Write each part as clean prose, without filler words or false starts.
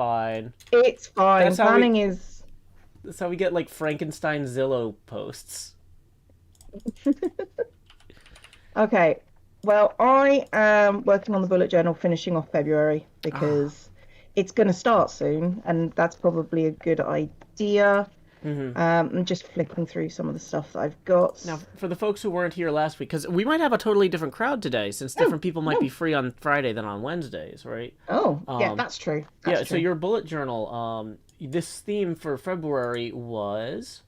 fine. It's fine. That's how we Planning is. that's how we get like Frankenstein Zillow posts. Okay. Well, I am working on the bullet journal, finishing off February Ah. because it's going to start soon, and that's probably a good idea. Mm-hmm. I'm just flipping through some of the stuff that I've got. Now, for the folks who weren't here last week, because we might have a totally different crowd today, since No, different people might be no. free on Friday than on Wednesdays, right? Oh, yeah, Um, that's true. That's yeah. So true. your bullet journal, this theme for February was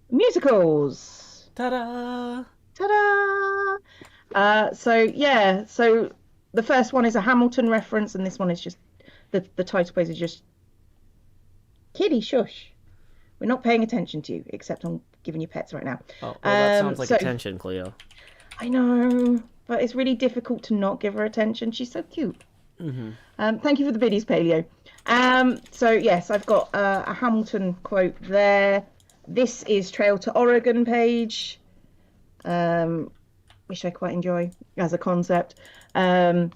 Musicals. ta-da. Ta-da! So yeah, so the first one is a Hamilton reference, and this one is just the title page is just Kitty Shush. We're not paying attention to you, except I'm giving you pets right now. Oh, well, that sounds like So attention, Cleo. I know, but it's really difficult to not give her attention. She's so cute. Mm-hmm. Thank you for the biddies, Paleo. So yes, I've got a Hamilton quote there. This is Trail to Oregon page, um, which I quite enjoy as a concept. Um,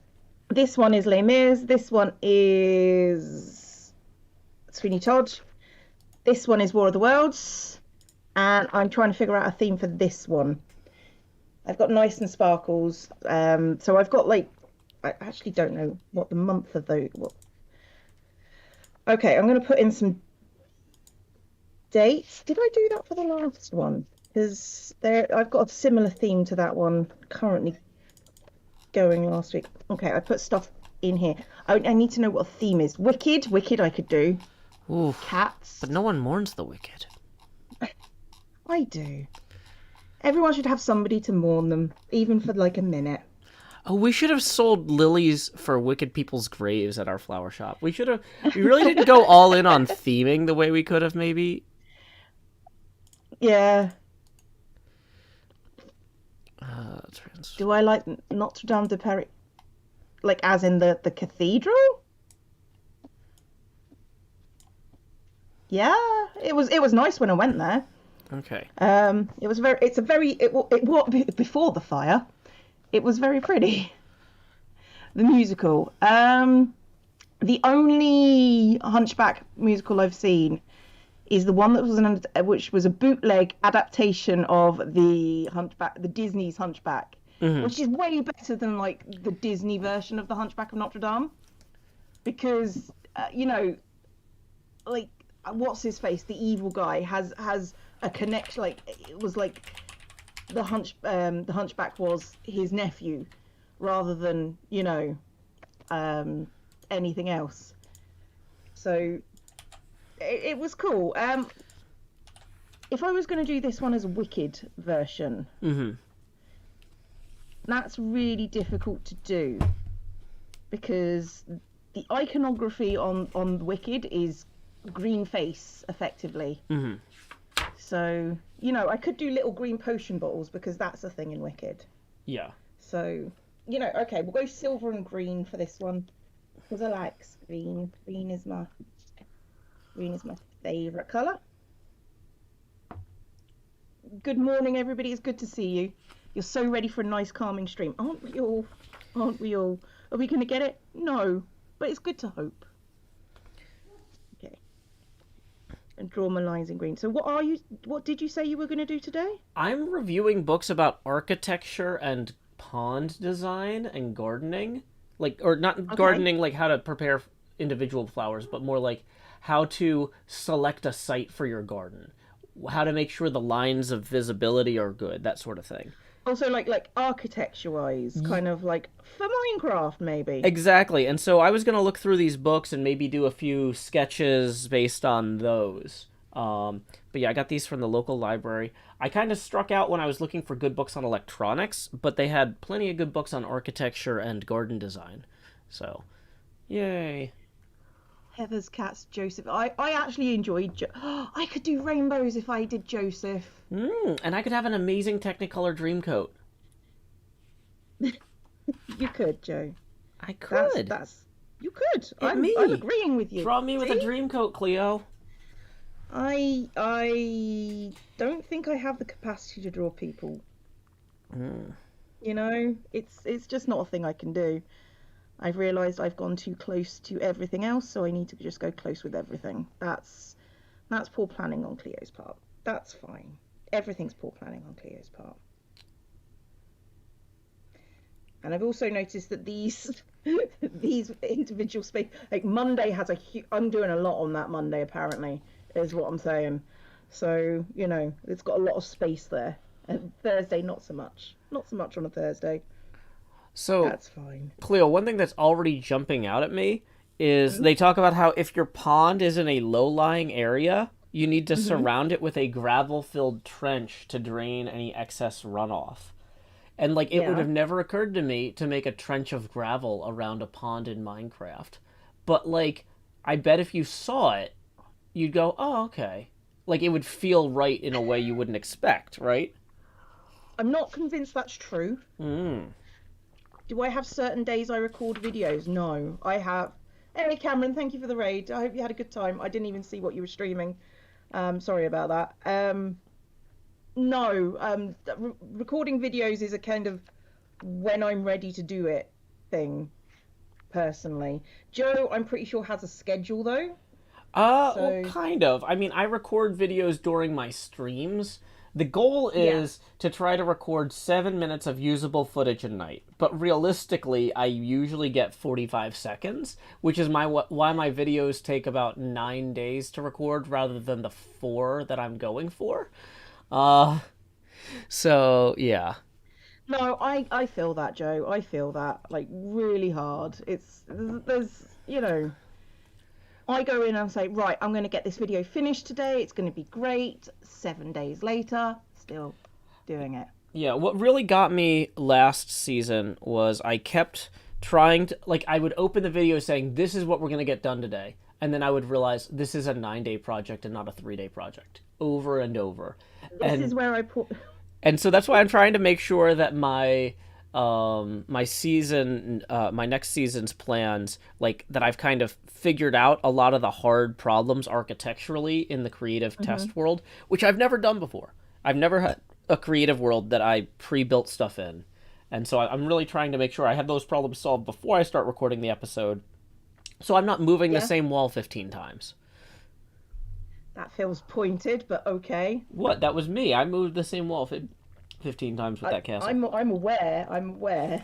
this one is Les Mis. This one is Sweeney Todd. This one is War of the Worlds. And I'm trying to figure out a theme for this one. I've got Nice and Sparkles. So I've got like, I actually don't know what the month of those. Okay, I'm going to put in some dates. Did I do that for the last one? Because I've got a similar theme to that one currently going last week. Okay, I put stuff in here. I need to know what a theme is. Wicked I could do. Ooh, but Cats, no one mourns the wicked. I do. Everyone should have somebody to mourn them, even for like a minute. Oh, we should have sold lilies for wicked people's graves at our flower shop. We should have. We really didn't go all in on theming the way we could have, maybe. Yeah. Trans. Do I like Notre Dame de Paris? Like as in the cathedral? Yeah, it was nice when I went there. Okay. It was before the fire. It was very pretty. The musical. The only Hunchback musical I've seen is the one that which was a bootleg adaptation of the Disney's Hunchback, Mm-hmm. which is way better than like the Disney version of the Hunchback of Notre Dame because like what's his face, the evil guy has a connection. Like it was like the Hunchback was his nephew rather than anything else. So it was cool. If I was going to do this one as a Wicked version, Mm-hmm. that's really difficult to do because the iconography on Wicked is green face effectively. Mm-hmm. So I could do little green potion bottles because that's a thing in Wicked. Yeah. So okay, we'll go silver and green for this one because I like green. Green is my favorite color. Good morning, everybody. It's good to see you. You're so ready for a nice, calming stream, aren't we all? Aren't we all? Are we going to get it? No, but it's good to hope. Okay. And draw my lines in green. So what did you say you were going to do today? I'm reviewing books about architecture and pond design and gardening. Like, or not Okay. gardening, like how to prepare individual flowers, but more like how to select a site for your garden, how to make sure the lines of visibility are good, that sort of thing. Also, like architecture wise, kind of like for Minecraft, maybe. Exactly. And so I was going to look through these books and maybe do a few sketches based on those. But yeah, I got these from the local library. I kind of struck out when I was looking for good books on electronics, but they had plenty of good books on architecture and garden design. So, yay. Heather's cats, Joseph. I actually enjoyed. I could do rainbows if I did Joseph. And I could have an amazing Technicolor Dreamcoat. You could, Joe. I That's could. that's you could. Hit I'm me. agreeing with you. Draw me with a See, Dreamcoat, Cleo. I don't think I have the capacity to draw people. Mm. It's just not a thing I can do. I've realised I've gone too close to everything else, so I need to just go close with everything. That's poor planning on Cleo's part. That's fine. Everything's poor planning on Cleo's part. And I've also noticed that these these individual space, like Monday has I'm doing a lot on that Monday apparently, is what I'm saying. So, it's got a lot of space there. And Thursday, not so much. Not so much on a Thursday. So, That's fine. Cleo, one thing that's already jumping out at me is Mm-hmm. they talk about how if your pond is in a low-lying area, you need to Mm-hmm. surround it with a gravel-filled trench to drain any excess runoff. And like it would Yeah. have never occurred to me to make a trench of gravel around a pond in Minecraft. But like I bet if you saw it, you'd go, "Oh, okay." Like it would feel right in a way you wouldn't expect, right? I'm not convinced that's true. Mm. Do I have certain days I record videos? No, I have. Hey, Cameron, thank you for the raid. I hope you had a good time. I didn't even see what you were streaming. Sorry about that. No, recording videos is a kind of when I'm ready to do it thing, personally. Joe, I'm pretty sure has a schedule though. Well, So, kind of. I mean, I record videos during my streams. The goal yeah, is to try to record 7 minutes of usable footage a night, but realistically, I usually get 45 seconds, which is why my videos take about 9 days to record rather than the 4 that I'm going for. Uh, so yeah. no, I feel that, Joe. I feel that like really hard. There's, I go in and say, right, I'm going to get this video finished today. It's going to be great. 7 days later, still doing it. Yeah, what really got me last season was I kept trying to like I would open the video saying this is what we're going to get done today, and then I would realize this is a 9 day project and not a 3 day project over and over. This is And where I put. and so that's why I'm trying to make sure that my next season's plans, like that I've kind of figured out a lot of the hard problems architecturally in the creative Mhm. test world, which I've never done before. I've never had a creative world that I pre-built stuff in. And so I'm really trying to make sure I have those problems solved before I start recording the episode. So I'm not moving the Yeah, same wall 15 times. that feels pointed, but okay. What? That was me. I moved the same wall 15 times with I, that castle. I'm aware. I'm aware.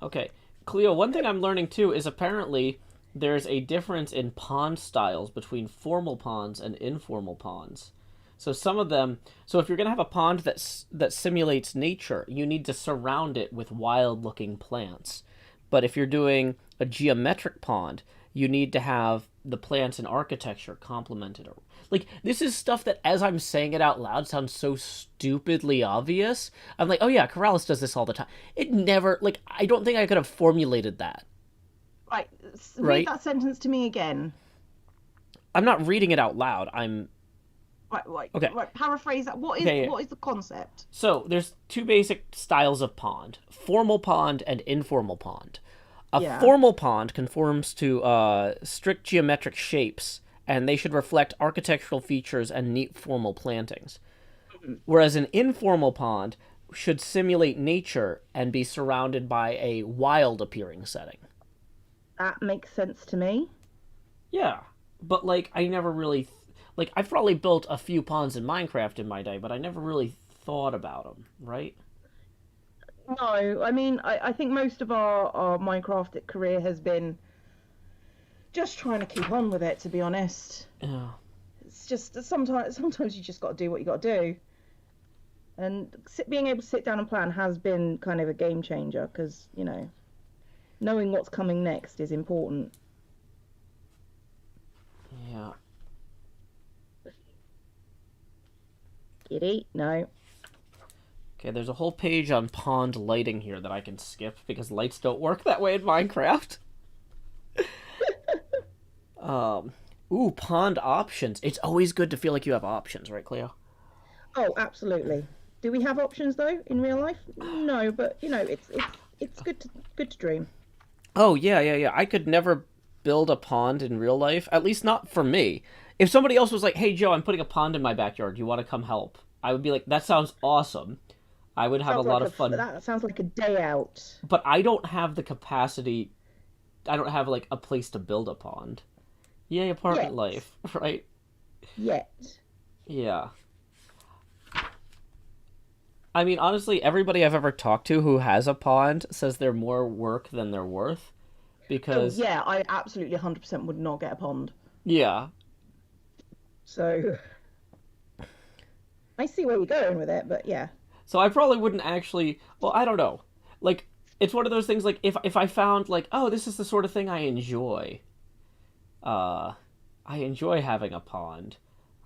Okay. Cleo, one thing I'm learning too is apparently there's a difference in pond styles between formal ponds and informal ponds. So some of them, so if you're going to have a pond that simulates nature, you need to surround it with wild-looking plants. But if you're doing a geometric pond, you need to have the plants and architecture complemented. Like this is stuff that as I'm saying it out loud sounds so stupidly obvious. I'm like, "Oh yeah, Corrales does this all the time." It never like I don't think I could have formulated that, Right, read right? that sentence to me again. I'm not reading it out loud. I'm Right, right, okay. right. Paraphrase that. What is Okay, yeah. what is the concept? So there's two basic styles of pond: formal pond and informal pond. A Yeah. formal pond conforms to strict geometric shapes, and they should reflect architectural features and neat formal plantings. Whereas an informal pond should simulate nature and be surrounded by a wild appearing setting. That makes sense to me. Yeah, but like I never really like I've probably built a few ponds in Minecraft in my day, but I never really thought about them, right? No, I mean, I think most of our Minecraft career has been just trying to keep on with it, to be honest. Yeah. It's just sometimes you just got to do what you got to do. And being able to sit down and plan has been kind of a game changer because, knowing what's coming next is important. Yeah. Giddy? No. Okay, there's a whole page on pond lighting here that I can skip because lights don't work that way in Minecraft. Um, Pond options. It's always good to feel like you have options, right, Cleo? Oh, absolutely. Do we have options though in real life? No, but it's good to dream. Oh, yeah, yeah, yeah. I could never build a pond in real life, at least not for me. If somebody else was like, "Hey, Joe, I'm putting a pond in my backyard. You want to come help?" I would be like, "That sounds awesome." I would have a Sounds lot like of fun, that sounds like a day out. but I don't have the capacity I don't have like a place to build a pond. Yay, apartment Yet. life, right? Yet. Yeah. I mean, honestly, everybody I've ever talked to who has a pond says they're more work than they're worth Oh because, yeah, I absolutely 100% would not get a pond. yeah. So I see where you're going with it, but yeah. So I probably wouldn't actually. Well, I don't know. Like, it's one of those things. Like, if I found like, oh, this is the sort of thing I enjoy. Uh, I enjoy having a pond.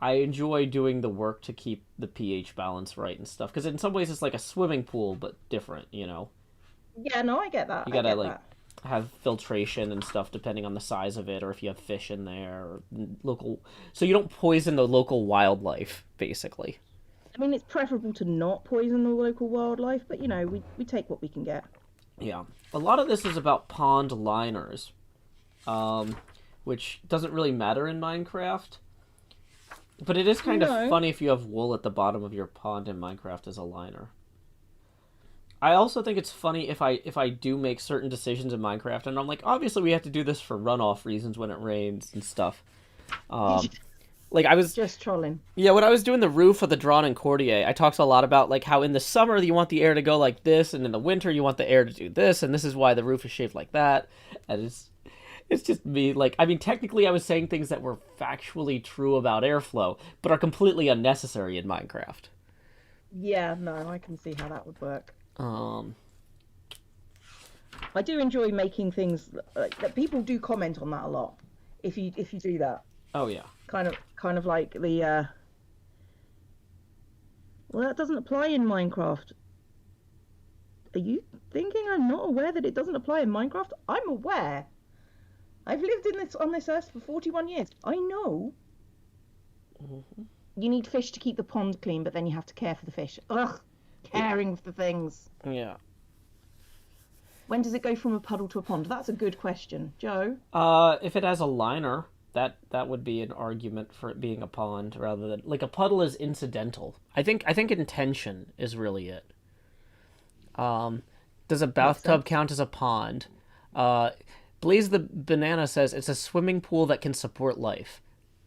I enjoy doing the work to keep the pH balance right and stuff. Because in some ways, it's like a swimming pool, but different. You know, Yeah, no, I get that. you I gotta get like that. have filtration and stuff depending on the size of it, or if you have fish in there, or local. So you don't poison the local wildlife, basically. I mean, it's preferable to not poison the local wildlife, but we take what we can get. Yeah, a lot of this is about pond liners, um, which doesn't really matter in Minecraft. But it is kind of No. funny if you have wool at the bottom of your pond in Minecraft as a liner. I also think it's funny if I do make certain decisions in Minecraft and I'm like, obviously we have to do this for runoff reasons when it rains and stuff. Um, like I was Just trolling. Yeah, when I was doing the roof of the Drawn and Courtier, I talked a lot about like how in the summer you want the air to go like this, and in the winter you want the air to do this, and this is why the roof is shaped like that. And it's just me. Like, I mean, technically I was saying things that were factually true about airflow, but are completely unnecessary in Minecraft. Yeah, no, I can see how that would work. Um, I do enjoy making things that people do comment on that a lot. If you do that, oh yeah, kind of like the well, that doesn't apply in Minecraft. Are you thinking I'm not aware that it doesn't apply in Minecraft? I'm aware. I've lived in this on this earth for 41 years. I know. You need fish to keep the pond clean, but then you have to care for the fish. Ugh, caring for things. yeah. When does it go from a puddle to a pond? That's a good question, Joe. If it has a liner, that would be an argument for it being a pond rather than like a puddle is incidental. I think intention is really it. Does a Makes bathtub sense. count as a pond? Uh, Blaze the Banana says it's a swimming pool that can support life,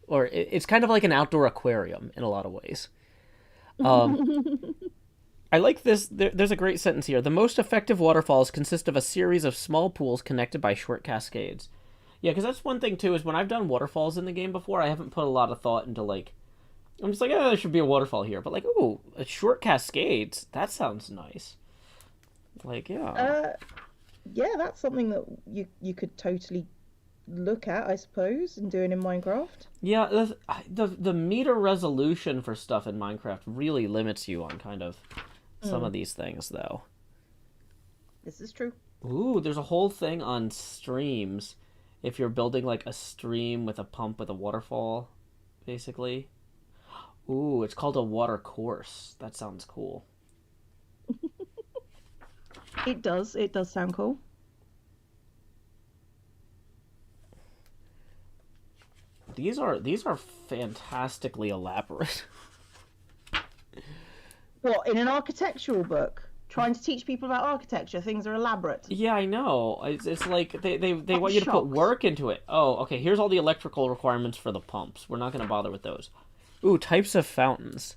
or it's kind of like an outdoor aquarium in a lot of ways. I like this. There's a great sentence here. The most effective waterfalls consist of a series of small pools connected by short cascades. Yeah, because that's one thing too. Is when I've done waterfalls in the game before, I haven't put a lot of thought into like. I'm just like, oh, there should be a waterfall here, but like, oh, a short cascades. That sounds nice. Like, yeah. uh, yeah, that's something that you could totally look at, I suppose, and doing in Minecraft. Yeah, the meter resolution for stuff in Minecraft really limits you on kind of some Mm, of these things, though. this is true. Ooh, there's a whole thing on streams. If you're building like a stream with a pump with a waterfall, basically. Ooh, it's called a water course. That sounds cool. It does. It does sound cool. These are fantastically elaborate. What, in an architectural book? Trying to teach people about architecture, things are elaborate. Yeah, I know. It's like they I'm want you to put shocked. work into it. Oh, okay. Here's all the electrical requirements for the pumps. We're not gonna bother with those. Ooh, types of fountains: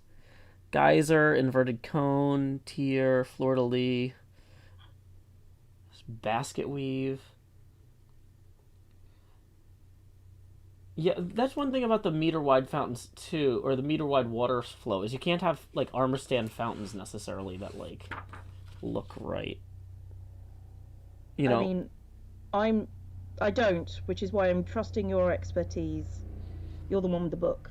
geyser, inverted cone, tier, fleur de lis, basket weave. Yeah, that's one thing about the meter wide fountains too, or the meter wide water flow is you can't have like armor stand fountains necessarily that like look right. You I know, mean, I'm I don't, which is why I'm trusting your expertise. You're the one with the book,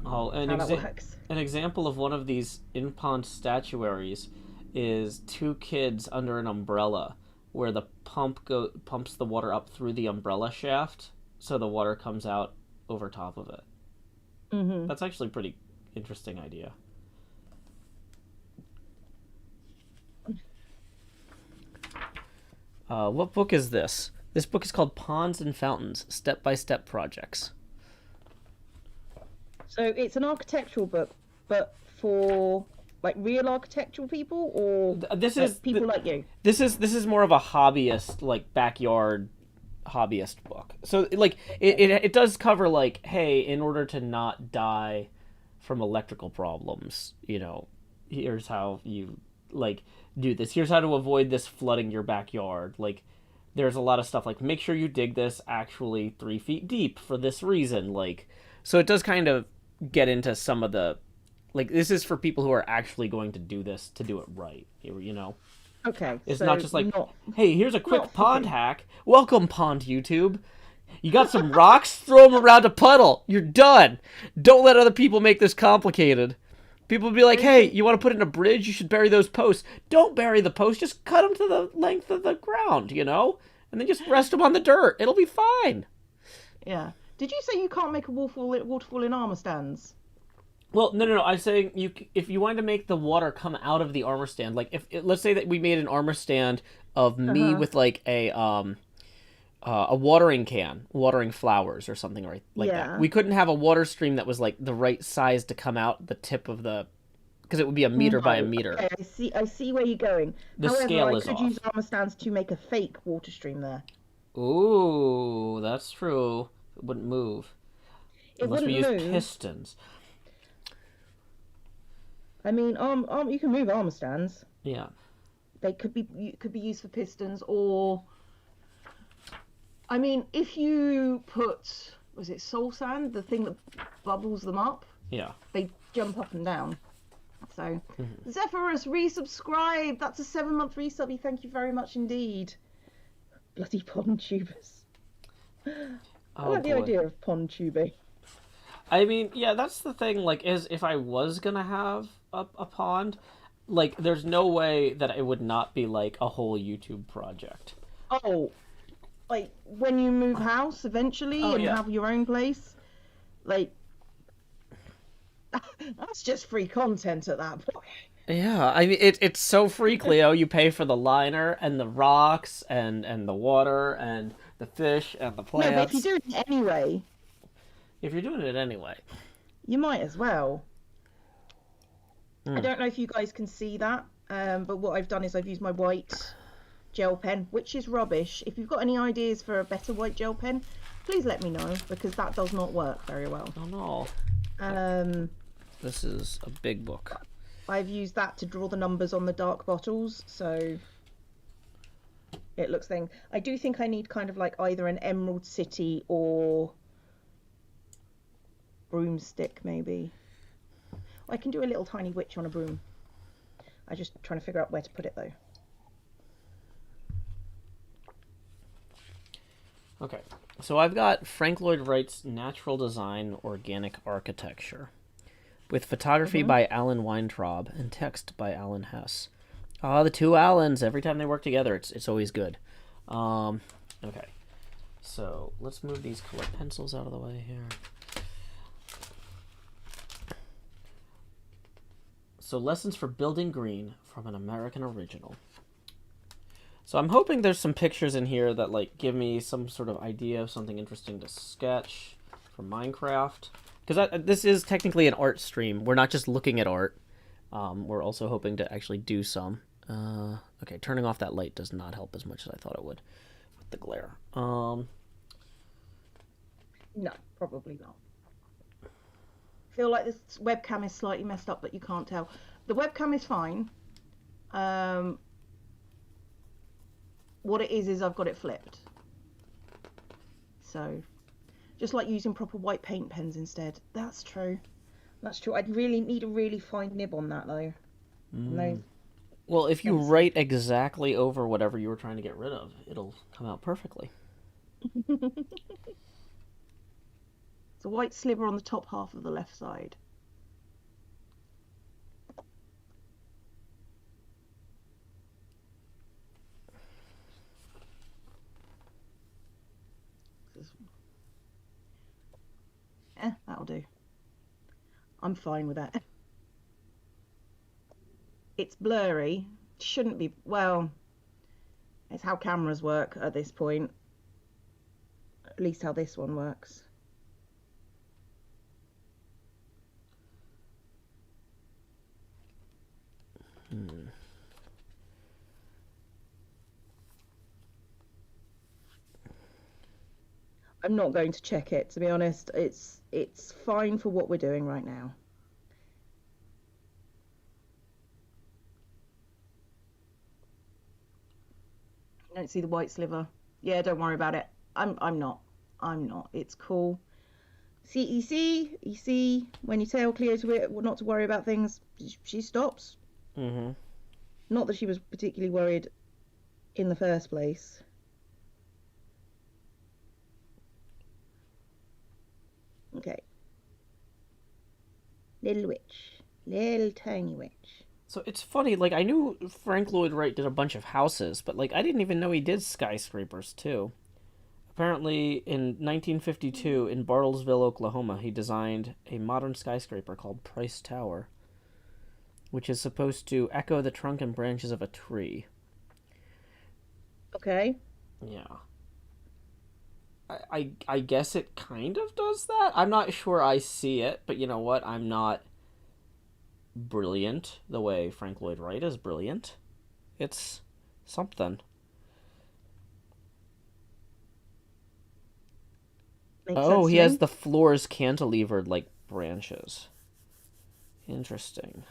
oh, how that works. an example of one of these in pond statuaries is two kids under an umbrella where the pumps the water up through the umbrella shaft so the water comes out over top of it. Hmm. That's actually a pretty interesting idea. What book is this? This book is called Ponds and Fountains: Step by Step Projects. So it's an architectural book, but for like real architectural people or This is like people like you? this is more of a hobbyist, like backyard hobbyist book. So like it does cover like, hey, in order to not die from electrical problems, here's how you like do this. Here's how to avoid this flooding your backyard. Like there's a lot of stuff like make sure you dig this actually 3 feet deep for this reason. Like so it does kind of get into some of the like this is for people who are actually going to do this to do it right. Okay, It's not so just like, not hey, here's a not quick for pond me. hack. Welcome, Pond YouTube. You got some rocks? Throw them around a puddle. You're done. Don't let other people make this complicated. People will be like, So, hey, so you want to put in a bridge? You should bury those posts. Don't bury the posts. Just cut them to the length of the ground. And then just rest them on the dirt. It'll be fine. yeah. Did you say you can't make a waterfall in armor stands? Well, no, no, no. I'm saying if you wanted to make the water come out of the armor stand, like if let's say that we made an armor stand of me Uh-huh. with like a watering can, watering flowers or something like that. Yeah. We couldn't have a water stream that was like the right size to come out the tip of the because it would be a No. meter by a meter. Okay, I see where you're going. The However, scale I is could use off. armor stands to make a fake water stream there. Ooh, that's true. It wouldn't move It unless we wouldn't use move. pistons. I mean, you can move armor stands. Yeah. They could be used for pistons, or I mean, if you put, was it soul sand, the thing that bubbles them up, Yeah. they jump up and down. So, Mm-hmm. Zephyrus, resubscribe. That's a 7-month resubby. Thank you very much indeed. Bloody pond tubers. I Oh like the boy. idea of pond tubing. I mean, yeah, that's the thing. Like, is if I was gonna have a pond, like, there's no way that it would not be like a whole YouTube project. Oh, like when you move house eventually Oh and yeah. have your own place, like that's just free content at that point. Yeah, I mean it's so free, Cleo. You pay for the liner and the rocks and the water and the fish and the No, but if you plants. do it anyway, If you're doing it anyway. you might as well. I Mm. don't know if you guys can see that, but what I've done is I've used my white gel pen, which is rubbish. If you've got any ideas for a better white gel pen, please let me know because that does not work very well. Oh no, Um, this is a big book. I've used that to draw the numbers on the dark bottles, so it looks thing. I do think I need kind of like either an Emerald City or broomstick, maybe. I can do a little tiny witch on a broom. I'm just trying to figure out where to put it though. Okay, so I've got Frank Lloyd Wright's Natural Design Organic Architecture, with photography Hmm. by Alan Weintraub and text by Alan Hess. Ah, the two Allens. Every time they work together, it's always good. Um, okay, so let's move these colored pencils out of the way here. So lessons for building green from an American original. So I'm hoping there's some pictures in here that like give me some sort of idea of something interesting to sketch for Minecraft. Because this is technically an art stream. We're not just looking at art. We're also hoping to actually do some. Okay, turning off that light does not help as much as I thought it would with the glare. No, probably not. Feel like this webcam is slightly messed up, but you can't tell. The webcam is fine. Um, what it is I've got it flipped. So, just like using proper white paint pens instead. That's true. That's true. I'd really need a really fine nib on that though. No Well, if you pencil. write exactly over whatever you were trying to get rid of, it'll come out perfectly. It's a white sliver on the top half of the left side. That'll do. I'm fine with that. It's blurry. Shouldn't be. Well, it's how cameras work at this point. At least how this one works. Hmm. I'm not going to check it, to be honest. It's fine for what we're doing right now. I don't see the white sliver. Yeah, don't worry about it. I'm not. I'm not. It's cool. See, you see, when you tell Cleo to not to worry about things, she stops. Mm-hmm. Not that she was particularly worried in the first place. Okay, little witch, little tiny witch. So it's funny, like I knew Frank Lloyd Wright did a bunch of houses, but like I didn't even know he did skyscrapers too. Apparently, in 1952, in Bartlesville, Oklahoma, he designed a modern skyscraper called Price Tower, which is supposed to echo the trunk and branches of a tree. Okay. Yeah. I guess it kind of does that. I'm not sure I see it, but you know what? I'm not brilliant the way Frank Lloyd Wright is brilliant. It's something. Makes Oh, sense he to has me. the floors cantilevered like branches. Interesting.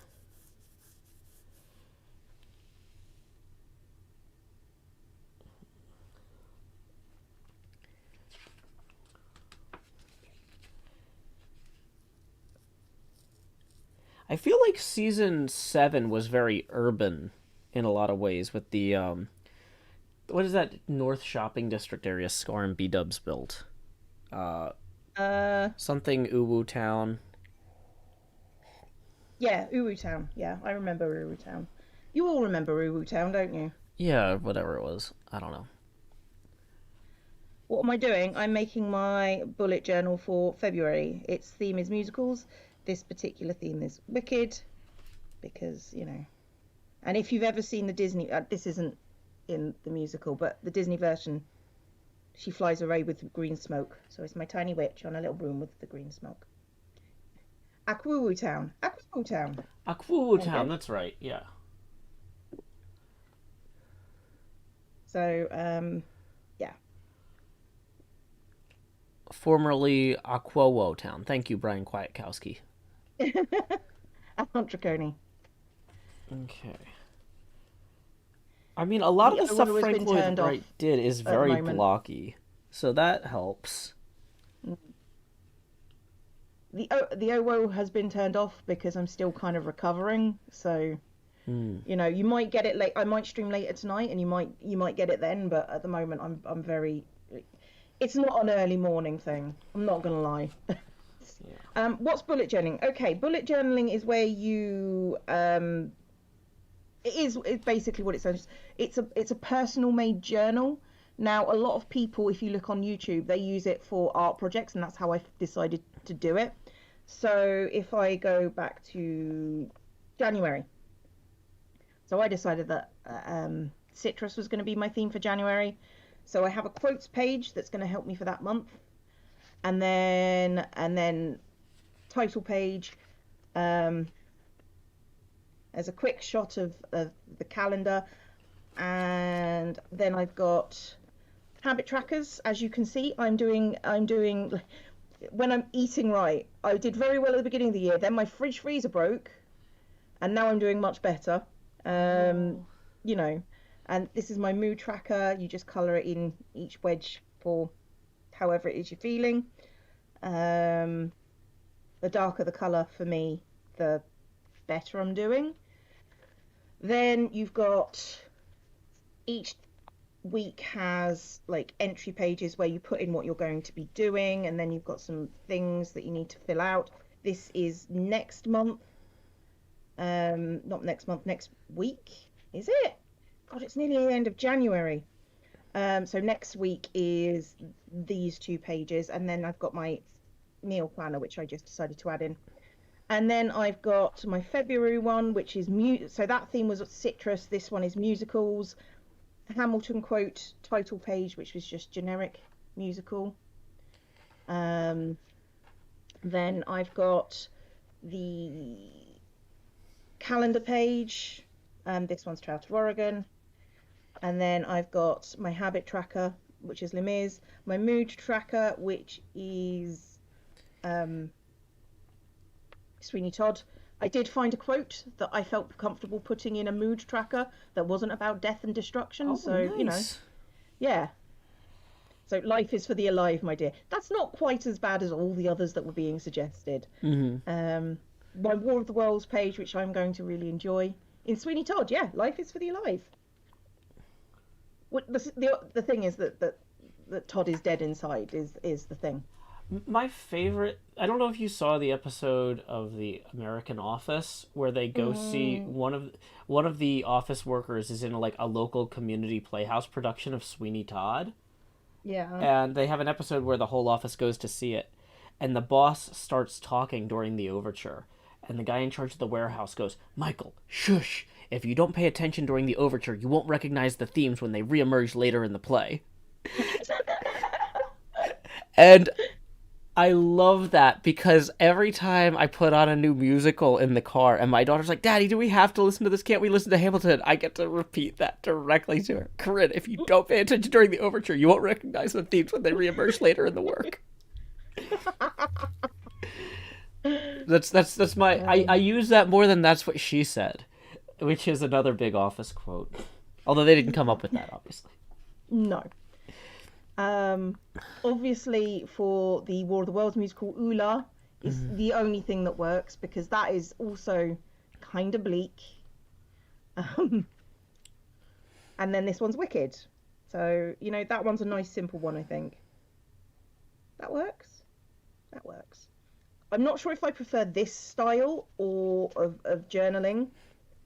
I feel like season 7 was very urban in a lot of ways with the what is that North Shopping District area Scar and B Dubs built? Uh Uh, Something Uwu Town. yeah, Uwu Town. Yeah, I remember Uwu Town. You all remember Uwu Town, don't you? Yeah, whatever it was. I don't know. What am I doing? I'm making my bullet journal for February. Its theme is musicals. This particular theme is Wicked because, and if you've ever seen the Disney, this isn't in the musical, but the Disney version, she flies away with green smoke. So it's my tiny witch on a little broom with the green smoke. Aquawu Town. Aquawu Town. Aquu There we Town, go. that's right. Yeah. So, yeah. Formerly Aquawo Town. Thank you, Brian Kwiatkowski. Antracone. Okay. I mean, a lot of The the stuff OWO has Frank been Lloyd turned Wright off did is at the very moment. blocky, so that helps. The OWO has been turned off because I'm still kind of recovering. So, Hmm. you might get it late. I might stream later tonight, and you might get it then. But at the moment, I'm very. It's not an early morning thing. I'm not gonna lie. Yeah. What's bullet journaling? Okay, bullet journaling is where you it's basically what it says. It's a personal made journal. Now, a lot of people, if you look on YouTube, they use it for art projects, and that's how I decided to do it. So if I go back to January, so I decided that citrus was going to be my theme for January. So I have a quotes page that's going to help me for that month, and then title page. Um, there's a quick shot of the calendar, and then I've got habit trackers. As you can see, I'm doing when I'm eating right. I did very well at the beginning of the year. Then my fridge freezer broke, and now I'm doing much better. Um, Oh. you know, and this is my mood tracker. You just color it in each wedge for however it is you're feeling. Um, the darker the color for me, the better I'm doing. Then you've got each week has like entry pages where you put in what you're going to be doing, and then you've got some things that you need to fill out. This is next month. Not next month, next week. Is it? God, it's nearly the end of January. So next week is these two pages, and then I've got my meal planner, which I just decided to add in. And then I've got my February one, which is so that theme was citrus. This one is musicals. Hamilton quote title page, which was just generic musical. Um, then I've got the calendar page, This one's Trail to Oregon. And then I've got my habit tracker, which is Lemiz, my mood tracker, which is Sweeney Todd. I did find a quote that I felt comfortable putting in a mood tracker that wasn't about death and destruction. Oh, So, nice. yeah. So life is for the alive, my dear. That's not quite as bad as all the others that were being suggested. Mm-hmm. My War of the Worlds page, which I'm going to really enjoy. In Sweeney Todd, yeah, life is for the alive. What the thing is that Todd is dead inside is the thing. My favorite. I don't know if you saw the episode of the American Office where they go see one of the office workers is in like a local community playhouse production of Sweeney Todd, Yeah. and they have an episode where the whole office goes to see it, and the boss starts talking during the overture, and the guy in charge of the warehouse goes, "Michael, shush. If you don't pay attention during the overture, you won't recognize the themes when they reemerge later in the play." And I love that because every time I put on a new musical in the car and my daughter's like, "Daddy, do we have to listen to this? Can't we listen to Hamilton?" I get to repeat that directly to her. "Corinne, if you don't pay attention during the overture, you won't recognize the themes when they reemerge later in the work." That's my I use that more than "that's what she said," which is another big office quote. Although they didn't come up with that, obviously. No. Obviously, for the War of the Worlds musical, Ula is the only thing that works because that is also kind of bleak. Um, and then this one's Wicked. So, that one's a nice, simple one, I think. That works. That works. I'm not sure if I prefer this style or of journaling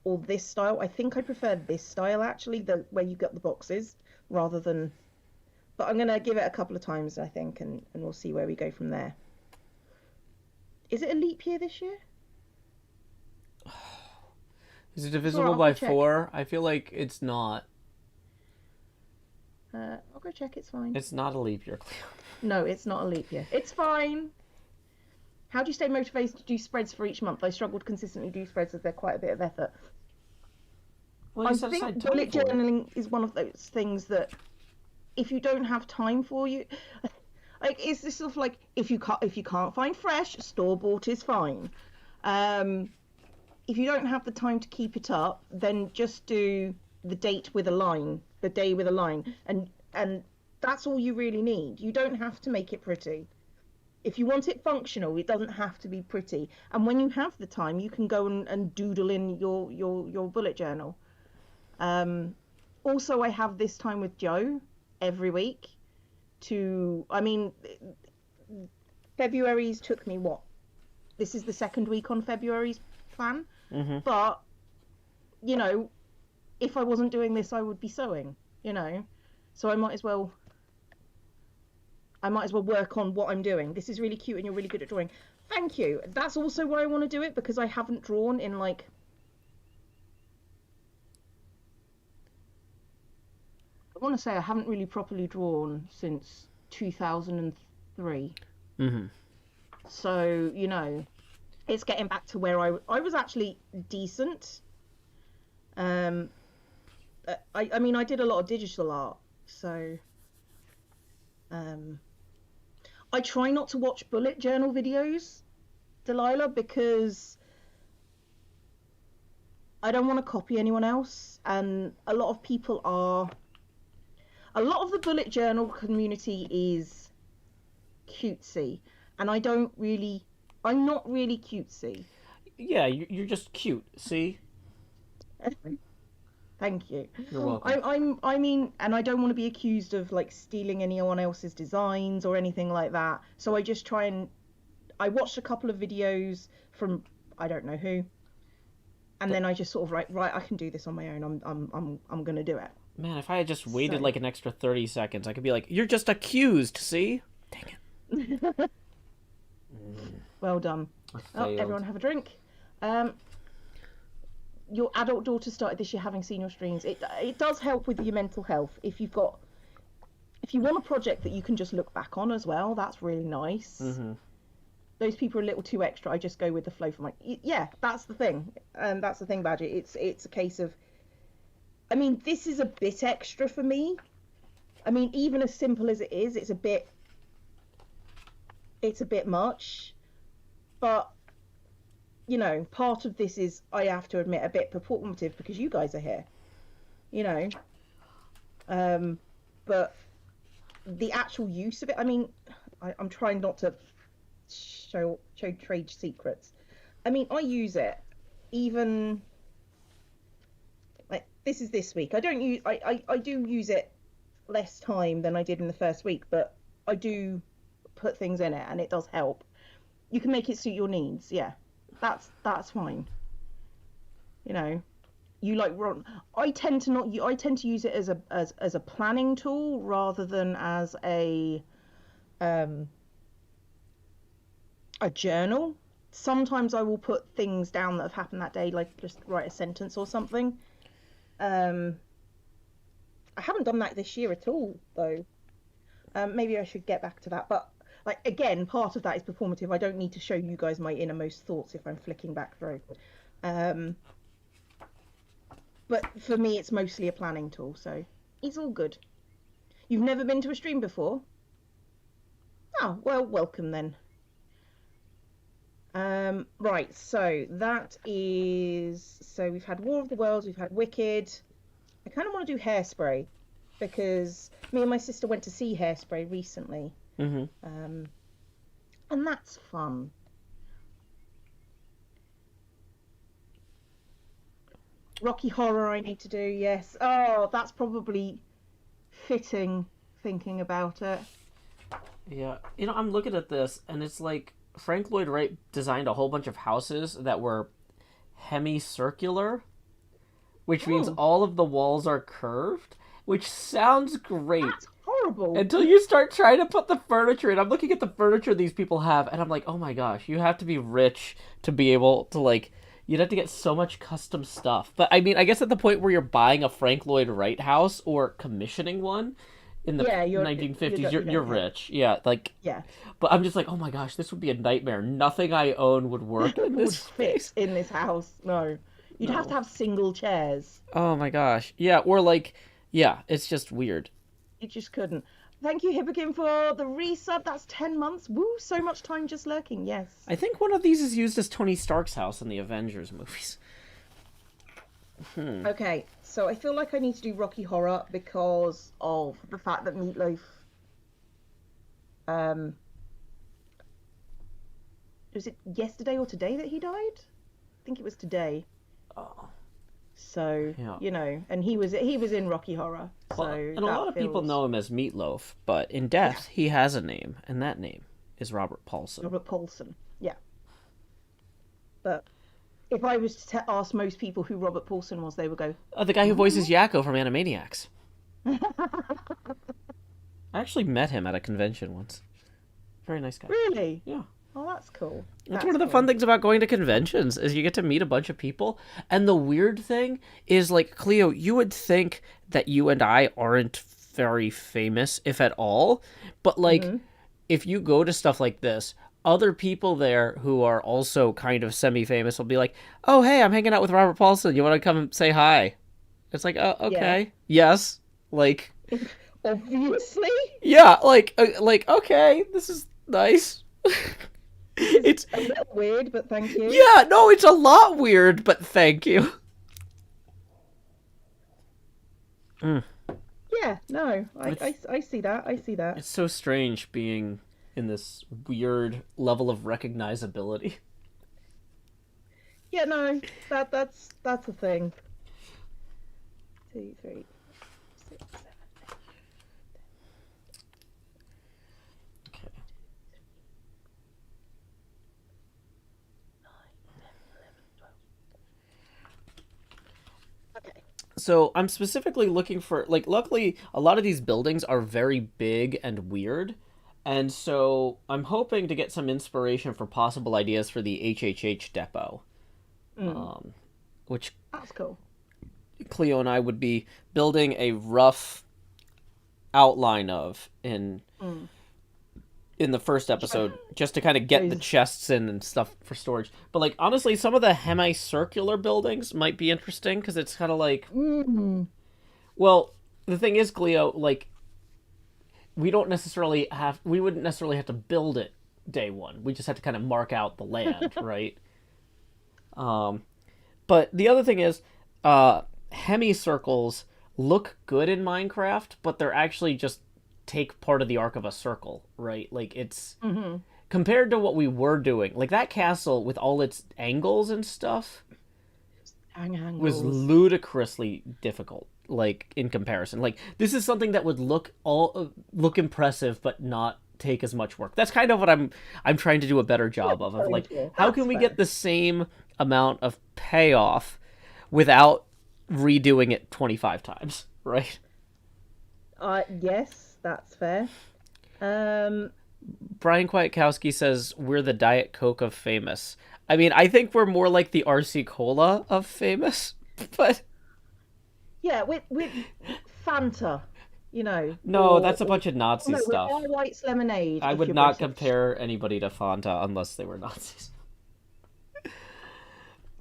or this style. I think I prefer this style, actually, where you get the boxes rather than... But I'm going to give it a couple of times, I think, and we'll see where we go from there. Is it a leap year this year? Is it divisible by 4? I feel like it's not. I'll go check. It's fine. It's not a leap year, Cleo. No, it's not a leap year. It's fine. How do you stay motivated to do spreads for each month? I struggle to consistently do spreads as they're quite a bit of effort. Well, I think bullet journaling is one of those things that if you don't have time for you, like it's this sort of like if you can't find fresh, store bought is fine. If you don't have the time to keep it up, then just do the date with a line, the day with a line, and that's all you really need. You don't have to make it pretty. If you want it functional, it doesn't have to be pretty. And when you have the time, you can go and doodle in your bullet journal. Also, I have this time with Joe every week February's took me this is the second week on February's plan. But if I wasn't doing this, I would be sewing, so I might as well work on what I'm doing. This is really cute and you're really good at drawing. Thank you. That's also why I want to do it, because I haven't drawn in like I want to say I haven't really properly drawn since 2003. So, it's getting back to where I was actually decent. I did a lot of digital art, so I try not to watch bullet journal videos, Delilah, because I don't want to copy anyone else, and a lot of the bullet journal community is cutesy, and I'm not really cutesy. Yeah, you're just cute, see? Thank you. You're welcome. And I don't want to be accused of like stealing anyone else's designs or anything like that. So I just I watched a couple of videos from I don't know who, and then I just sort of right, I can do this on my own. I'm gonna do it. Man, if I had just waited like an extra 30 seconds, I could be like, "You're just accused, see?" Dang it. Well done. Oh, everyone have a drink. Your adult daughter started this year having seen your streams. It does help with your mental health. If you want a project that you can just look back on as well, that's really nice. Those people are a little too extra. I just go with the flow for my... Yeah, that's the thing. That's the thing, Badger. It's a case of I mean, this is a bit extra for me. I mean, even as simple as it is, it's a bit much. But you know, part of this is, I have to admit, a bit performative because you guys are here. You know, but the actual use of it. I mean, I'm trying not to show trade secrets. I mean, I use it even like this is this week. I don't use I do use it less time than I did in the first week, but I do put things in it and it does help. You can make it suit your needs. Yeah. That's fine. You know, you like run. I tend to not. I tend to use it as a planning tool rather than as um a journal. Sometimes I will put things down that have happened that day, like just write a sentence or something. Um, I haven't done that this year at all, though. Maybe I should get back to that. But like again, part of that is performative. I don't need to show you guys my innermost thoughts if I'm flicking back through. Um, but for me, it's mostly a planning tool, so it's all good. You've never been to a stream before? Oh, well, welcome then. Right, so that is, so we've had War of the Worlds, we've had Wicked. I kind of want to do Hairspray because me and my sister went to see Hairspray recently. Mm-hmm. And that's fun. Rocky Horror I need to do, yes. Oh, that's probably fitting thinking about it. Yeah, you know, I'm looking at this, and it's like Frank Lloyd Wright designed a whole bunch of houses that were hemicircular, which means Oh, all of the walls are curved, which sounds great that's horrible. until you start trying to put the furniture in. I'm looking at the furniture these people have, and I'm like, oh my gosh, you have to be rich to be able to, like, you'd have to get so much custom stuff. But I mean, I guess at the point where you're buying a Frank Lloyd Wright house or commissioning one in the Yeah, you 1950s, don't, you're you don't have. rich. Yeah, like, Yeah. but I'm just like, oh my gosh, this would be a nightmare. Nothing I own would work in this Would fit space. in this house. No. You'd have to No. have single chairs. Oh my gosh. Yeah, or like, yeah, it's just weird. You just couldn't. Thank you, Hibbikin, for the resub. That's 10 months. Woo, so much time just lurking. Yes. I think one of these is used as Tony Stark's house in the Avengers movies. Okay, so I feel like I need to do Rocky Horror because of the fact that Meatloaf, um, was it yesterday or today that he died? I think it was today. Oh, So, yeah. you know, and he was in Rocky Horror. Well, So and a lot that of people feels know him as Meatloaf, but in yeah, death, he has a name, and that name is Robert Paulson. Robert Paulson. Yeah. But if I was to ask most people who Robert Paulson was, they would go, The guy who voices "What?" Yakko from Animaniacs. I actually met him at a convention once. Very nice guy. Really? Yeah. Oh, that's cool. That's one That's of the fun cool. things about going to conventions is you get to meet a bunch of people. And the weird thing is, like, Cleo, you would think that you and I aren't very famous, if at all. But, like, Hmm. if you go to stuff like this, other people there who are also kind of semi-famous will be like, oh, hey, I'm hanging out with Robert Paulson. You want to come and say hi? It's like, oh, Yeah. okay. Yes. Like, Obviously. yeah, like, okay, this is nice. This is It's a little weird, but thank you. yeah, no, it's a lot weird, but thank you. Mm. Yeah, no, It's I see that. I see that. it's so strange being in this weird level of recognizability. Yeah, no, that's a thing. 2, 3, 6, 7, Okay. 9, 10, 11, 12. Okay. So I'm specifically looking for, like, luckily a lot of these buildings are very big and weird, and so I'm hoping to get some inspiration for possible ideas for the HHH depot, Mm, which that's cool. Cleo and I would be building a rough outline of Mm. in the first episode, just to kind of get the Those, chests in and stuff for storage. But, like, honestly, some of the hemicircular buildings might be interesting because it's kind of like mm, Well, the thing is, Cleo, like we wouldn't necessarily have to build it day one. We just have to kind of mark out the land, right? Um, but the other thing is, hemicircles look good in Minecraft, but they're actually just take part of the arc of a circle, right? Like it's Hmm. compared to what we were doing. Like that castle with all its angles and stuff Hang was angles. ludicrously difficult. Like in comparison, like this is something that would look impressive, but not take as much work. That's kind of what I'm trying to do a better job of Going like for. how That's can we fair. get the same amount of payoff without redoing it 25 times, right? Yes, that's fair. Um, Brian Kwiatkowski says we're the Diet Coke of famous. I mean, I think we're more like the RC Cola of famous, but yeah, with Fanta, you know, no, that's a bunch of Nazi no, with stuff. Air White's lemonade I if would you're not British. compare anybody to Fanta unless they were Nazis.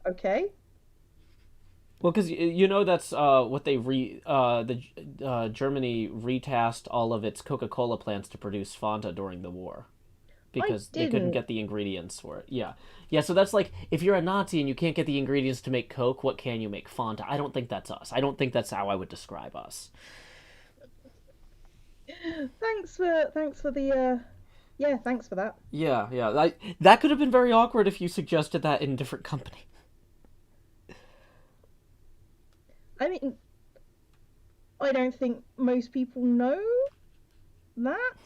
Okay. Well, because you know that's what they Germany retasked all of its Coca Cola plants to produce Fanta during the war I because they couldn't didn't. get the ingredients for it. Yeah, yeah. So that's like if you're a Nazi and you can't get the ingredients to make Coke, what can you make? Fanta. I don't think that's us. I don't think that's how I would describe us. Thanks for the yeah, thanks for that. Yeah, yeah. That could have been very awkward if you suggested that in a different company. I mean, I don't think most people know that,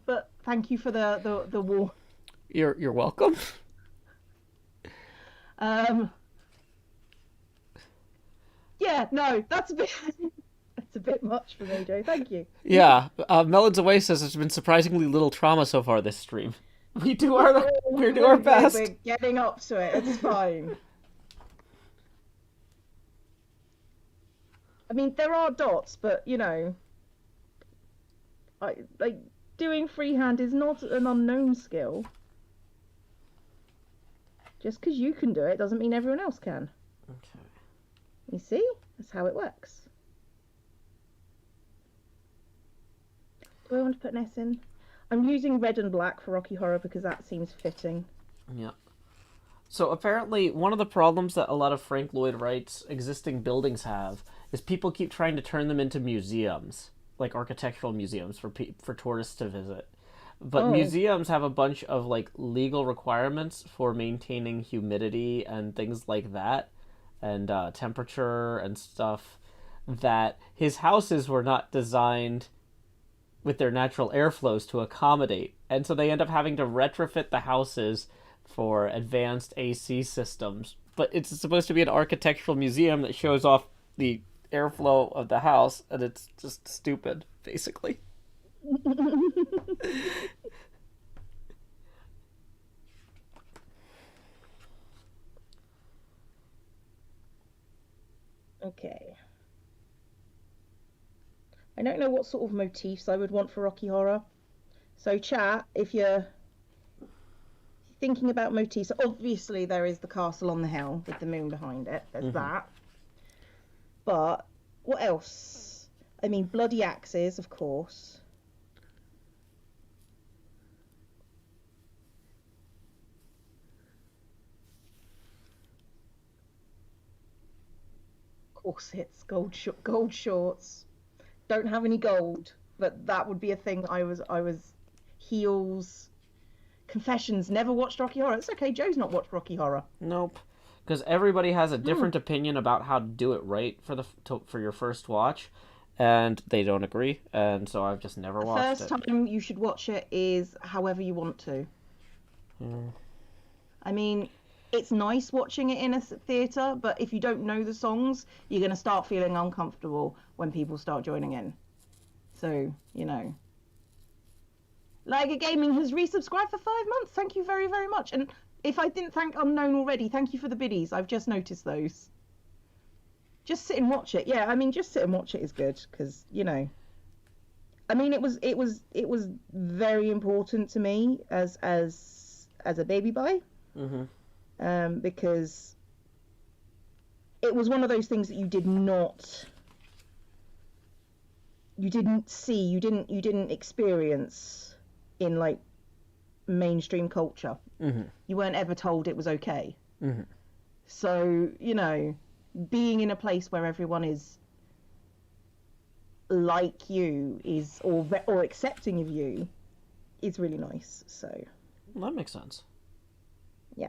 but thank you for the war. You're welcome. Um, yeah, no, that's a bit that's a bit much for me, Joe. Thank you. Yeah, Melons Away says there's been surprisingly little trauma so far this stream. We do our We're good. best. We're getting up to it. It's fine. I mean, there are dots, but I like doing freehand is not an unknown skill. Just because you can do it doesn't mean everyone else can. Okay. You see? That's how it works. Do I want to put an S in? I'm using red and black for Rocky Horror because that seems fitting. Yeah. So apparently, one of the problems that a lot of Frank Lloyd Wright's existing buildings have is people keep trying to turn them into museums, like architectural museums for tourists to visit. But Oh, museums have a bunch of like legal requirements for maintaining humidity and things like that, and temperature and stuff. That his houses were not designed with their natural airflows to accommodate. And so they end up having to retrofit the houses for advanced AC systems. But it's supposed to be an architectural museum that shows off the airflow of the house, and it's just stupid, basically. okay. I don't know what sort of motifs I would want for Rocky Horror. So, chat, if you're thinking about motifs, obviously there is the castle on the hill with the moon behind it. There's Mm-hmm. that. But what else? I mean, bloody axes, of course. Corsets, gold shorts. Don't have any gold, but that would be a thing. I was heels. Confessions. Never watched Rocky Horror. It's okay. Joe's not watched Rocky Horror. Nope. Because everybody has a Hmm. different opinion about how to do it right for your first watch, and they don't agree, and so I've just never The watched first it. time you should watch it is however you want to. Mm. I mean, it's nice watching it in a theatre, but if you don't know the songs, you're going to start feeling uncomfortable when people start joining in. So, Liger Gaming has resubscribed for 5 months. Thank you very, very much. And if I didn't thank Unknown already, thank you for the biddies. I've just noticed those. Just sit and watch it. Yeah, I mean, just sit and watch it is good because I mean, it was very important to me as a baby boy, Mm-hmm. because it was one of those things that you did not you didn't see, you didn't experience in like mainstream culture. Mm-hmm. You weren't ever told it was okay. Mm-hmm. So, being in a place where everyone is like you is or accepting of you is really nice. So, Well, that makes sense. yeah.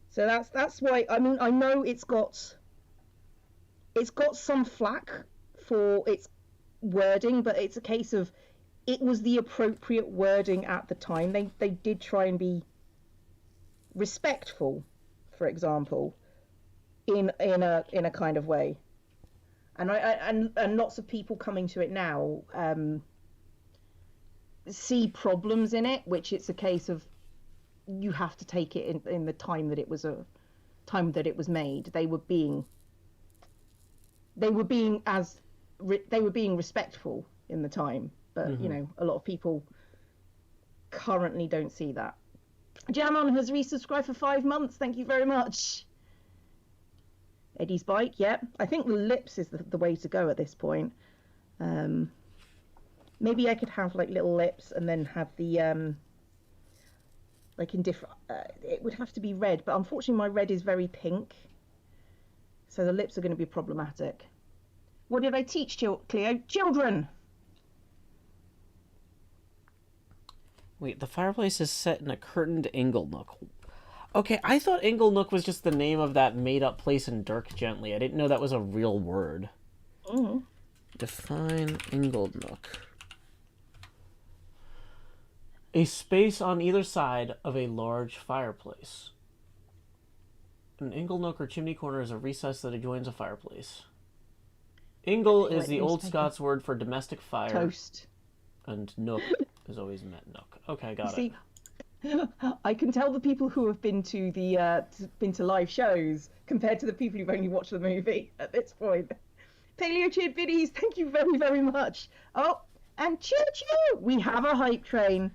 So that's why I mean I know it's got some flack for its wording, but it's a case of it was the appropriate wording at the time. They did try and be respectful, for example, in a kind of way. And and lots of people coming to it now see problems in it, which it's a case of you have to take it in the time that it was made. They were being respectful in the time, but Mm-hmm. a lot of people currently don't see that. Jamon has resubscribed for 5 months. Thank you very much. Eddie's bike, yeah. I think the lips is the way to go at this point. Maybe I could have like little lips and then have the like in different. It would have to be red, but unfortunately my red is very pink, so the lips are going to be problematic. What did I teach Cleo? Children. Wait, the fireplace is set in a curtained inglenook. Okay, I thought Inglenook was just the name of that made-up place in Dirk Gently. I didn't know that was a real word. Mm. Define Inglenook. A space on either side of a large fireplace. An inglenook or chimney corner is a recess that adjoins a fireplace. Ingle is the old Scots word for domestic fire. Toast. And nook is always meant nook. Okay, got See, it. I can tell the people who have been to live shows compared to the people who've only watched the movie at this point. Paleo cheered biddies, thank you very, very much. Oh, and choo choo, we have a hype train.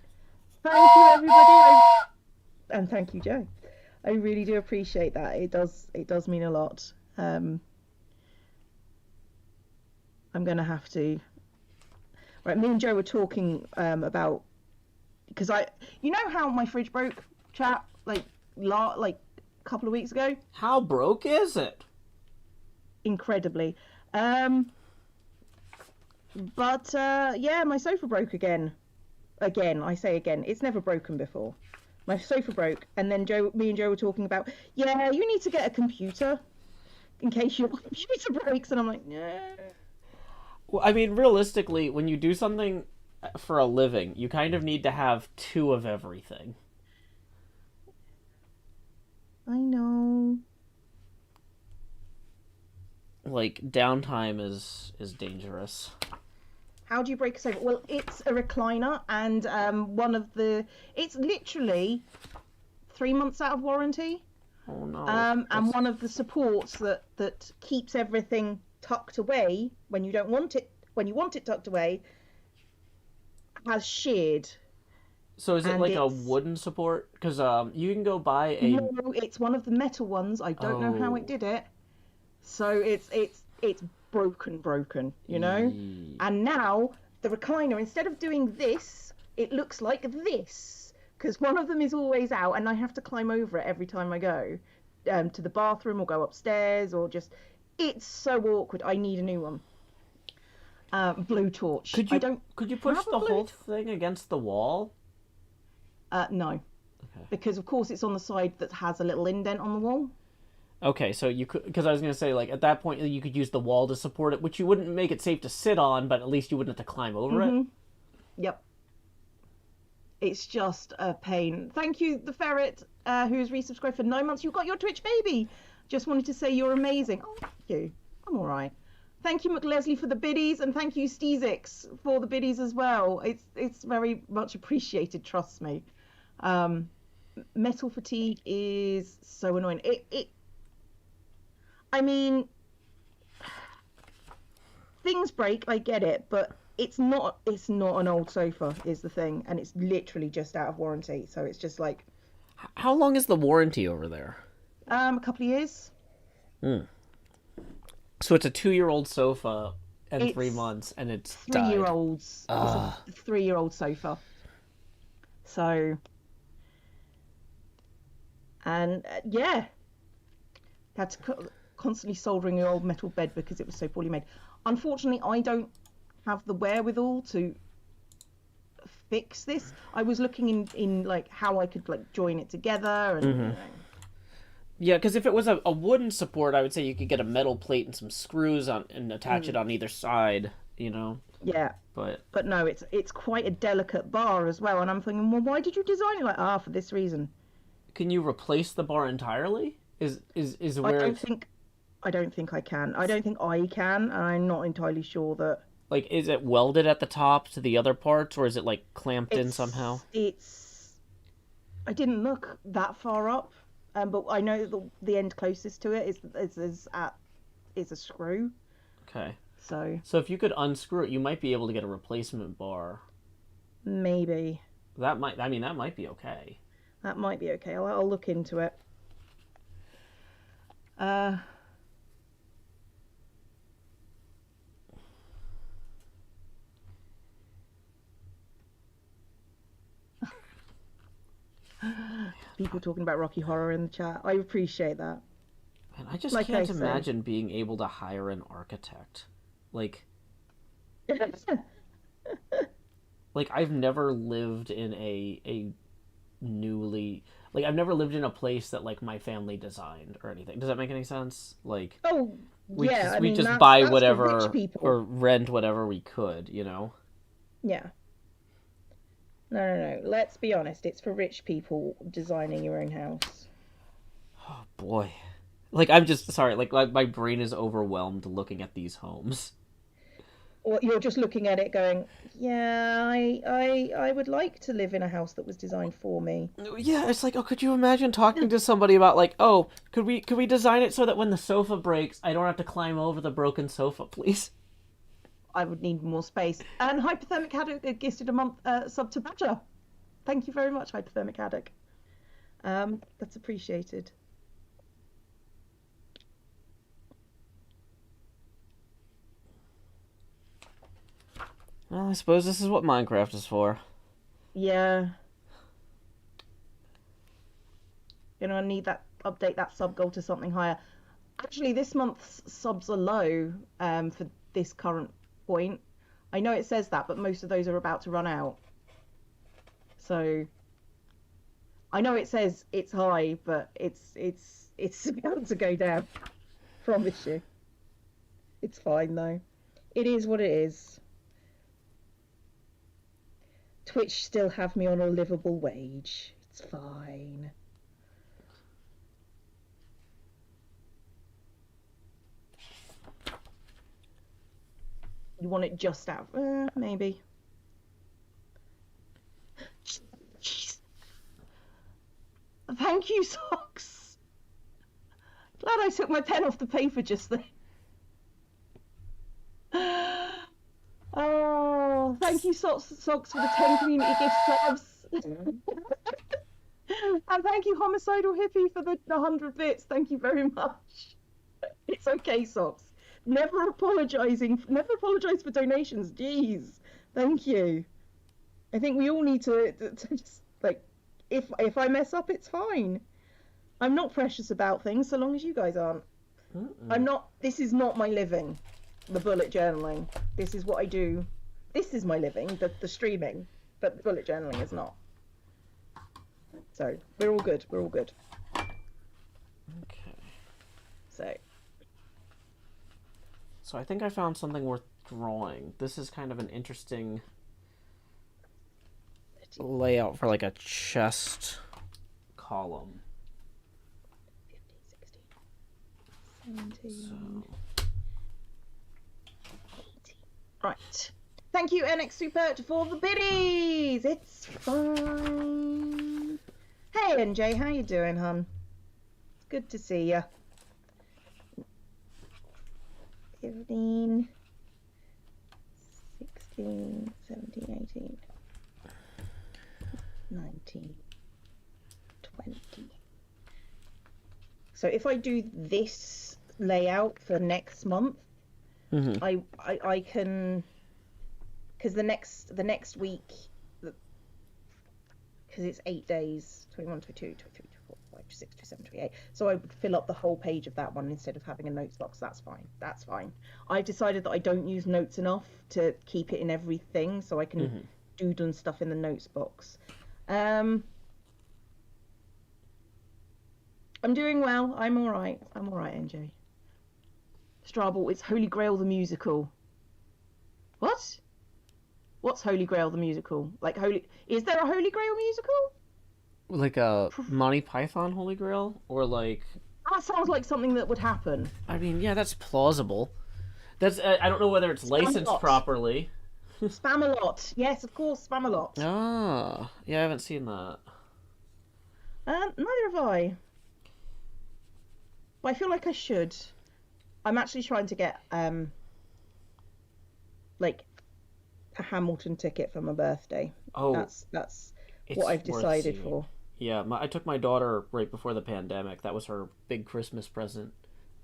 Thank you, everybody, and thank you, Joe. I really do appreciate that. It does mean a lot. I'm gonna have to. Right, me and Joe were talking about because you know how my fridge broke, chat, like a couple of weeks ago. How broke is it? Incredibly, but yeah, my sofa broke again. Again, I say again, it's never broken before. My sofa broke, and then me and Joe were talking about, yeah, you need to get a computer in case your computer breaks, and I'm like, yeah. Well, I mean, realistically, when you do something for a living, you kind of need to have two of everything. I know. Like, downtime is dangerous. How do you break a sofa? Well, it's a recliner, and it's literally 3 months out of warranty. Oh no. And one of the supports that keeps everything tucked away when you don't want it, when you want it tucked away, has sheared. So is it like a wooden support? Because you can go buy a. No, it's one of the metal ones. I don't know how it did it. So it's broken, you know. And now the recliner, instead of doing this, it looks like this, because one of them is always out, and I have to climb over it every time I go to the bathroom or go upstairs, or just. It's so awkward. I need a new one. Blue torch. Could you push the whole thing against the wall? No. Okay. Because of course it's on the side that has a little indent on the wall. Okay, so you could, because I was gonna say, like, at that point you could use the wall to support it, which you wouldn't make it safe to sit on, but at least you wouldn't have to climb over it. Yep. It's just a pain. Thank you, the ferret, who's resubscribed for 9 months. You got your Twitch baby. Just wanted to say you're amazing. Oh, thank you. I'm all right. Thank you, McLesley, for the biddies, and thank you, Steezix, for the biddies as well. It's very much appreciated. Trust me. Metal fatigue is so annoying. I mean, things break. I get it, but it's not an old sofa is the thing, and it's literally just out of warranty. So it's just like. How long is the warranty over there? A couple of years. So it's a 2-year-old sofa. and 3 months, and it's died. 3-year-olds. It's a Ugh. 3-year-old sofa. So, and yeah, had to constantly soldering the old metal bed because it was so poorly made. Unfortunately, I don't have the wherewithal to fix this. I was looking in like how I could like join it together and Mm-hmm. Yeah, because if it was a wooden support, I would say you could get a metal plate and some screws on and attach it on either side, you know. yeah. But But no, it's quite a delicate bar as well, and I'm thinking, well, why did you design it like for this reason? can you replace the bar entirely? Is I where don't it's think I don't think I can. I don't think I can, and I'm not entirely sure that like, is it welded at the top to the other parts, or is it like clamped in somehow? it's. I didn't look that far up, but I know that the end closest to it is a screw. Okay. So So if you could unscrew it, you might be able to get a replacement bar. maybe That might be okay. that might be okay. I'll look into it. Uh, People talking about Rocky Horror in the chat. I appreciate that. And I just Like I can't say, imagine being able to hire an architect. Like like I've never lived in a newly like I've never lived in a place that like my family designed or anything. Does that make any sense? Like oh yeah, I we mean just buy that's for rich whatever people. or rent whatever we could, you know? Yeah. No, no, no. Let's be honest. It's for rich people designing your own house. Oh boy. Like I'm just sorry, like my brain is overwhelmed looking at these homes. Or you're just looking at it going, yeah, I would like to live in a house that was designed for me. Yeah, it's like, oh, could you imagine talking to somebody about like, oh, could we design it so that when the sofa breaks, I don't have to climb over the broken sofa, please? I would need more space. And Hypothermic Haddock gifted a month sub to Badger. Thank you very much, Hypothermic Haddock. That's appreciated. Well, I suppose this is what Minecraft is for. Yeah. I need that update that sub goal to something higher. Actually, this month's subs are low for this current point. I know it says that, but most of those are about to run out. So I know it says it's high, but it's about to go down. Promise you. It's fine though. It is what it is. Twitch still have me on a livable wage. It's fine. You want it just out? Maybe. Jeez. Thank you, Socks. Glad I took my pen off the paper just then. Oh, thank you, Socks, for the 10 community gift subs. And thank you, Homicidal Hippie, for the 100 bits. Thank you very much. It's okay, Socks. Never apologize for donations. Jeez. Thank you. I think we all need to just, like, if I mess up, it's fine. I'm not precious about things so long as you guys aren't. I'm not. This is not my living. The bullet journaling. This is what I do. This is my living, the streaming, but the bullet journaling is not. So we're all good. We're all good. Okay. So I think I found something worth drawing. This is kind of an interesting layout for like a chest column. 15, 16, 17. So. Right. Thank you, NX Super, for the biddies. It's fine. Hey, NJ, how you doing, hun? It's good to see you. 15, 16, 17, 18, 19, 20. So if I do this layout for next month, Mm-hmm. I can, because the next week, because it's 8 days, 21, 22, 23, 24, 25, 26, 27, 28. So I would fill up the whole page of that one instead of having a notes box. That's fine. That's fine. I've decided that I don't use notes enough to keep it in everything, so I can Mm-hmm. doodle and stuff in the notes box. Um, I'm doing well. I'm all right. I'm all right, NJ. Strabble, it's Holy Grail the musical. What? What's Holy Grail the musical? Like Holy? Is there a Holy Grail musical? Like a Monty Python Holy Grail, or like, That sounds like something that would happen. I mean, yeah, that's plausible. That's I don't know whether it's licensed Spamalot. properly. Spamalot. Yes, of course, Spamalot. Ah, yeah, I haven't seen that. Neither have I. But I feel like I should. I'm actually trying to get like a Hamilton ticket for my birthday. Oh, That's what it's I've worth decided seeing. for. Yeah, I took my daughter right before the pandemic. That was her big Christmas present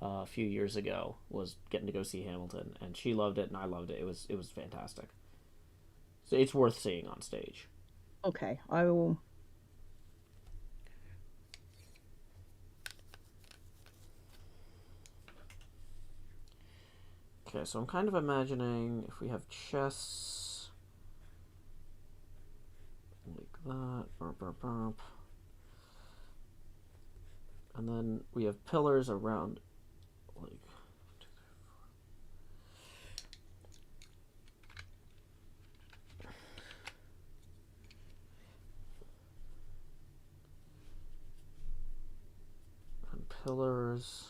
a few years ago. Was getting to go see Hamilton, and she loved it, and I loved it. It was fantastic. So it's worth seeing on stage. Okay, I will. Okay, so I'm kind of imagining if we have chests like that, burp, burp, burp. And then we have pillars around, like, and pillars.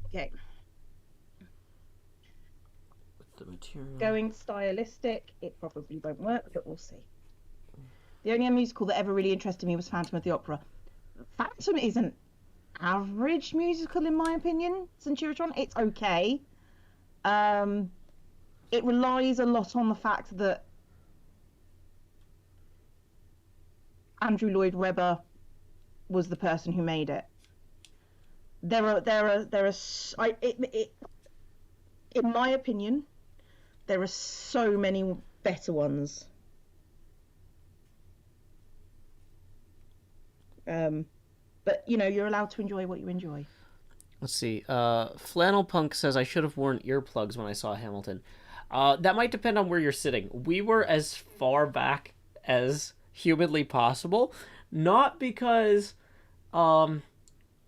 Okay, With the material. going stylistic. It probably won't work, but we'll see. The only musical that ever really interested me was Phantom of the Opera. Phantom is an average musical in my opinion. Centurion, it's okay. Um, it relies a lot on the fact that Andrew Lloyd Webber was the person who made it. In my opinion, there are so many better ones. Um, but you're allowed to enjoy what you enjoy. Let's see. Flannel Punk says I should have worn earplugs when I saw Hamilton. That might depend on where you're sitting. We were as far back as humanly possible, not because um,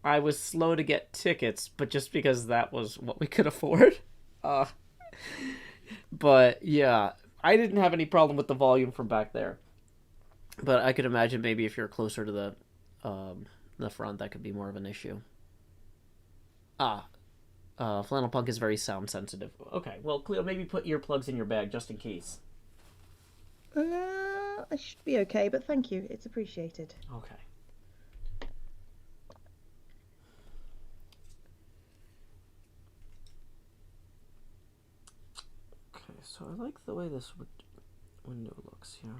I was slow to get tickets, but just because that was what we could afford. Uh, but yeah, I didn't have any problem with the volume from back there. But I could imagine maybe if you're closer to the front, that could be more of an issue. Ah, Flannel Punk is very sound sensitive. Okay, well, Cleo, maybe put earplugs in your bag just in case. I should be okay, but thank you. It's appreciated. Okay. Okay, so I like the way this window looks here.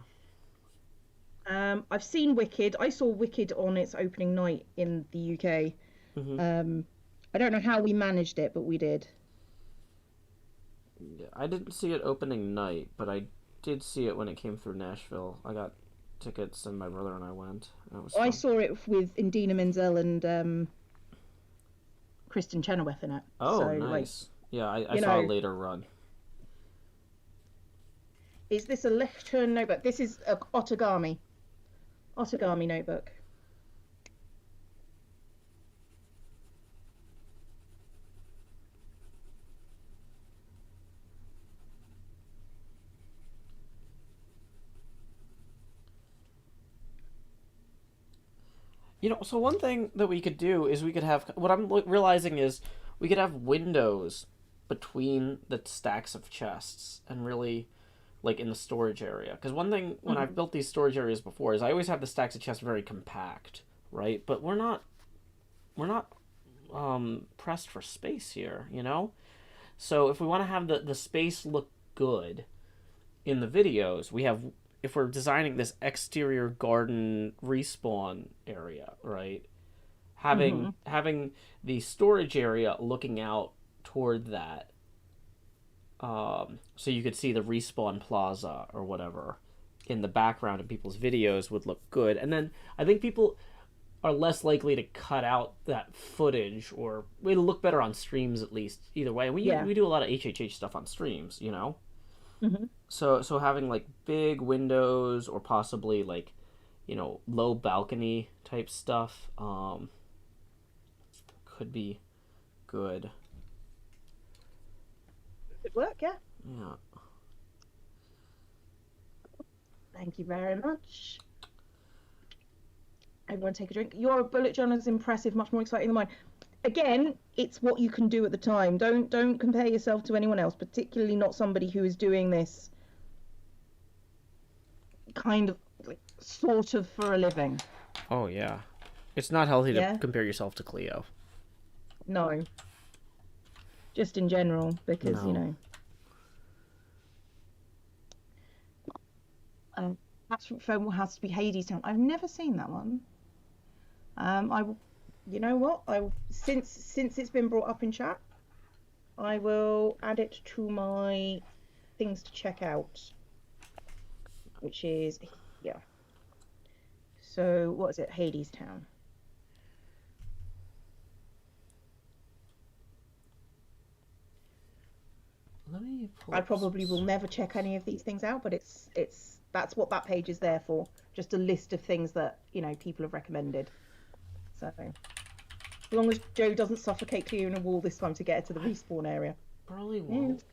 I've seen Wicked. I saw Wicked on its opening night in the UK. Mm-hmm. I don't know how we managed it, but we did. Yeah, I didn't see it opening night, but I did see it when it came through Nashville. I got tickets, and my brother and I went. And it was I fun. saw it with Indina Menzel and Kristen Chenoweth in it. Oh, so, nice. Yeah, I you saw a know, later run. Is this a left turn notebook? This is a Ottogami notebook. So one thing that we could do is we could have what I'm realizing is we could have windows between the stacks of chests and really like in the storage area. Because one thing when I've Mm-hmm. built these storage areas before is I always have the stacks of chests very compact, right? But we're not pressed for space here. So if we want to have the space look good in the videos. We have, if we're designing this exterior garden respawn area, right? Having the storage area looking out toward that, so you could see the respawn plaza or whatever in the background of people's videos would look good. And then I think people are less likely to cut out that footage, or it'll look better on streams at least. Either way, Yeah. we do a lot of HHH stuff on streams, you know. Hmm. So having like big windows or possibly like, you know, low balcony type stuff could be good. Good work, yeah. Yeah. Thank you very much. Everyone take a drink. Your bullet journal is impressive, much more exciting than mine. Again, it's what you can do at the time. Don't compare yourself to anyone else, particularly not somebody who is doing this kind of like sort of for a living. Oh yeah. It's not healthy to Yeah? compare yourself to Cleo. No. Just in general, because No. Attachment phone has to be Hadestown. I've never seen that one. I will, you know what? Since it's been brought up in chat, I will add it to my things to check out, which is yeah. So what is it? Hadestown. Let me pull I up probably will some... never check any of these things out, but it's that's what that page is there for. Just a list of things that people have recommended. So as long as Joe doesn't suffocate Cleo in a wall this time to get her to the respawn area. Probably won't.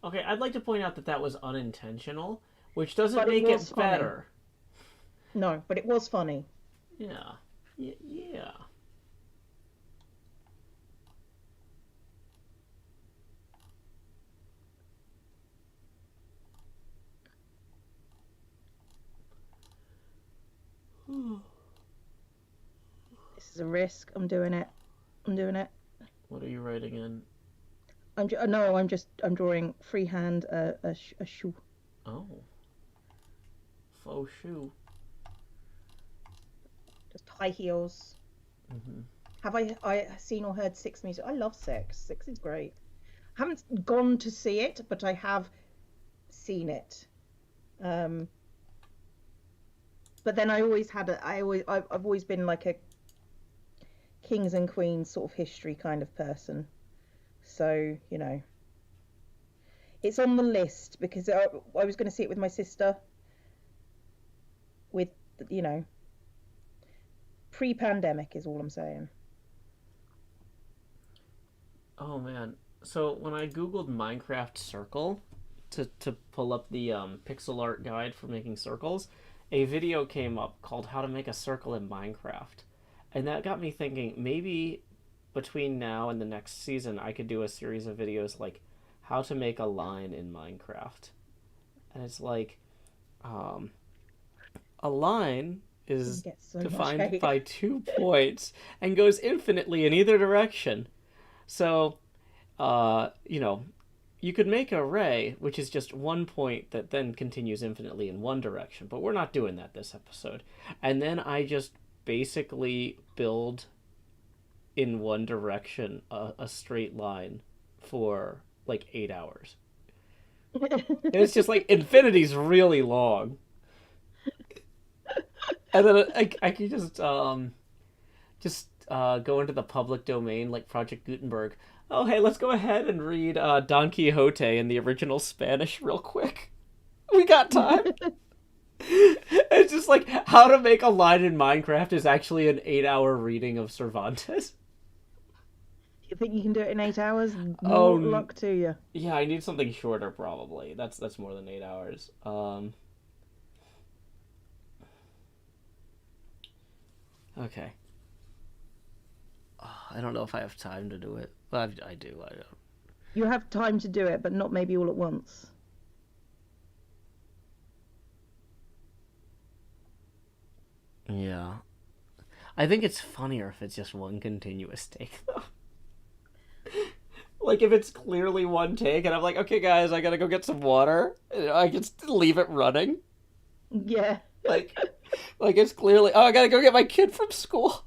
Okay, I'd like to point out that that was unintentional, which doesn't But it make was it funny. better. No, but it was funny. Yeah. Yeah. This is a risk. I'm doing it. I'm doing it. What are you writing in? No, I'm drawing freehand a shoe. Oh. Faux shoe. Just high heels. Mm-hmm. Have I seen or heard Six music? I love Six. Six is great. I haven't gone to see it, but I have seen it. But then I've always been like a kings and queens sort of history kind of person. So, it's on the list because I was going to see it with my sister with, pre-pandemic is all I'm saying. Oh man. So when I googled Minecraft circle to pull up the pixel art guide for making circles, a video came up called How to Make a Circle in Minecraft. And that got me thinking maybe between now and the next season I could do a series of videos like how to make a line in Minecraft. And it's like a line is Get so much defined hate. by 2 points and goes infinitely in either direction. So, you could make a ray, which is just 1 point that then continues infinitely in one direction, but we're not doing that this episode. And then I just basically build in one direction a straight line for like 8 hours. And it's just like infinity's really long. And then I can just go into the public domain like Project Gutenberg. Oh, hey, let's go ahead and read Don Quixote in the original Spanish real quick. We got time. It's just like how to make a line in Minecraft is actually an 8-hour reading of Cervantes. You think you can do it in 8 hours? Oh, More luck to you. yeah, I need something shorter probably. That's more than 8 hours. Okay. I don't know if I have time to do it. But I do. I don't. You have time to do it, but not maybe all at once. Yeah. I think it's funnier if it's just one continuous take, though. Like if it's clearly one take, and I'm like, okay, guys, I gotta go get some water. I can just leave it running. Yeah. Like, like it's clearly. Oh, I gotta go get my kid from school.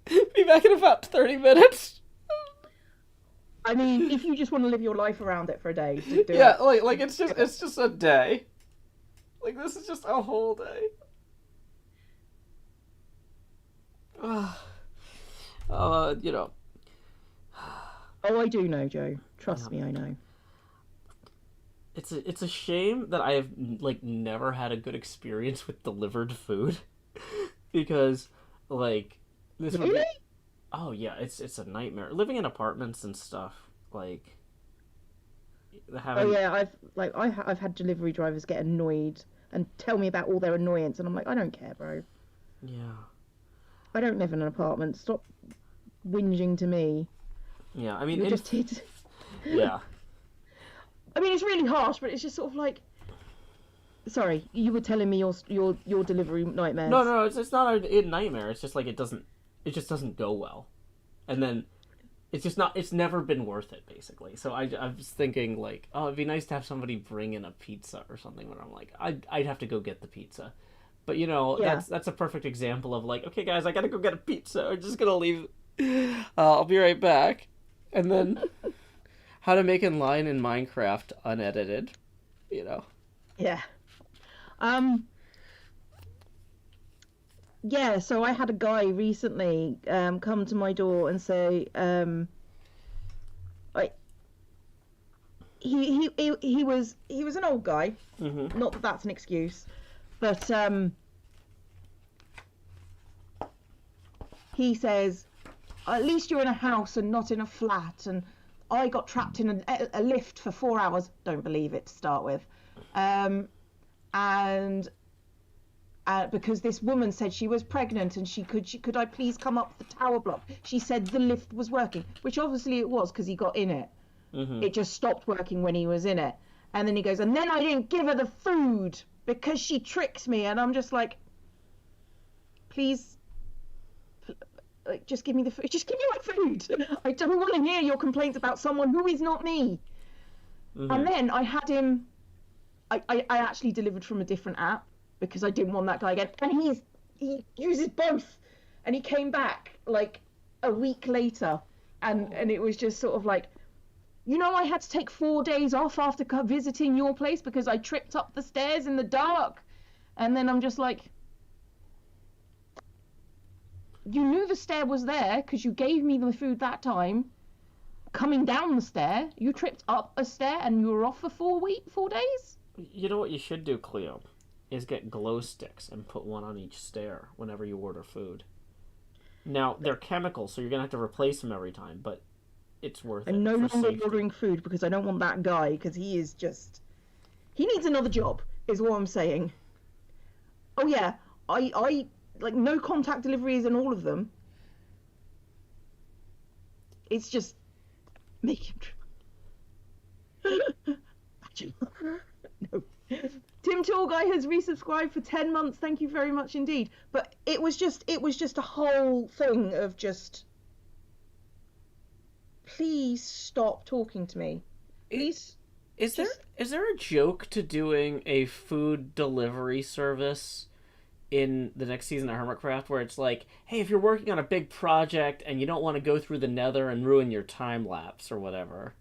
Be back in about 30 minutes. I mean, if you just want to live your life around it for a day, just do Yeah, it. like it's just a day. Like this is just a whole day. You know. Oh, I do know, Joe. Yeah. Trust me, I know. It's a shame that I have like never had a good experience with delivered food because like this would Really? be oh yeah, it's a nightmare living in apartments and stuff like Oh having yeah, I've had delivery drivers get annoyed and tell me about all their annoyance, and I'm like, I don't care, bro. yeah. I don't live in an apartment. Stop whinging to me. Yeah, I mean You're just here to... yeah. I mean, it's really harsh, but it's just sort of like, sorry, you were telling me your delivery No, nightmares. no, it's not a nightmare. It's just like it just doesn't go well. And then it's just not it's never been worth it basically. So I was thinking like, oh, it'd be nice to have somebody bring in a pizza or something when I'm like I'd have to go get the pizza. But you know, Yeah. that's a perfect example of like, okay guys, I got to go get a pizza. I'm just going to leave. I'll be right back. And then how to make a line in Minecraft unedited, you know. Yeah. Um. Yeah. So I had a guy recently come to my door and say I he was an old guy. Mhm. Not that that's an excuse, but he says, at least you're in a house and not in a flat. And I got trapped in a lift for 4 hours. Don't believe it to start with. And because this woman said she was pregnant and she could I please come up the tower block? She said the lift was working, which obviously it was because he got in it. Mhm. It just stopped working when he was in it. And then he goes, and then I didn't give her the food because she tricked me. And I'm just like, please, like, just give me the food. Just give me my food. I don't want to hear your complaints about someone who is not me. And Mhm. then I had him. I actually delivered from a different app because I didn't want that guy again. And he uses both. And he came back like a week later, and it was just sort of like, I had to take 4 days off after visiting your place because I tripped up the stairs in the dark. And then I'm just like, you knew the stair was there because you gave me the food that time. Coming down the stair, you tripped up a stair and you were off for 4 days. You know what you should do, Cleo, is get glow sticks and put one on each stair whenever you order food. Now, they're chemicals, so you're going to have to replace them every time, but it's worth I'm it no for longer safety. ordering food because I don't want that guy because he needs another job, is what I'm saying. Oh yeah, I like no contact deliveries in all of them. It's just make him. No. Tim Tallguy has resubscribed for 10 months. Thank you very much indeed. But it was just a whole thing of just, please stop talking to me. Please Is there just is there a joke to doing a food delivery service in the next season of Hermitcraft where it's like, hey, if you're working on a big project and you don't want to go through the Nether and ruin your time lapse or whatever,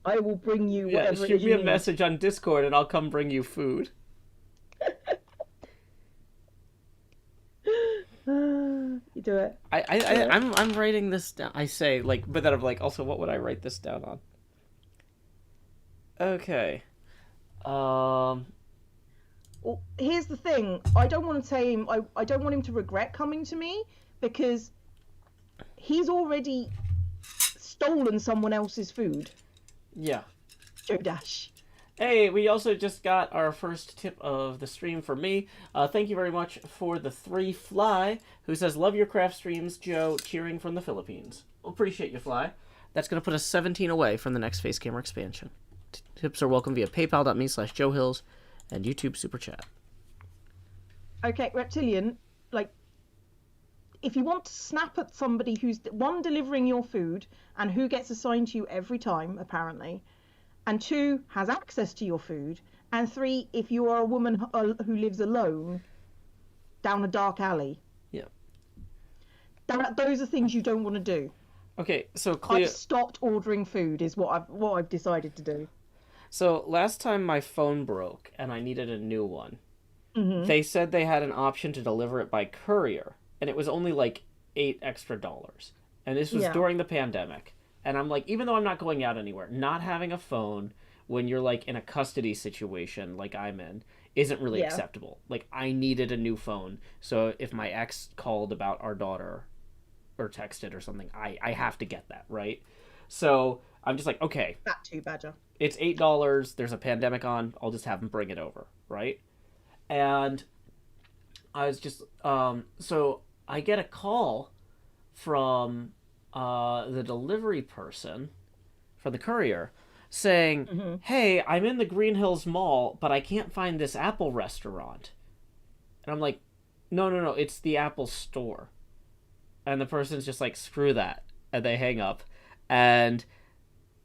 I will bring you yeah, whatever it shoot is me you a need. message on Discord and I'll come bring you food. You do it. I, I, Do I it. I'm writing this down. I say like, but then I'm like, also, what would I write this down on? Okay. Um. Well, here's the thing. I don't want to say him. I don't want him to regret coming to me because he's already stolen someone else's food. Yeah. Joe Dash. Hey, we also just got our first tip of the stream for me. Thank you very much for the 3Fly, who says, love your craft streams, Joe, cheering from the Philippines. Appreciate you, Fly. That's going to put us 17 away from the next face camera expansion. Tips are welcome via paypal.me/joehills and YouTube Super Chat. Okay, Reptilian. Like, if you want to snap at somebody who's one delivering your food and who gets assigned to you every time apparently, and two has access to your food, and three if you are a woman who lives alone down a dark alley, Yeah. those are things you don't want to do. Okay, so I've Cleo. stopped ordering food is what I've decided to do. So last time my phone broke and I needed a new one, Mm-hmm. they said they had an option to deliver it by courier, and it was only like $8 extra. And this was Yeah. during the pandemic. And I'm like, even though I'm not going out anywhere, not having a phone when you're like in a custody situation like I'm in isn't really Yeah. acceptable. Like I needed a new phone, so if my ex called about our daughter or texted or something, I have to get that, right? So I'm just like, okay, That too, Badger. it's $8. There's a pandemic on. I'll just have them bring it over, right? And I was just so I get a call from the delivery person for the courier saying, Mm-hmm. "Hey, I'm in the Green Hills Mall, but I can't find this Apple restaurant." And I'm like, "No, no, no, it's the Apple store." And the person's just like, "Screw that," and they hang up. And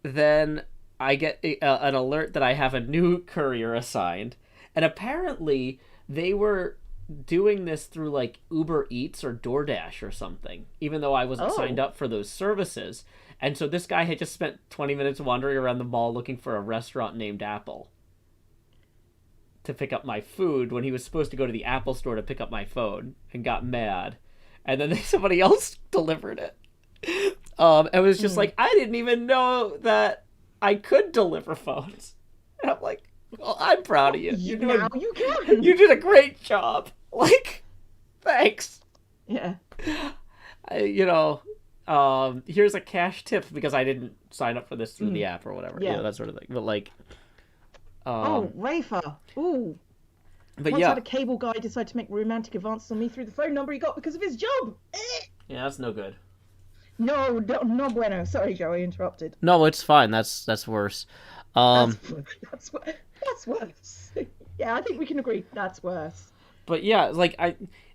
then I get an alert that I have a new courier assigned, and apparently they were doing this through like Uber Eats or DoorDash or something, even though I wasn't signed Oh. up for those services. And so this guy had just spent 20 minutes wandering around the mall looking for a restaurant named Apple to pick up my food when he was supposed to go to the Apple store to pick up my phone, and got mad. And then somebody else delivered it. It was just Mm. like, I didn't even know that I could deliver phones. And I'm like, well, I'm proud of Well, you. now you can. You did a great job. Like, thanks. Yeah. Here's a cash tip because I didn't sign up for this through the Mm. app or whatever. Yeah. That sort of thing. But like, Oh, Rafer. Ooh. but Once yeah, had a cable guy decide to make romantic advances on me through the phone number he got because of his job. yeah, that's no good. No, no, no bueno. Sorry, Joe, I interrupted. No, it's fine. That's worse. That's that's that's worse. Yeah, I think we can agree that's worse. But yeah, like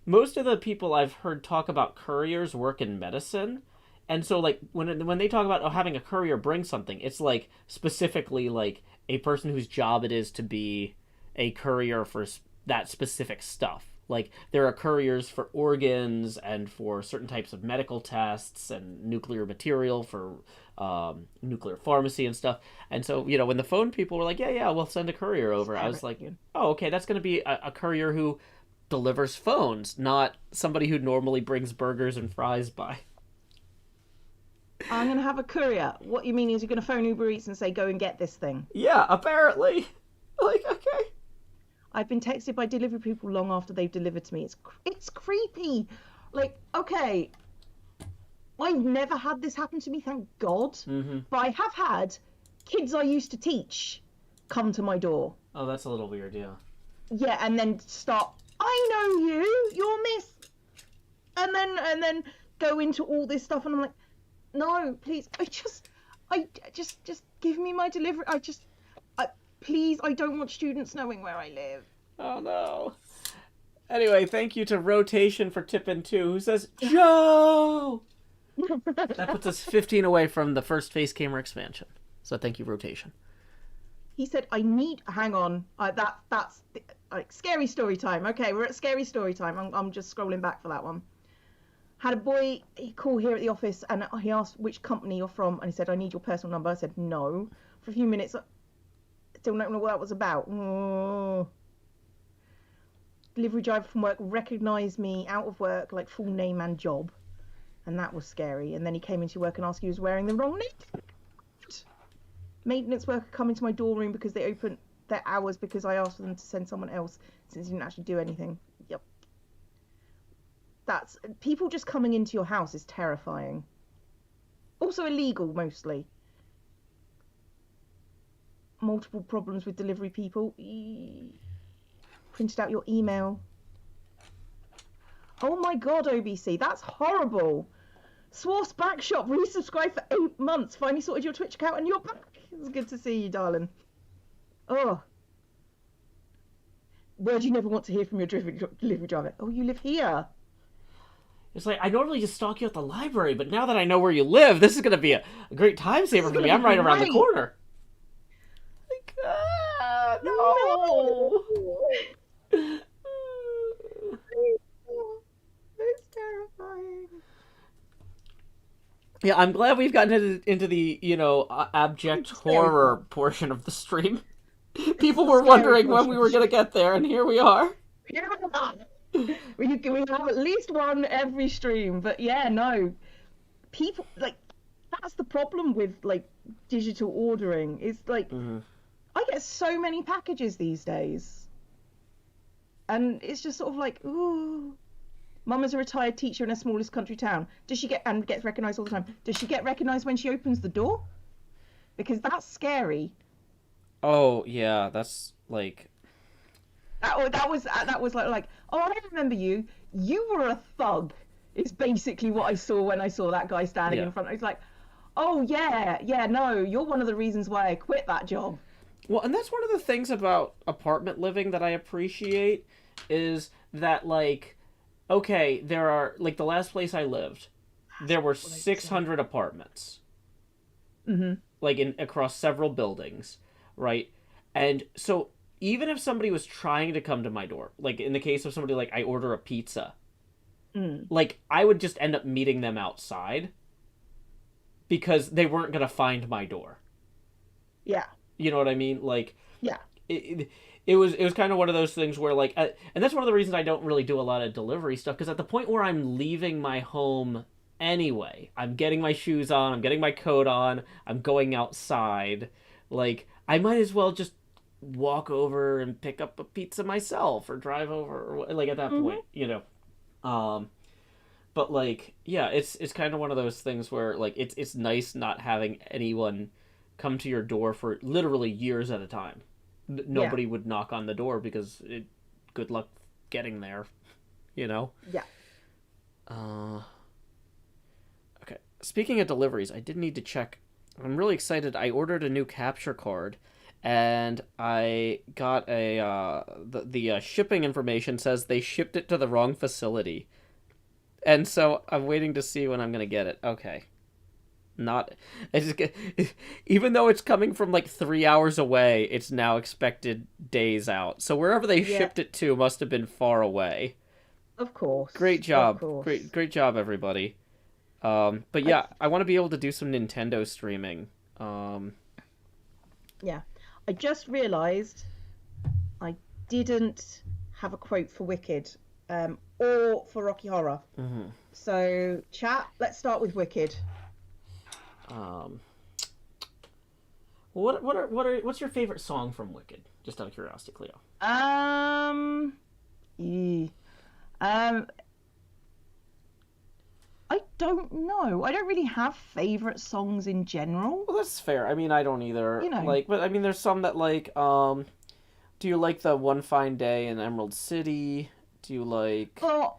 most of the people I've heard talk about couriers work in medicine, and so like when they talk about having a courier bring something, it's like specifically like a person whose job it is to be a courier for that specific stuff. Like there are couriers for organs and for certain types of medical tests and nuclear material for nuclear pharmacy and stuff. And so when the phone people were like, yeah, yeah, we'll send a courier over, I was like, oh, okay, that's going to be a courier who delivers phones, not somebody who normally brings burgers and fries by. I'm gonna have a courier. What you mean is you're gonna phone Uber Eats and say go and get this thing. Yeah, apparently. Like, okay. I've been texted by delivery people long after they've delivered to me. It's creepy. Like, okay, I've never had this happen to me, thank God. Mm-hmm. But I have had kids I used to teach come to my door. Oh, that's a little weird, yeah. Yeah, and then start. I know you. You're Miss. And then go into all this stuff, and I'm like, no, please. I just give me my delivery. Please, I don't want students knowing where I live. Oh, no. Anyway, thank you to Rotation for tipping 2, who says, Joe! That puts us 15 away from the first face camera expansion. So thank you, Rotation. He said, I need. Hang on. That's like scary story time. Okay, we're at scary story time. I'm just scrolling back for that one. Had a boy call here at the office, and he asked which company you're from, and he said, I need your personal number. I said, no. For a few minutes, still don't know what that was about. Oh. Delivery driver from work recognised me out of work, like full name and job, and that was scary. And then he came into work and asked if he was wearing the wrong name. Maintenance worker come into my door room because they opened their hours because I asked for them to send someone else since he didn't actually do anything. Yep. That's people just coming into your house is terrifying. Also illegal mostly. Multiple problems with delivery people. Printed out your email. Oh my god, OBC, that's horrible. Swarf's Backshop resubscribed for 8 months. Finally sorted your Twitch account and you're back. It's good to see you, darling. Oh. Word you never want to hear from your delivery driver. Oh, you live here. It's like I normally just stalk you at the library, but now that I know where you live, this is gonna be a great time This saver is for going me. to be I'm right around the great. corner. Like, No. no. It's terrifying. Yeah, I'm glad we've gotten into the abject It's the scary horror part. portion of the stream. It's People the were scary wondering when portion we of the were gonna stream. get there, and here we are. We have at least one every stream, but yeah, no. People like that's the problem with like digital ordering. Is like Mm-hmm. I get so many packages these days, and it's just sort of like, ooh. Mum is a retired teacher in her smallest country town. Does she get and gets recognised all the time? Does she get recognised when she opens the door? Because that's scary. Oh yeah, that's like That was like oh, I remember you. You were a thug. Is basically what I saw when I saw that guy standing yeah. in front. I was like, oh yeah, no, you're one of the reasons why I quit that job. Well, and that's one of the things about apartment living that I appreciate is that like okay, there are like the last place I lived, there were What I say. 600 apartments Mm-hmm. like in across several buildings, right? And so even if somebody was trying to come to my door, like in the case of somebody like I order a pizza, Mm. like I would just end up meeting them outside because they weren't going to find my door. Yeah, You know what I mean? Like yeah. it was kind of one of those things where like and that's one of the reasons I don't really do a lot of delivery stuff because at the point where I'm leaving my home anyway, I'm getting my shoes on, I'm getting my coat on, I'm going outside, like I might as well just walk over and pick up a pizza myself or drive over or like at that Mm-hmm. point. Um but like yeah, it's kind of one of those things where like it's nice not having anyone come to your door for literally years at a time. Yeah, Nobody would knock on the door because good luck getting there, you know. yeah. Uh, okay. Speaking of deliveries, I did need to check. I'm really excited. I ordered a new capture card, and I got the shipping information says they shipped it to the wrong facility, and so I'm waiting to see when I'm gonna get it. Okay. Not, it's just, even though it's coming from like 3 hours away, it's now expected days out. So wherever they Yeah, shipped it to must have been far away. of course, Great of job, course. great job, everybody. But I yeah, I want to be able to do some Nintendo streaming. Um, yeah, I just realised I didn't have a quote for Wicked, or for Rocky Horror. mhm. So, chat, let's start with Wicked. um, what's your favorite song from Wicked? Just out of curiosity, Cleo. Um, yeah. um, I don't know. I don't really have favorite songs in general. Well, that's fair. I mean, I don't either. You know, Like, but I mean, there's some that like do you like the One Fine Day in Emerald City? Do you but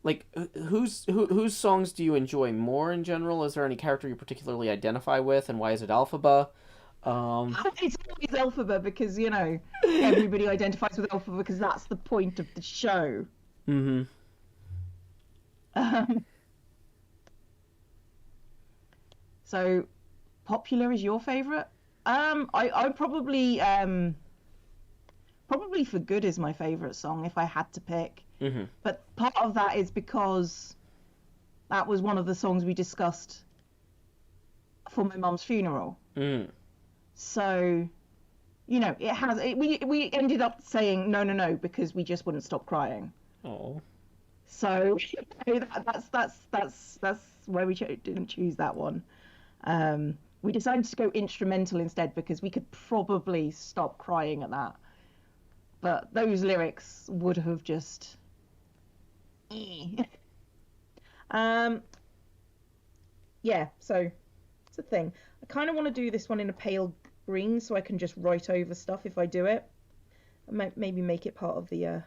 like whose songs do you enjoy more in general? Is there any character you particularly identify with, and why is it Alphaba? Um, it's always Elphaba because everybody identifies with Elphaba because that's the point of the show. mm-hmm. Um, so popular is your favorite? I probably For Good is my favorite song if I had to pick. Mm-hmm. But part of that is because that was one of the songs we discussed for my mum's funeral. Mm. So, we ended up saying no because we just wouldn't stop crying. Oh. So that's why we didn't choose that one. We decided to go instrumental instead because we could probably stop crying at that. But those lyrics would have just. um, yeah. So it's a thing. I kind of want to do this one in a pale green so I can just write over stuff if I do it. Maybe make it part of the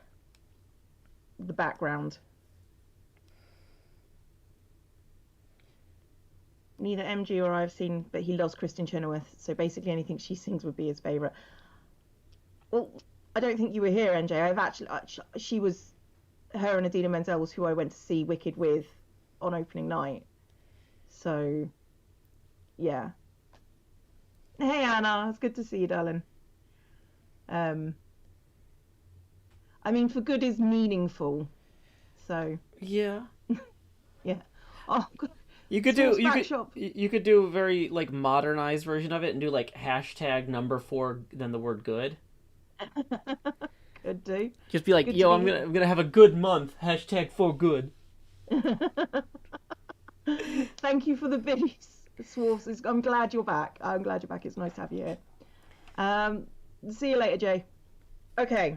background. Neither MG or I have seen, but he loves Kristen Chenoweth, so basically anything she sings would be his favourite. Well, I don't think you were here, NJ. She was her and Adina Menzel was who I went to see Wicked with on opening night. So, yeah. Hey Anna, it's good to see you, darling. Um, I mean, for good is meaningful. So, Yeah. yeah. Oh, You could do Source back shop. you could do a very like modernized version of it and do like hashtag number 4 then the word good. Could do. Just be like, Good to yo, be I'm gonna have a good month. Hashtag for good. here. Thank you for the biddies, Swarfs. I'm glad you're back. I'm glad you're back. It's nice to have you here. Um, See you later, Jay. Okay.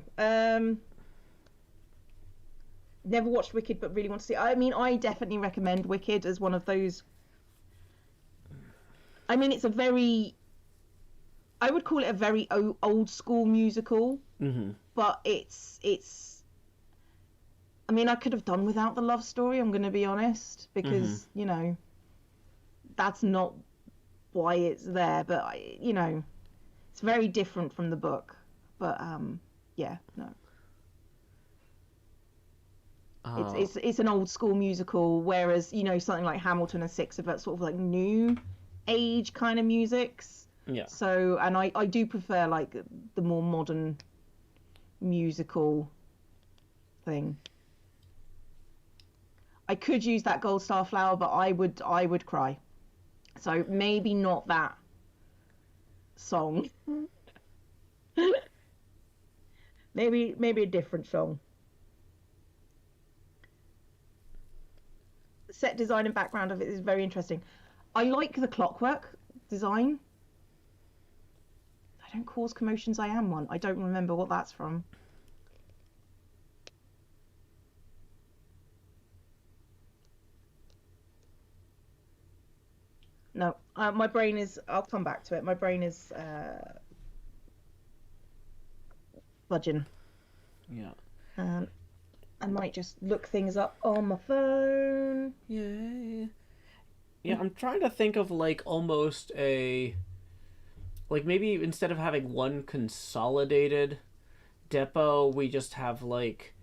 Never watched Wicked, but really want to see. I mean, I definitely recommend Wicked as one of those. I mean, it's a very. I would call it a very old school musical, Mm-hmm. but it's. I mean, I could have done without the love story. I'm going to be honest, Mm-hmm. because that's not why it's there. But it's very different from the book. But yeah, no. It's Uh, it's it's an old school musical, whereas something like Hamilton and Six are that sort of like new age kind of musics. yeah. So, and I do prefer like the more modern musical thing. I could use that Gold Star Flower, but I would cry. So maybe not that song. Maybe a different song. The set design and background of it is very interesting. I like the clockwork design. I don't cause commotions, I am one. I don't remember what that's from. No, my brain is. I'll come back to it. My brain is budging. Yeah. Um, I might just look things up on my phone. Yay. Yeah, I'm trying to think of like almost a like maybe instead of having one consolidated depot, we just have like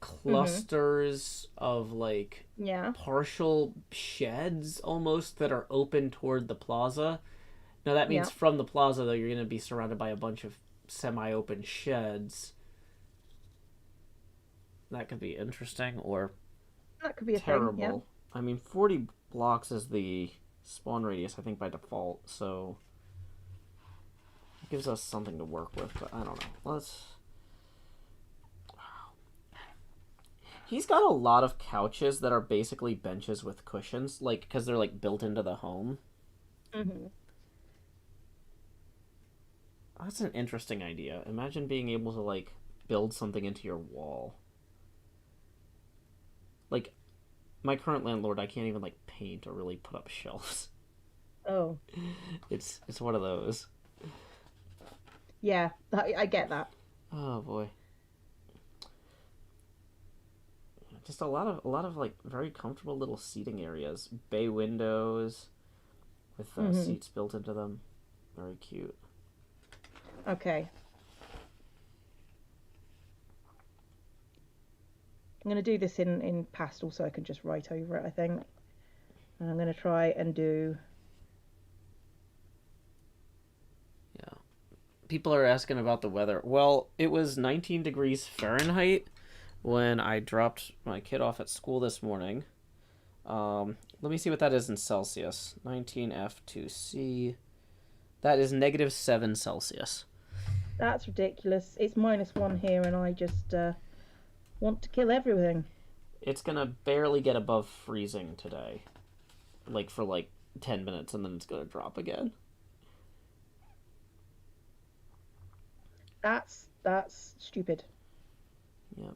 Mhm. clusters of like Yeah. partial sheds almost that are open toward the plaza. Now that means Yeah. from the plaza though you're going to be surrounded by a bunch of semi-open sheds. That could be interesting or That could be a thing. Yeah. terrible. I mean, 40 blocks is the spawn radius I think by default, so it gives us something to work with, but I don't know. He's got a lot of couches that are basically benches with cushions, like because they're like built into the home. Mhm. That's an interesting idea. Imagine being able to like build something into your wall. Like my current landlord, I can't even like paint or really put up shelves. Oh. It's one of those. Yeah. I get that. Oh boy, just a lot of like very comfortable little seating areas, bay windows with Mhm. seats built into them. Very cute. Okay. I'm gonna do this in pastel so I can just write over it. I think. And I'm gonna try and do. Yeah. People are asking about the weather. Well, it was 19 degrees Fahrenheit when I dropped my kid off at school this morning. Let me see what that is in Celsius. 19F2C. That is -7 Celsius. That's ridiculous. It's -1 here, and I just want to kill everything. It's gonna barely get above freezing today. Like for like 10 minutes and then it's gonna drop again. That's stupid. Yep.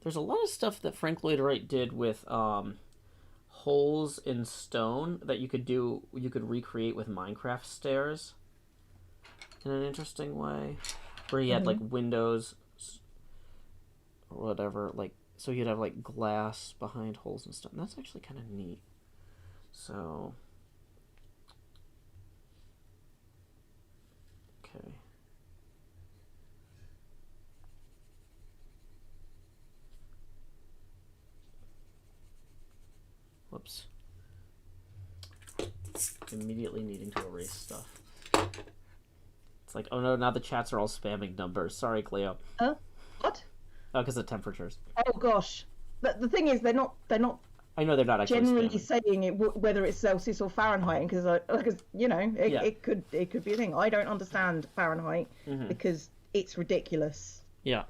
There's a lot of stuff that Frank Lloyd Wright did with holes in stone that you could recreate with Minecraft stairs in an interesting way. Where he had like Mhm. windows or whatever, like so you'd have like glass behind holes and stuff. And that's actually kind of neat. So okay. Whoops. Immediately needing to erase stuff. It's like, oh no, now the chats are all spamming numbers. Sorry, Cleo. What? Oh, because of temperatures. Oh gosh. But the thing is, they're not I know they're not actually generally spamming. saying it whether it's Celsius or Fahrenheit, because you know it could be a thing. I don't understand Fahrenheit because it's ridiculous. Yeah.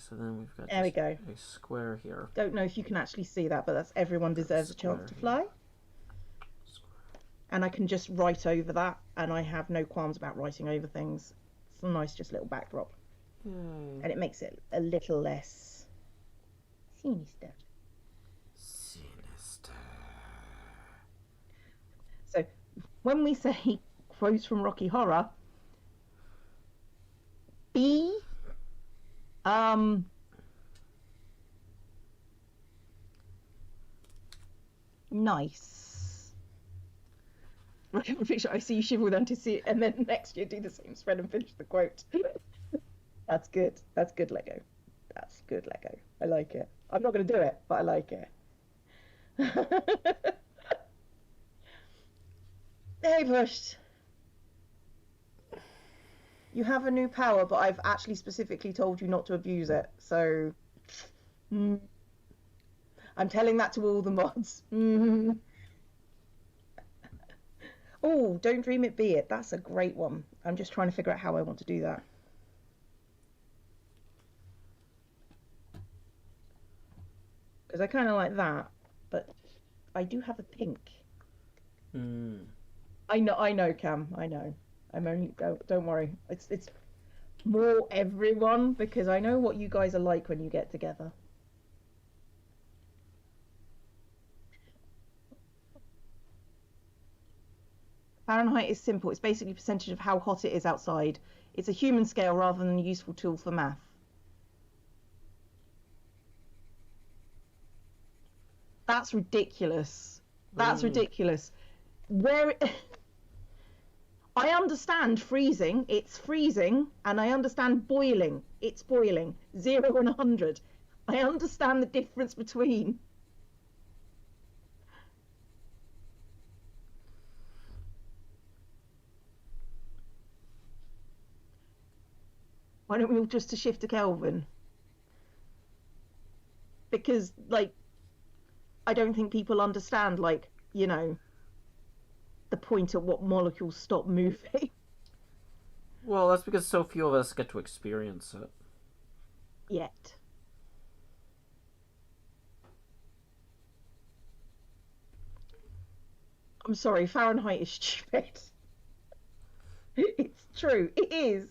So then we've got There we go. a square here. Don't know if you can actually see that, but that's everyone deserves a chance to fly. And I can just write over that, and I have no qualms about writing over things. It's a nice, just little backdrop. And it makes it a little less sinister. So when we say quotes from Rocky Horror, be nice. I see you shiver with anticipating, and then next year do the same spread and finish the quote. That's good. That's good Lego. That's good Lego. I like it. I'm not going to do it, but I like it. Hey, Pushed. You have a new power, but I've actually specifically told you not to abuse it. So, I'm telling that to all the mods. Oh, don't dream it, be it. That's a great one. I'm just trying to figure out how I want to do that. Because I kind of like that, but I do have a pink. I know, Cam. I know. I'm only don't worry. It's more everyone because I know what you guys are like when you get together. Fahrenheit is simple. It's basically a percentage of how hot it is outside. It's a human scale rather than a useful tool for math. That's ridiculous. That's ridiculous. Where I understand freezing, it's freezing, and I understand boiling, it's boiling. 0 and 100. I understand the difference between. Why don't we all just to shift to Kelvin? Because, like, I don't think people understand, like, you know, the point at what molecules stop moving. Well, that's because so few of us get to experience it. Yet. I'm sorry, Fahrenheit is stupid. It's true, it is.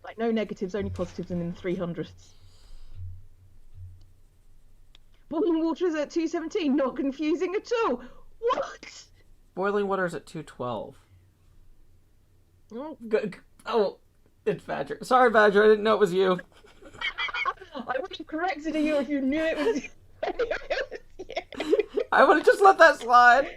Like, no negatives, only positives, and in the 300s. Boiling water is at 217, not confusing at all. What? Boiling water is at 212. Oh, it's Badger. Sorry, Badger, I didn't know it was you. I would have corrected you if you knew it was you. I knew it was you. I would have just let that slide.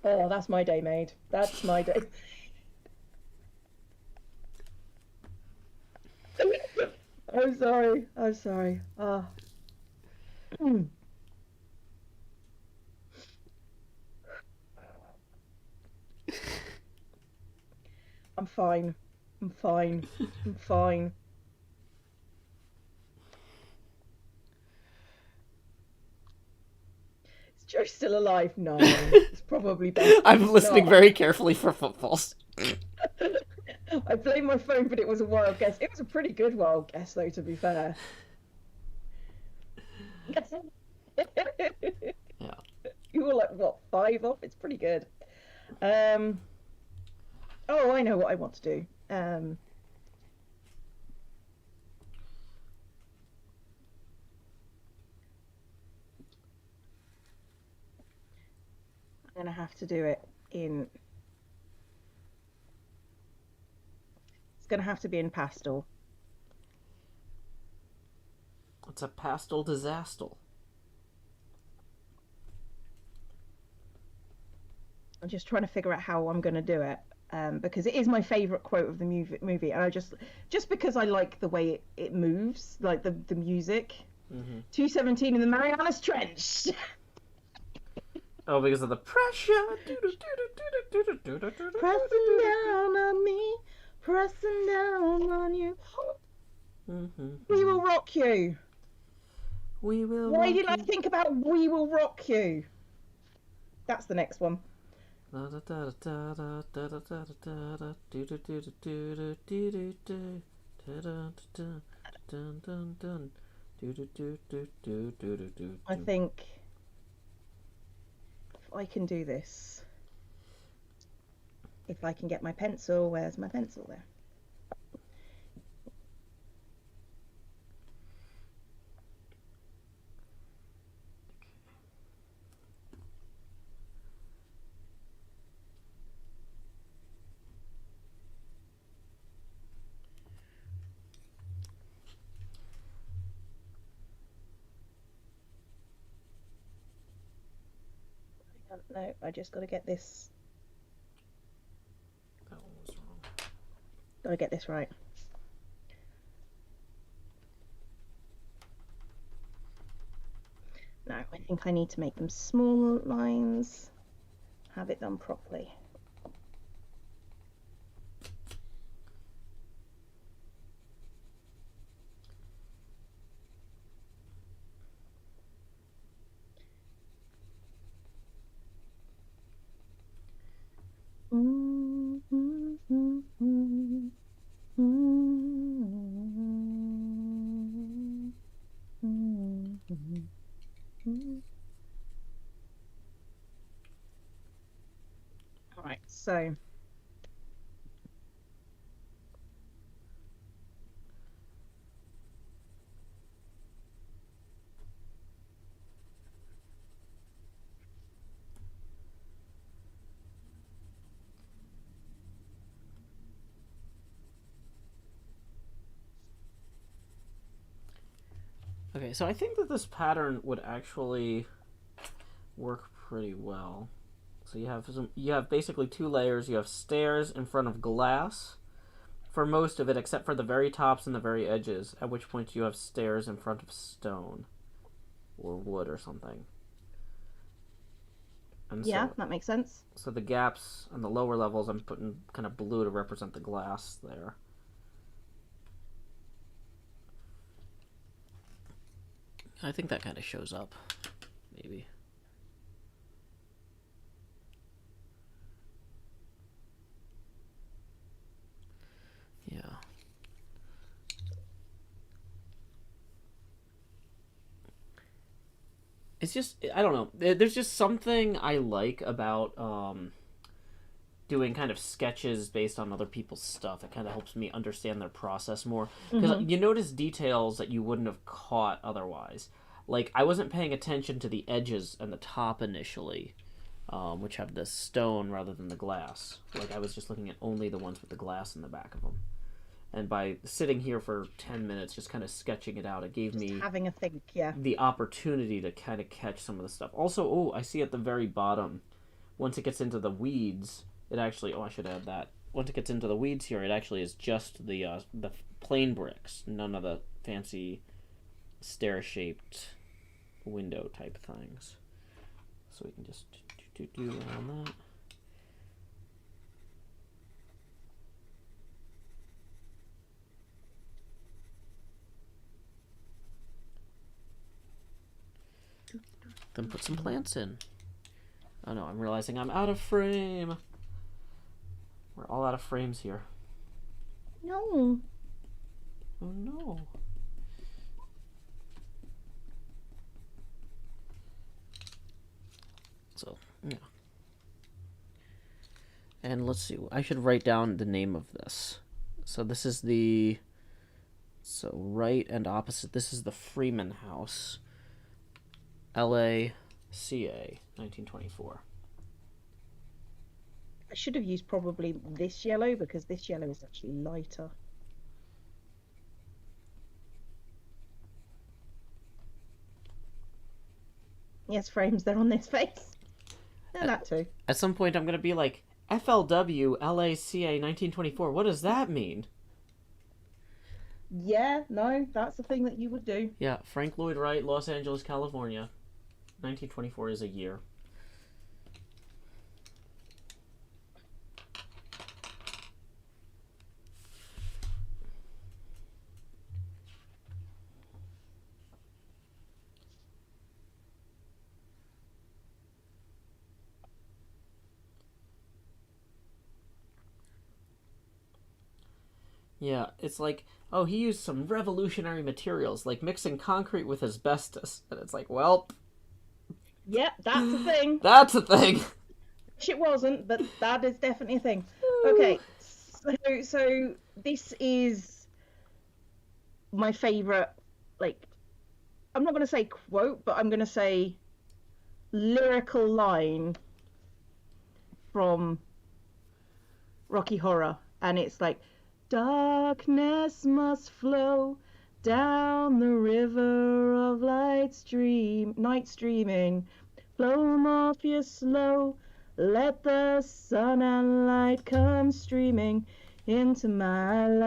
Oh, that's my day, made. That's my day. I'm sorry. I'm sorry. I'm fine. I'm fine. I'm fine. Is Joe still alive? No. It's probably best. I'm listening very carefully for footfalls. I blame my phone, but it was a wild guess. It was a pretty good wild guess, though, to be fair. Yeah. You were like, what, 5 off? It's pretty good. Oh, I know what I want to do. I'm gonna have to do it in. It's gonna have to be in pastel. It's a pastel disaster. I'm just trying to figure out how I'm gonna do it. Because it is my favorite quote of the movie, and I just because I like the way it moves, like the music. 217 in the Marianas Trench. Oh, because of the pressure. Pressing down on me, pressing down on you. We will rock you. We will. Why didn't I think about We Will Rock You? That's the next one. I think if I can do this, if I can get my pencil, where's my pencil there? No, I just got to get this. That one was wrong. Got to get this right. No, I think I need to make them small lines. Have it done properly. All right, so Okay, so I think that this pattern would actually work pretty well. So you have basically two layers. You have stairs in front of glass for most of it, except for the very tops and the very edges, at which point you have stairs in front of stone or wood or something. And yeah, that makes sense. So the gaps on the lower levels, I'm putting kind of blue to represent the glass there. I think that kind of shows up, maybe. Yeah. It's just, I don't know. There's just something I like about doing kind of sketches based on other people's stuff. It kind of helps me understand their process more. Because you notice details that you wouldn't have caught otherwise. Like, I wasn't paying attention to the edges and the top initially, which have the stone rather than the glass. Like, I was just looking at only the ones with the glass in the back of them. And by sitting here for 10 minutes just kind of sketching it out, it gave me having a think, yeah, the opportunity to kind of catch some of the stuff. Also, oh, I see at the very bottom, once it gets into the weeds, it actually, oh, I should add that. Once it gets into the weeds here, it actually is just the plain bricks, none of the fancy stair-shaped window type things. So we can just do around that. Then put some plants in. Oh no, I'm realizing I'm out of frame. We're all out of frames here. No. Oh no. So, yeah. And let's see, I should write down the name of this. So this is the, so right and opposite, this is the Freeman House. LA, CA, 1924. I should have used probably this yellow because this yellow is actually lighter. Yes, frames, they're on this face. Yeah, At, that too. at some point, I'm gonna be like FLW LACA 1924. What does that mean? Yeah, no, that's the thing that you would do. Yeah, Frank Lloyd Wright, Los Angeles, California. 1924 is a year. Yeah, it's like, oh, he used some revolutionary materials, like mixing concrete with asbestos. And it's like, well, Yeah, that's a thing. that's a thing. Wish it wasn't, but that is definitely a thing. Okay, so this is my favorite, like, I'm not going to say quote, but I'm going to say lyrical line from Rocky Horror. And it's like, darkness must flow down the river of night streaming. Flow Morpheus slow, let the sun and light come streaming into my life.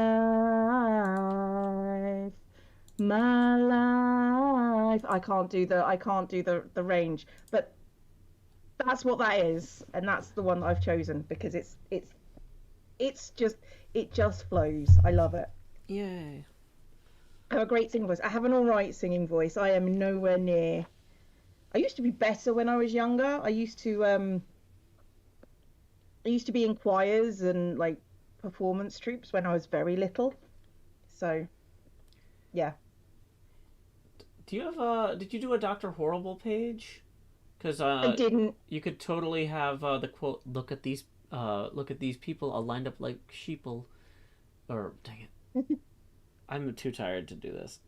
My life. I can't do the range, but that's what that is, and that's the one that I've chosen because it's just it just flows. I love it. Yay. I have a great singing voice. I have an all right singing voice. I am nowhere near. I used to be better when I was younger. I used to be in choirs and like performance troupes when I was very little. So yeah, Do you have did you do a Dr. Horrible page? Because I didn't. you could totally have the quote, look at these people all lined up like sheeple. Or, dang it. I'm too tired to do this.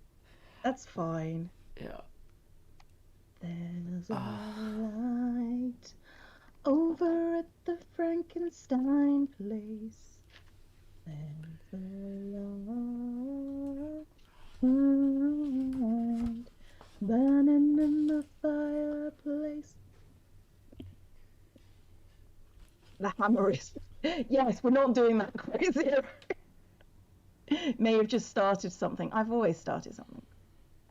That's fine. Yeah. There's a light over at the Frankenstein place. There's a light burning in the fireplace. The hammer is. Yes, we're not doing that crazy. May have just started something. I've always started something.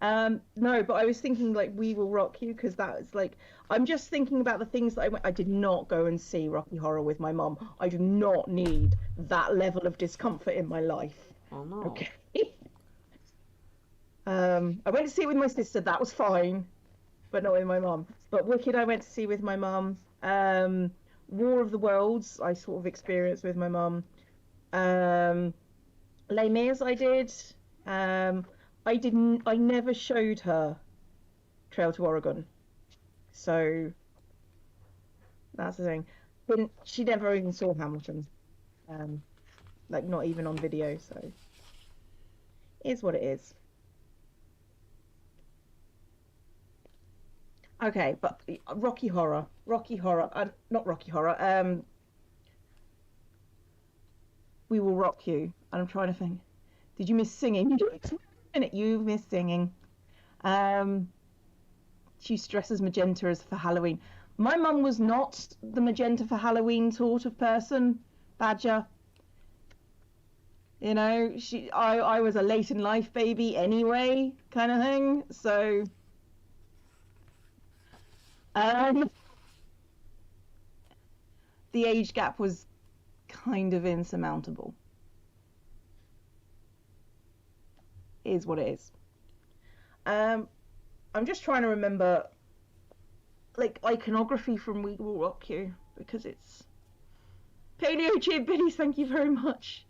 No, but I was thinking like We Will Rock You because that was like I'm just thinking about the things that I did not go and see Rocky Horror with my mum. I do not need that level of discomfort in my life. Oh no. Okay. I went to see it with my sister. That was fine, but not with my mum. But Wicked, I went to see with my mum. War of the Worlds, I sort of experienced with my mum. Les Mis, I did. I didn't. I never showed her Trail to Oregon, so that's the thing. But she never even saw Hamilton, like not even on video. So it is what it is. Okay, but Rocky Horror, not Rocky Horror. We Will Rock You. And I'm trying to think. Did you miss singing? You did. Minute, you missed singing. She dresses magenta as for Halloween. My mum was not the magenta for Halloween sort of person, Badger. You know, I was a late in life baby anyway, kind of thing. So, um, the age gap was kind of insurmountable. It is what it is. I'm just trying to remember like iconography from We Will Rock You because it's Paleo Cheer Biddies, thank you very much.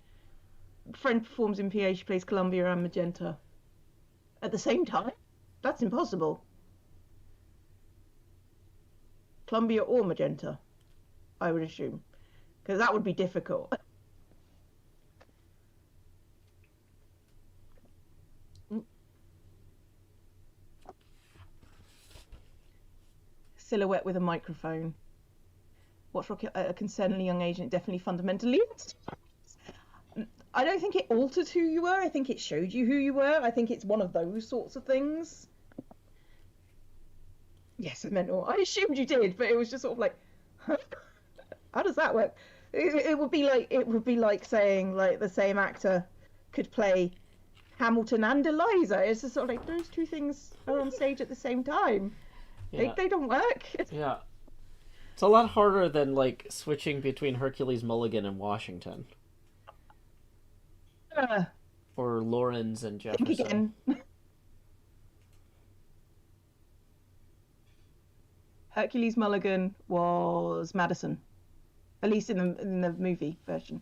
Friend performs in PA, she plays Columbia and Magenta at the same time. That's impossible. Columbia or Magenta, I would assume, because that would be difficult. Silhouette with a microphone. watch Rocky at a concerningly young age, and it definitely fundamentally. I don't think it altered who you were. I think it showed you who you were. I think it's one of those sorts of things. Yes, I meant all. I assumed you did, but it was just sort of like, huh? How does that work? It would be like saying like the same actor could play Hamilton and Eliza. It's just sort of like those two things are on stage at the same time. Yeah. They don't work. Yeah. It's a lot harder than like switching between Hercules Mulligan and Washington. Or Lawrence and Think Jefferson. again. Hercules Mulligan was Madison, at least in the movie version.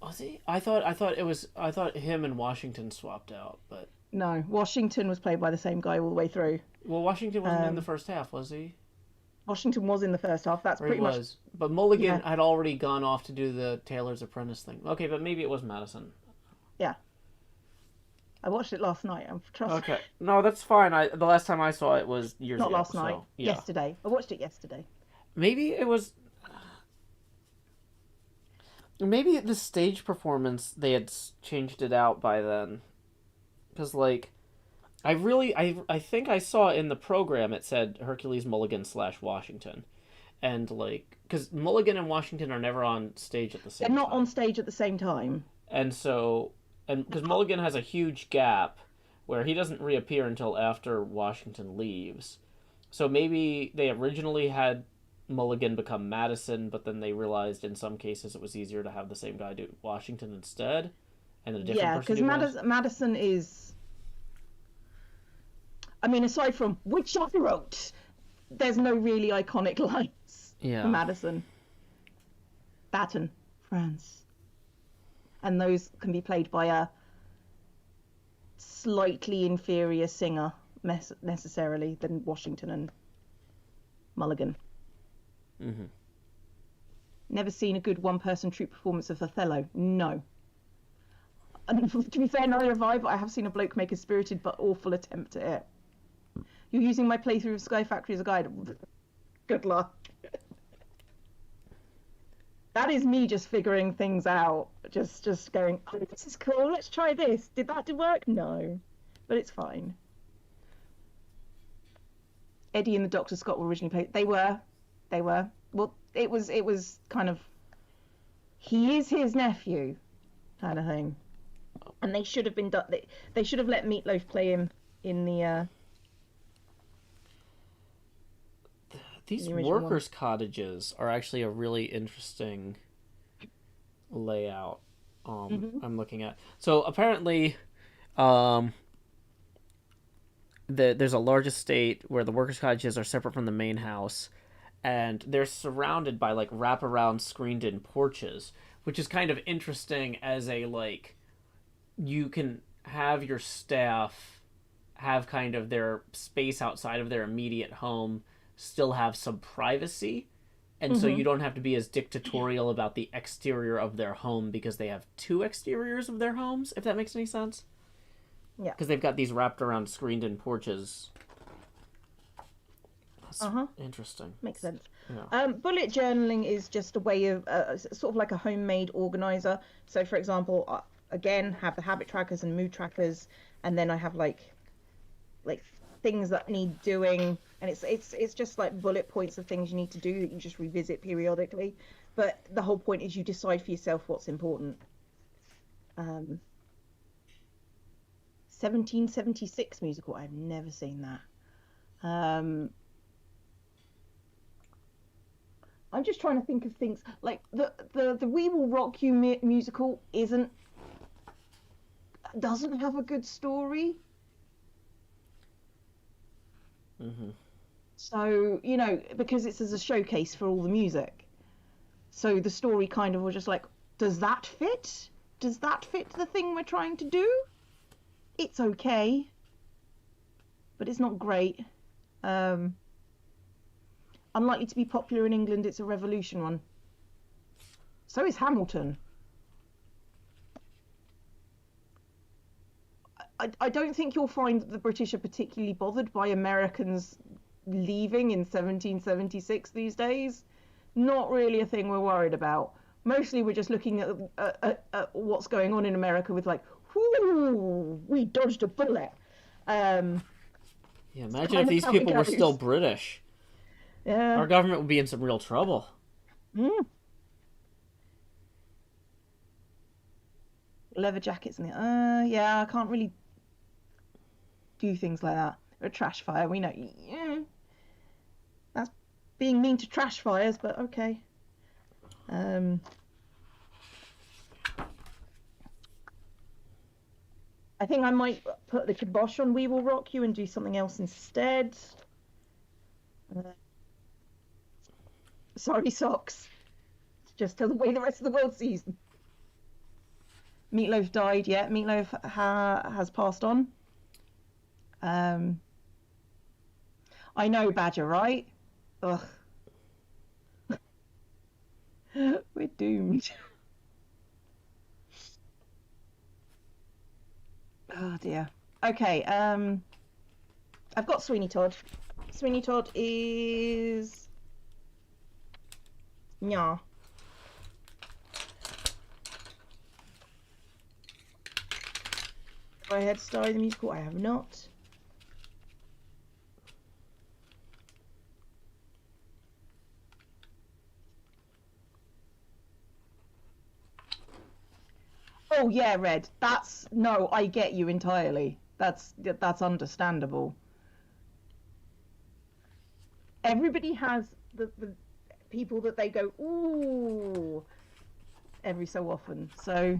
Was he? I thought him and Washington swapped out, but No, Washington was played by the same guy all the way through. well, Washington wasn't in the first half, was he? Washington was in the first half. That's Or he pretty much. was. But Mulligan Yeah. had already gone off to do the Taylor's Apprentice thing. Okay, but maybe it was Madison. Yeah. I watched it last night. I'm trust. Okay. No, that's fine. The last time I saw it was years Not ago. last night. So, yeah. Yesterday. I watched it yesterday. Maybe it was. Maybe the stage performance they had changed it out by then, because like, I think I saw in the program it said Hercules Mulligan / Washington, and like, because Mulligan and Washington are never on stage at the same They're not time. on stage at the same time. And so, and because Mulligan has a huge gap where he doesn't reappear until after Washington leaves. So maybe they originally had Mulligan become Madison, but then they realized in some cases it was easier to have the same guy do Washington instead, and a different Yeah, person because do Madison is. I mean, aside from which I wrote, there's no really iconic lines Yeah. for Madison. Baton, France. And those can be played by a slightly inferior singer, necessarily, than Washington and Mulligan. Mm-hmm. Never seen a good one-person troupe performance of Othello. No. And to be fair, neither have I, but I have seen a bloke make a spirited but awful attempt at it. You're using my playthrough of Sky Factory as a guide. Good luck. That is me just figuring things out. Just going, oh, this is cool, let's try this. Did that work? No. But it's fine. Eddie and the Dr. Scott were originally played. They were. Well, it was kind of, he is his nephew kind of thing. And they should have been done. They should have let Meatloaf play him in the These the original workers' cottages are actually a really interesting layout. I'm looking at. So apparently, there's a large estate where the workers' cottages are separate from the main house, and they're surrounded by like wraparound screened-in porches, which is kind of interesting as a like, you can have your staff have kind of their space outside of their immediate home, still have some privacy, and so you don't have to be as dictatorial about the exterior of their home because they have two exteriors of their homes, if that makes any sense. Yeah. Because they've got these wrapped around screened in porches. That's interesting. Makes sense. Yeah. Bullet journaling is just a way of sort of like a homemade organizer. So, for example, again, have the habit trackers and mood trackers, and then I have like things that need doing, and it's just like bullet points of things you need to do that you just revisit periodically. But the whole point is you decide for yourself what's important. 1776 musical. I've never seen that. I'm just trying to think of things like the We Will Rock You musical doesn't have a good story. So, you know, because it's as a showcase for all the music. So the story kind of was just like, does that fit? Does that fit the thing we're trying to do? It's okay, but it's not great. Unlikely to be popular in England. It's a Revolution one. So is Hamilton. I don't think you'll find that the British are particularly bothered by Americans leaving in 1776 these days. not really a thing we're worried about. Mostly we're just looking at what's going on in America with like, whoo, we dodged a bullet. Um, Yeah, it's imagine if kind of these how it people were still goes. British. Yeah. Our government would be in some real trouble. Mm. Leather jackets and the yeah, I can't really do things like that. Or a trash fire, we know. Yeah, that's being mean to trash fires, but okay. Um, I think I might put the kibosh on We Will Rock You and do something else instead. Uh, sorry, socks. It's just the way the rest of the world sees them. Meatloaf died, yeah. Meatloaf has passed on. Um, I know Badger, right? Ugh, we're doomed. Oh dear. Okay, I've got Sweeney Todd. Sweeney Todd is yeah. Have I had Starry the Musical? I have not. Oh yeah, Red. That's no, I get you entirely. That's understandable. Everybody has the people that they go, ooh, every so often. So,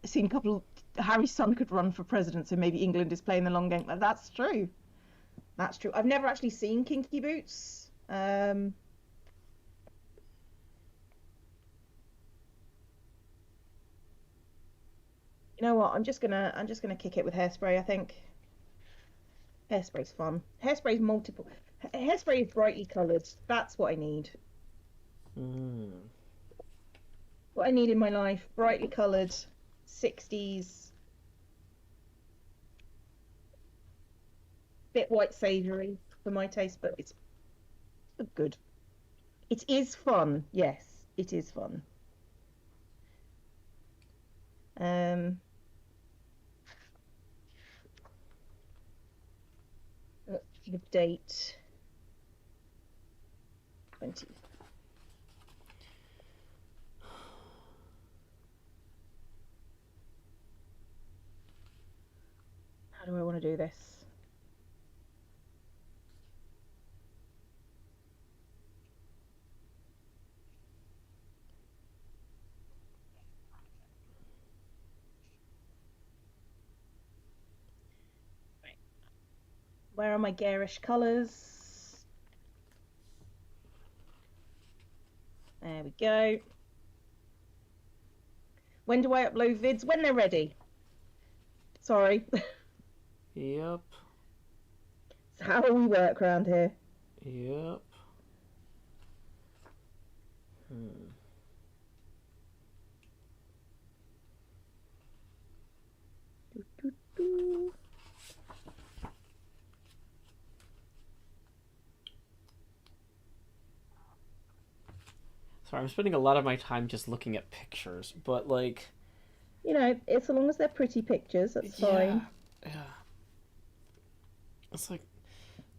I've seen a couple of Harry's son could run for president, so maybe England is playing the long game. That's true. That's true. I've never actually seen Kinky Boots. You know what? I'm just gonna kick it with Hairspray, I think. Hairspray's fun. Hairspray's multiple. Hairspray is brightly coloured. That's what I need. Mm. What I need in my life, brightly coloured, 60s, bit white savoury for my taste, but it's good. It is fun. Yes, it is fun. Um, the date 20. How do I want to do this? Right. Where are my garish colours? There we go. When do I upload vids? When they're ready. Sorry. Yep. It's how we work around here. Yep. Hmm. Doo, doo, doo. Sorry, I'm spending a lot of my time just looking at pictures, but like, As long as they're pretty pictures, that's yeah, fine. yeah. It's like,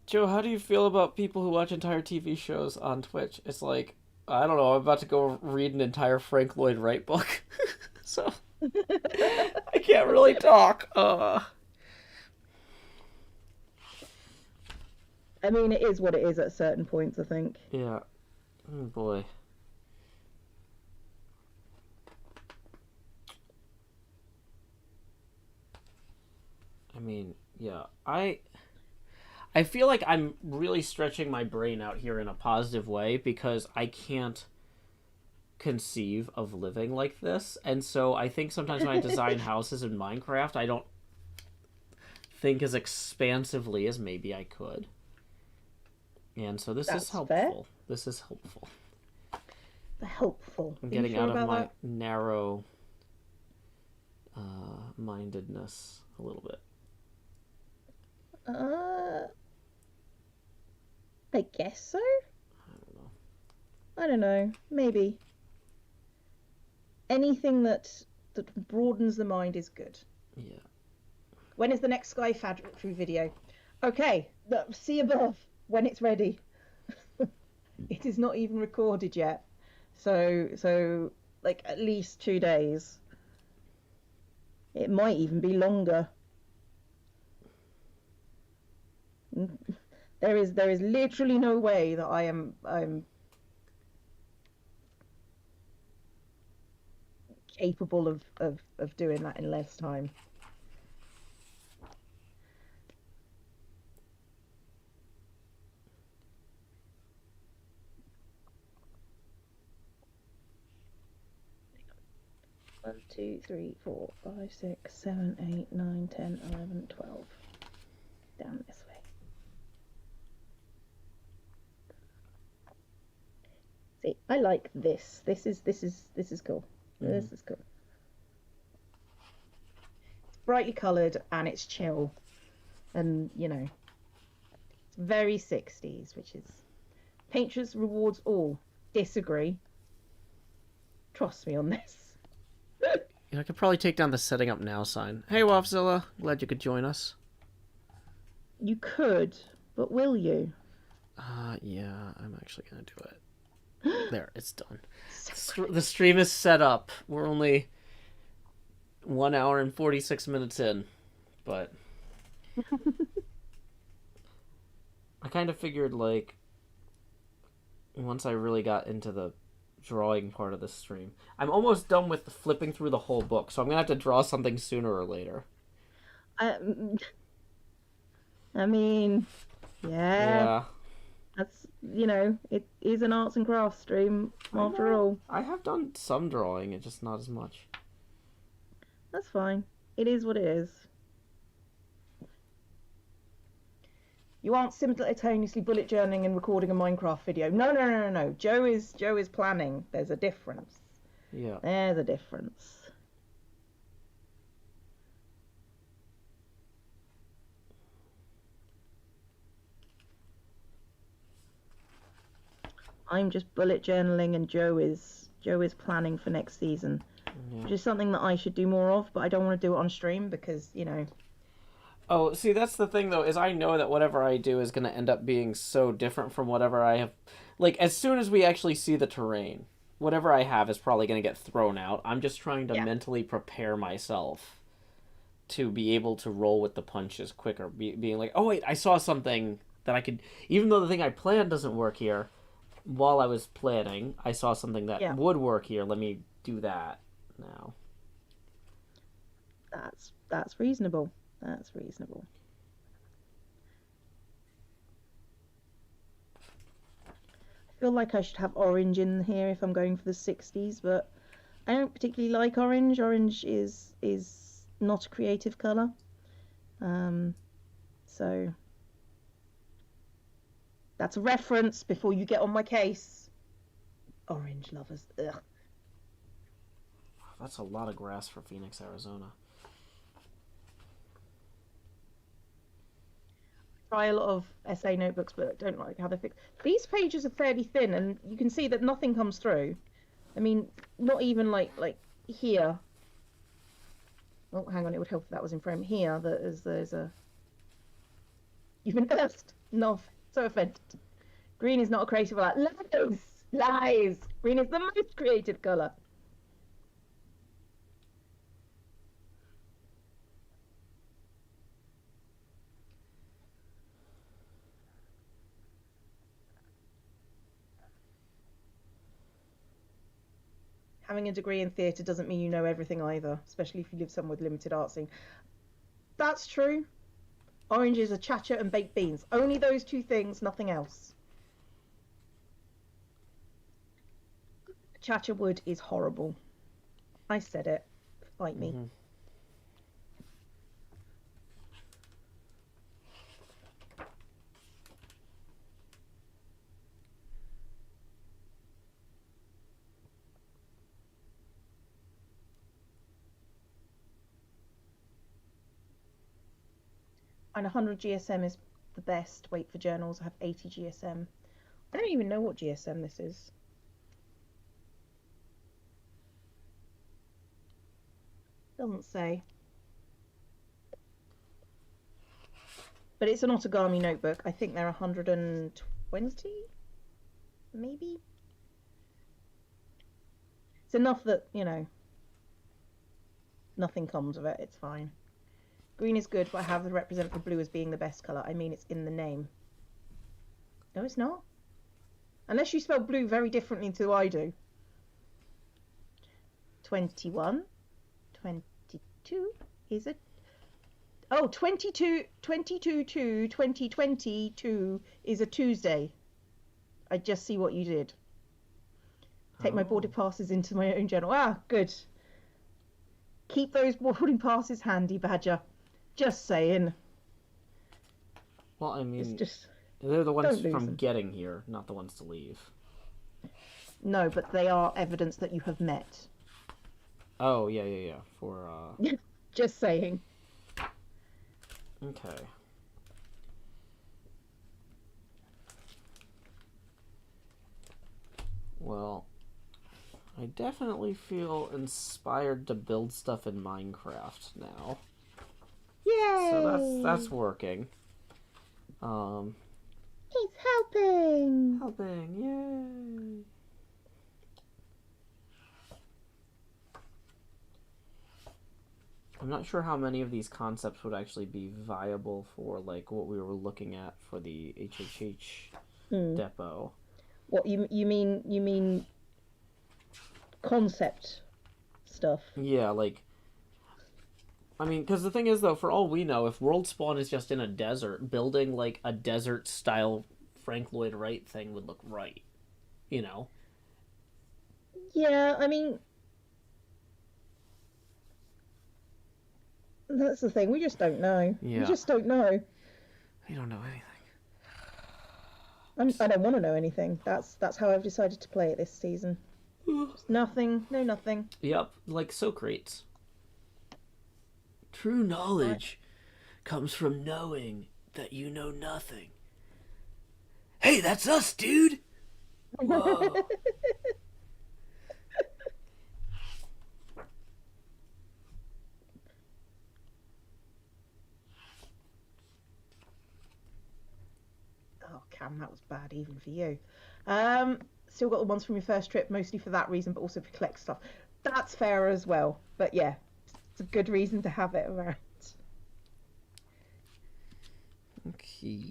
Joe, how do you feel about people who watch entire TV shows on Twitch? It's like, I don't know, I'm about to go read an entire Frank Lloyd Wright book. So, I can't really talk. I mean, it is what it is at certain points, I think. Yeah. Oh boy. I mean, yeah. I feel like I'm really stretching my brain out here in a positive way because I can't conceive of living like this. And so I think sometimes when I design houses in Minecraft, I don't think as expansively as maybe I could. And so this is That's fair. helpful. This is helpful. Helpful. I'm Are you getting sure out of about my that? narrow mindedness a little bit. Uh, I guess so. I don't know. Maybe anything that broadens the mind is good. Yeah. When is the next Sky through video? Okay, see above when it's ready. It is not even recorded yet, so like at least 2 days. It might even be longer. There is literally no way that I'm capable of doing that in less time. One, two, three, 4, 5, 6, 7, 8, 9, 10, 11, 12. Down this way. See, I like this. This is cool. This is cool. It's brightly coloured and it's chill, and it's very 60s, which is Patriots rewards all. Disagree. Trust me on this. Yeah, I could probably take down the setting up now sign. Hey, Wafzilla. Glad you could join us. You could, but will you? Yeah, I'm actually gonna do it. There, it's done. The stream is set up. We're only 1 hour and 46 minutes in, but I kind of figured, like, once I really got into the drawing part of the stream, I'm almost done with the flipping through the whole book, so I'm gonna have to draw something sooner or later. I mean, yeah. Yeah. That's, it is an arts and crafts stream after all. I have done some drawing, and just not as much. That's fine. It is what it is. You aren't simultaneously bullet journaling and recording a Minecraft video. No. Joe is planning. There's a difference. Yeah. There's a difference. I'm just bullet journaling, and Joe is planning for next season, which is something that I should do more of, but I don't want to do it on stream because Oh, see, that's the thing, though, is I know that whatever I do is going to end up being so different from whatever I have. Like, as soon as we actually see the terrain, whatever I have is probably going to get thrown out. I'm just trying to mentally prepare myself to be able to roll with the punches quicker. Being like, oh, wait, I saw something that I could. Even though the thing I planned doesn't work here, while I was planning, I saw something that would work here. Let me do that now. That's reasonable. That's reasonable. I feel like I should have orange in here if I'm going for the 60s, but I don't particularly like orange. Orange is not a creative colour. So that's a reference before you get on my case. Orange lovers. Ugh. That's a lot of grass for Phoenix, Arizona. Try a lot of essay notebooks, but I don't like how they're fixed. These pages are fairly thin, and you can see that nothing comes through. I mean, not even like here. Oh, hang on, it would help if that was in frame. Here, there's a. You've been cursed. No, so offended. Green is not a creative colour. Lies. Green is the most creative colour. Having a degree in theatre doesn't mean you know everything either, especially if you live somewhere with limited art scene. That's true. Oranges are chacha and baked beans. Only those two things, nothing else. Chacha wood is horrible. I said it. Fight me. Mm-hmm. And 100 GSM is the best. Wait for journals. I have 80 GSM. I don't even know what GSM this is. Doesn't say. But it's an origami notebook. I think they're 120, maybe. It's enough that, you know, nothing comes of it. It's fine. Green is good, but I have to represent for blue as being the best colour. I mean, it's in the name. No, it's not. Unless you spell blue very differently to I do. 21, 22 is a... Oh, 22, 2022 is a Tuesday. I just see what you did. Take my boarding passes into my own journal. Ah, good. Keep those boarding passes handy, Badger. Just saying. Well, I mean, It's just... they're the ones don't lose from them. getting here, not the ones to leave. No, but they are evidence that you have met. Oh, yeah. For, Just saying. okay. Well, I definitely feel inspired to build stuff in Minecraft now. Yay! So that's working. He's helping. Helping, yay! I'm not sure how many of these concepts would actually be viable for like what we were looking at for the HHH depot. What you mean concept stuff? Yeah, like I mean, because the thing is though, for all we know, if World Spawn is just in a desert, building like a desert style Frank Lloyd Wright thing would look right, you know. Yeah, I mean that's the thing. We just don't know. Yeah. We just don't know. We don't know anything. I don't want to know anything. That's how I've decided to play it this season. Just nothing. No nothing. Yep, like Socrates. True knowledge comes from knowing that you know nothing. Hey, that's us, dude! Whoa. Oh, Cam, that was bad even for you. Still got the ones from your first trip, mostly for that reason, but also for collect stuff. That's fair as well. But yeah, it's a good reason to have it around. Okay.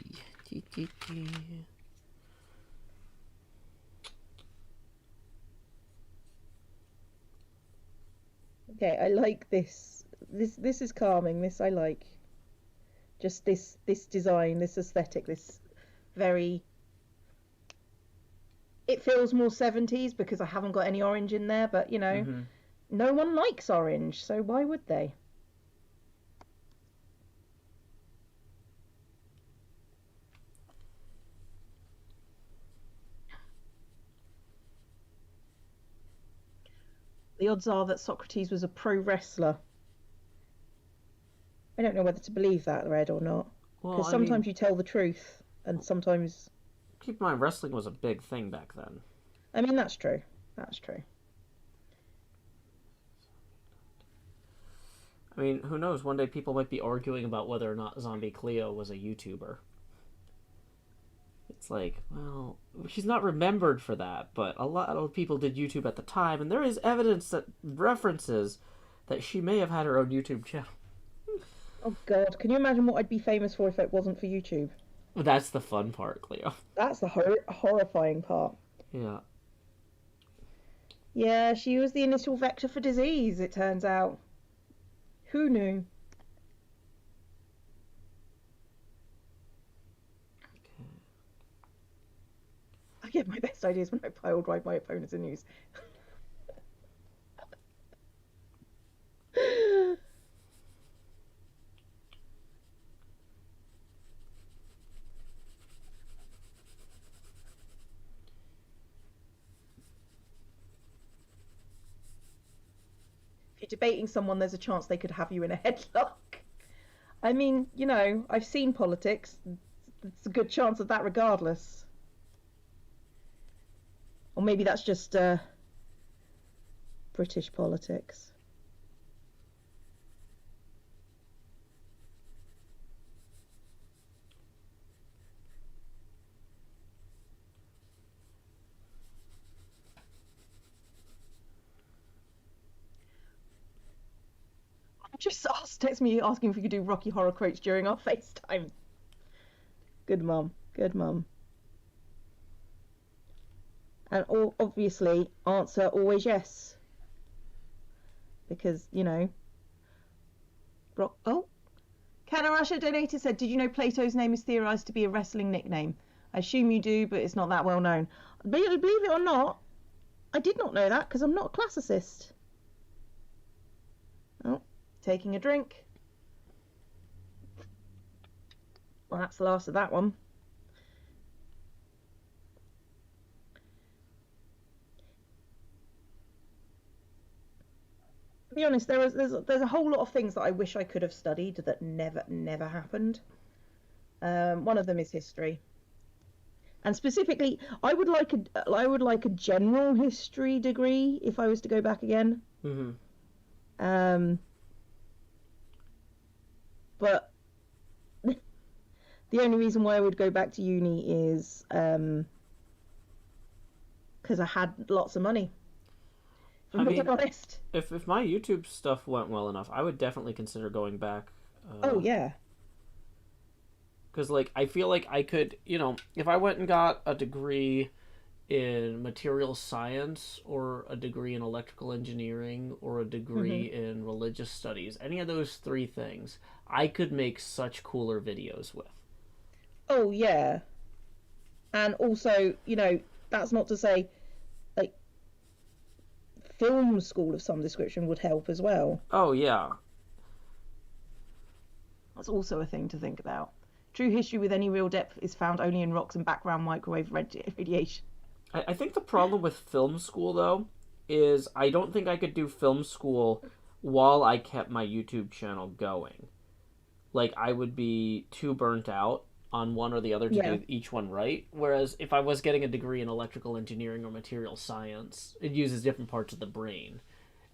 Okay, I like this. This is calming. This I like. Just this design, this aesthetic, this very. It feels more 70s because I haven't got any orange in there, but you know, no one likes orange, so why would they? The odds are that Socrates was a pro wrestler. I don't know whether to believe that, Red, or not. Well, Because sometimes you tell the truth, and sometimes. Keep in mind, wrestling was a big thing back then. I mean, that's true. That's true. I mean, who knows? One day people might be arguing about whether or not ZombieCleo was a YouTuber. It's like, well, she's not remembered for that, but a lot of people did YouTube at the time, and there is evidence that references that she may have had her own YouTube channel. Oh God, can you imagine what I'd be famous for if it wasn't for YouTube? That's the fun part, Cleo. That's the horrifying part. Yeah. Yeah, she was the initial vector for disease, it turns out. Who knew? I get my best ideas when I pile drive my opponents in news. If you're debating someone, there's a chance they could have you in a headlock. I mean, you know, I've seen politics. it's a good chance of that regardless. Or maybe that's just British politics. Just text me asking if we could do Rocky Horror quotes during our FaceTime. Good mum. Good mum. And obviously, answer always yes. Because, you know. Oh. Kanarasha donated said, did you know Plato's name is theorized to be a wrestling nickname? I assume you do, but it's not that well known. Believe it or not, I did not know that because I'm not a classicist. Oh, taking a drink. Well, that's the last of that one. To be honest, there's a whole lot of things that I wish I could have studied that never happened. One of them is history, and specifically, I would like a general history degree if I was to go back again. But the only reason why I would go back to uni is because I had lots of money. I mean, honest. If my YouTube stuff went well enough, I would definitely consider going back. Oh yeah. Because like I feel like I could, you know, if I went and got a degree in material science or a degree in electrical engineering or a degree in religious studies, any of those three things, I could make such cooler videos with. Oh yeah. And also, you know, that's not to say like film school of some description would help as well. Oh yeah. That's also a thing to think about. True history with any real depth is found only in rocks and background microwave radiation. I think the problem with film school, though, is I don't think I could do film school while I kept my YouTube channel going. Like, I would be too burnt out on one or the other to do each one right. Whereas if I was getting a degree in electrical engineering or material science, it uses different parts of the brain.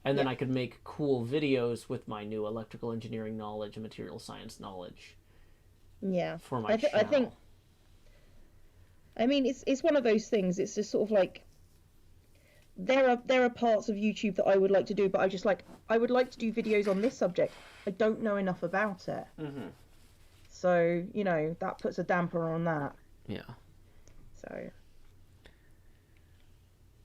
And then I could make cool videos with my new electrical engineering knowledge and material science knowledge. Yeah. For my channel. I think. I mean, it's one of those things. It's just sort of like there are parts of YouTube that I would like to do, but I would like to do videos on this subject. I don't know enough about it. So, you know, that puts a damper on that. Yeah. So.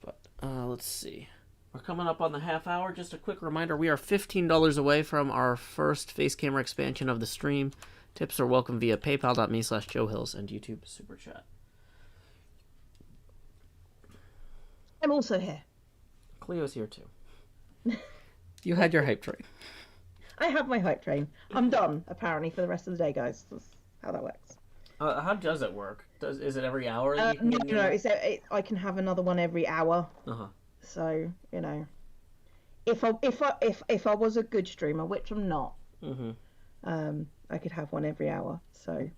But let's see. We're coming up on the half hour. Just a quick reminder, we are $15 away from our first face camera expansion of the stream. Tips are welcome via paypal.me/JoeHills and YouTube Super Chat. I'm also here. Cleo's here too. You had your hype train. I have my hype train. I'm done, apparently, for the rest of the day, guys. That's how that works. How does it work? Is it every hour? That you can no, I can have another one every hour. Uh-huh. So, you know, if I was a good streamer, which I'm not, I could have one every hour. So.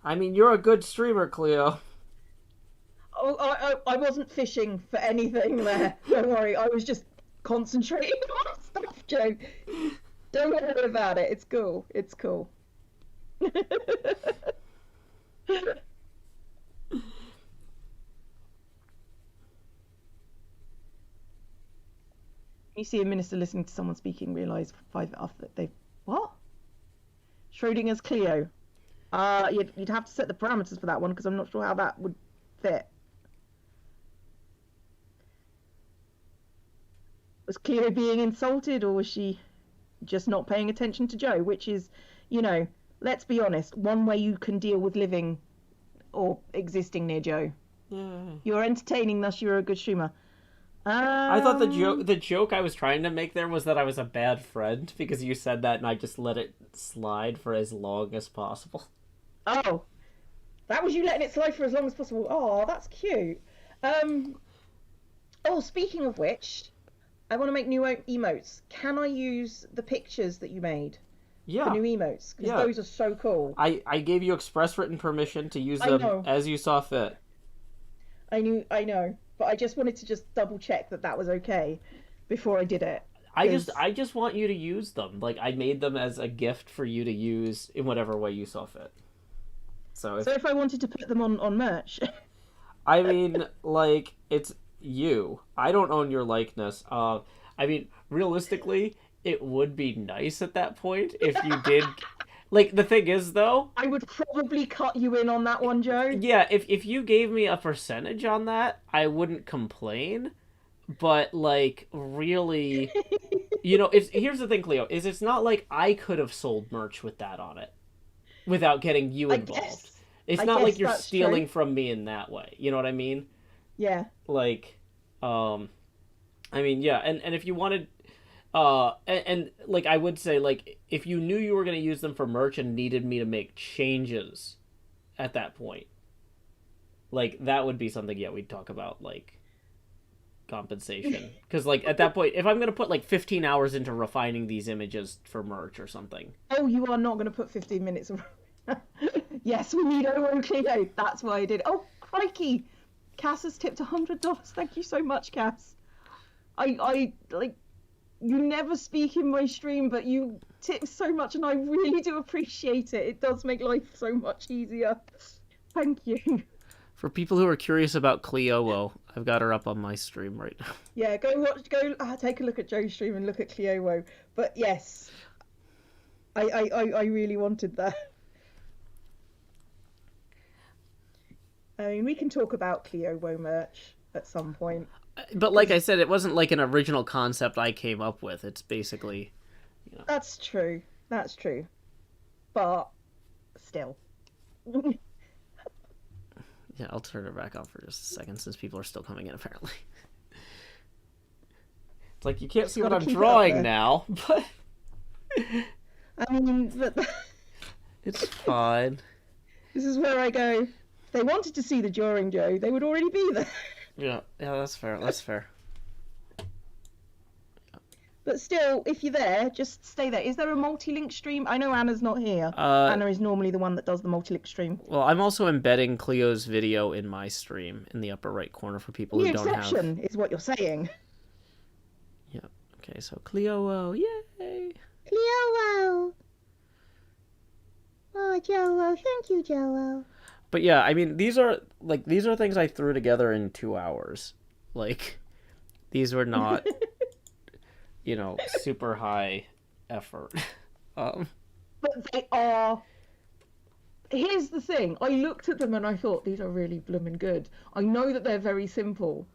I mean, you're a good streamer, Cleo. Oh, I wasn't fishing for anything there. Don't worry, I was just concentrating on stuff, Joe. Don't worry about it. It's cool. It's cool. You see a minister listening to someone speaking, realise 5 after they what? Schrodinger's Cleo. You'd have to set the parameters for that one because I'm not sure how that would fit. Was Cleo being insulted or was she just not paying attention to Joe? Which is, you know, let's be honest, one way you can deal with living or existing near Joe. Yeah. You're entertaining, thus you're a good streamer. I thought the joke I was trying to make there was that I was a bad friend because you said that and I just let it slide for as long as possible. Oh, that was you letting it slide for as long as possible. Oh, that's cute. Oh, speaking of which, I want to make new emotes. Can I use the pictures that you made for Yeah, new emotes? Because yeah. those are so cool. I gave you express written permission to use I them know, as you saw fit. I know, but I just wanted to just double check that that was okay before I did it. Because I just want you to use them. Like I made them as a gift for you to use in whatever way you saw fit. So so if I wanted to put them on merch, I mean, like it's you. I don't own your likeness. I mean, realistically, it would be nice at that point if you did. Like the thing is, though, I would probably cut you in on that one, Joe. yeah, if you gave me a percentage on that, I wouldn't complain. But like, really, it's here's the thing, Cleo, is it's not like I could have sold merch with that on it without getting you I involved. guess, It's I not like guess you're that's true. stealing from me in that way. You know what I mean? Yeah. Like, um, I mean, yeah, and if you wanted, like I would say, like if you knew you were going to use them for merch and needed me to make changes at that point, like that would be something. Yeah, we'd talk about like compensation because like at that point, if I'm going to put like 15 hours into refining these images for merch or something. Oh, you are not going to put 15 minutes of. Yes, we need a Cleo. That's why I did. Oh, crikey. Cass has tipped $100. Thank you so much, Cass. I like you never speak in my stream, but you tip so much, and I really do appreciate it. It does make life so much easier. Thank you. For people who are curious about Cleo, well, I've got her up on my stream right now. Yeah, go watch, go take a look at Joe's stream and look at Cleo. But yes, I really wanted that. I mean, we can talk about Cleo merch at some point But like because I said, it wasn't like an original concept I came up with. It's basically, that's true. That's true. But still. yeah, I'll turn it back off for just a second since people are still coming in apparently. It's like you can't Just see what gotta I'm keep it up drawing there. now, but I mean, but it's fine. this is where I go. If they wanted to see the drawing, Joe, they would already be there. Yeah, yeah, that's fair. That's fair. But still, if you're there, just stay there. Is there a multi-link stream? I know Anna's not here. Uh, Anna is normally the one that does the multi-link stream. well, I'm also embedding Cleo's video in my stream in the upper right corner for people The who don't have. exception is what you're saying. Yeah. Okay, so Cleo, yay! Cleo! Oh, Joe, thank you, Joe. But yeah, I mean, these are things I threw together in 2 hours. Like, these were not, super high effort. um, But they are. Here's the thing. I looked at them and I thought these are really blooming good. I know that they're very simple,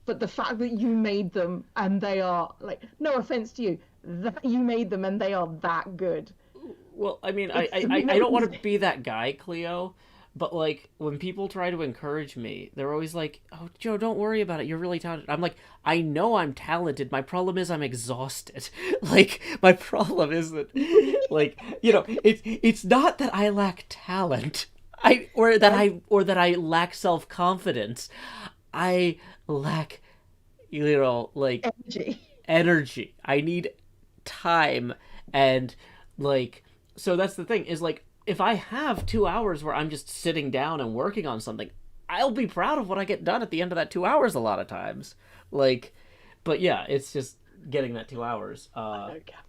but the fact that you made them and they are like, no offense to you, that you made them and they are that good. well, I mean, It's I don't want to amazing. be that guy, Cleo, but like when people try to encourage me, they're always like, "Oh, Joe, don't worry about it. You're really talented." I'm like, "I know I'm talented. My problem is I'm exhausted. Like my problem is that, like, it's not that I lack talent. No Or that I lack self confidence. I lack, like energy. energy. I need time and like so that's the thing is like if I have 2 hours where I'm just sitting down and working on something, I'll be proud of what I get done at the end of that 2 hours a lot of times. Like, but yeah, it's just getting that 2 hours. I know, Kat.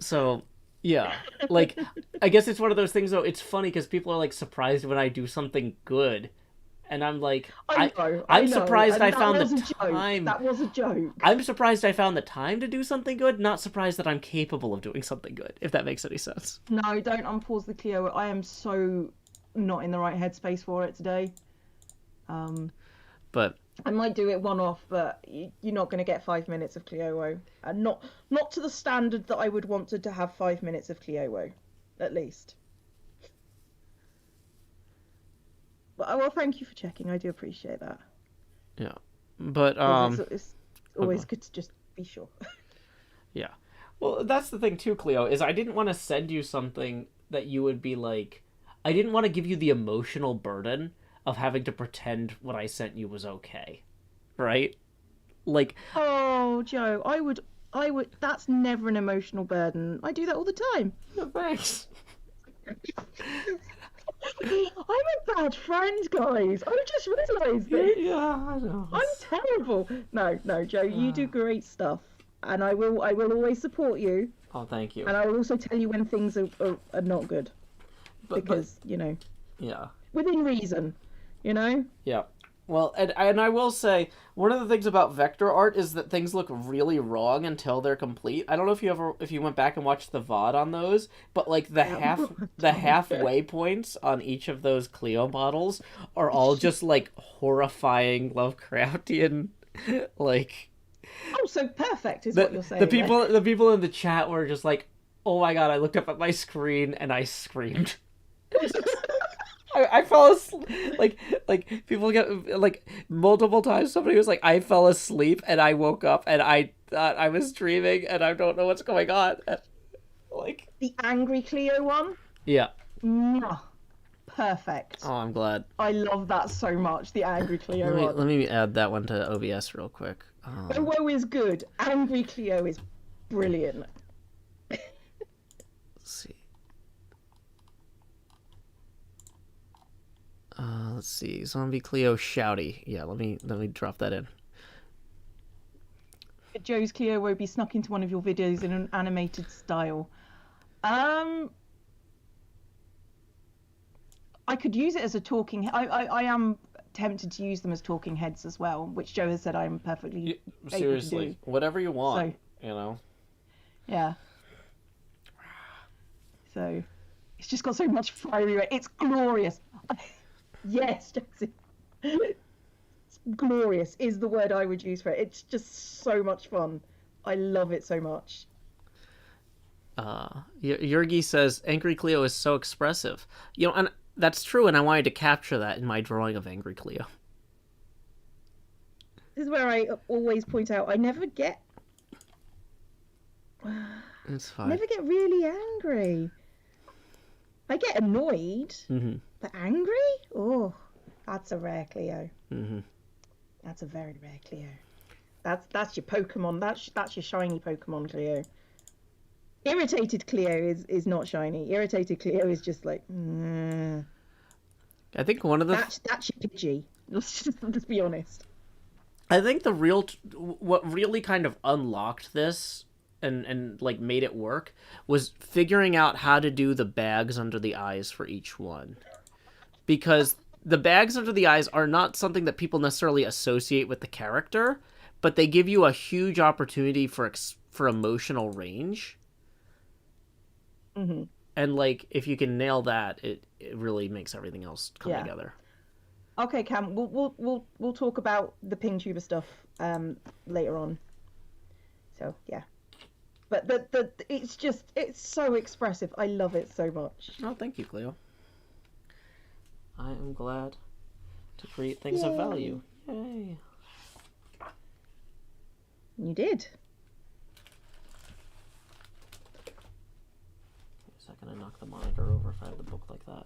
So yeah, like I guess it's one of those things though. It's funny because people are like surprised when I do something good, and I'm like, I I'm know, surprised I and that found the was a joke. time. That was a joke. I'm surprised I found the time to do something good, not surprised that I'm capable of doing something good, if that makes any sense. No, don't unpause the Clio. I am so not in the right headspace for it today. Um, But I might do it one off, but you're not going to get 5 minutes of Clio, and not to the standard that I would want to have 5 minutes of Clio, at least. But well, thank you for checking. I do appreciate that yeah. But because it's okay. always good to just be sure. Yeah. Well, that's the thing too, Cleo, is I didn't want to send you something that you would be like I didn't want to give you the emotional burden of having to pretend what I sent you was okay. Right? Like, Oh, Joe, I would. That's never an emotional burden. I do that all the time. thanks. I'm a bad friend, guys. I just realised Yeah, this. yeah, I know. I'm terrible. No, no, Joe, you do great stuff, and I will always support you, Oh, thank you. and I will also tell you when things are not good, But because you know, yeah. within reason, you know. Yeah. Well, and I will say one of the things about vector art is that things look really wrong until they're complete. I don't know if you went back and watched the VOD on those, but like Yeah. the halfway points on each of those Cleo models are all just like horrifying Lovecraftian like Oh, so perfect is what you're the saying. There. people in the chat were just like, "Oh my god, I looked up at my screen and I screamed." I fell asleep. Like people get like multiple times. Somebody was like, "I fell asleep and I woke up and I thought I was dreaming and I don't know what's going on." Like, The angry Cleo one. yeah. Mwah. Perfect. Oh, I'm glad. I love that so much. The angry Cleo one. Let me add that one to OBS real quick. Woe is good. Angry Cleo is brilliant. Let's see. Let's see. ZombieCleo shouty. Yeah, let me drop that in. Joe's Cleo will be snuck into one of your videos in an animated style. I could use it as a talking. I am tempted to use them as talking heads as well, which Joe has said I am perfectly Seriously, able to do. whatever you want. So, You know. yeah. So it's just got so much fiery. It's glorious. Yes, Jesse. It's glorious is the word I would use for it. It's just so much fun. I love it so much. Yurgi says Angry Cleo is so expressive. You know, and that's true, and I wanted to capture that in my drawing of Angry Cleo. This is where I always point out I never get It's fine. never get really angry. I get annoyed, but angry? Oh, that's a rare Cleo. That's a very rare Cleo. That's your Pokemon. That's your shiny Pokemon Cleo. Irritated Cleo is not shiny. Irritated Cleo is just like. I think one of the That's your Pidgey. Let's be honest. I think what really kind of unlocked this and like made it work was figuring out how to do the bags under the eyes for each one, because the bags under the eyes are not something that people necessarily associate with the character, but they give you a huge opportunity for emotional range. And like if you can nail that, it really makes everything else come together. Okay, Cam, we'll talk about the ping tuber stuff later on. So yeah, but it's so expressive. I love it so much. Oh, thank you, Cleo. I am glad to create things of value. Yay! You did. Is that gonna knock the monitor over if I have the book like that?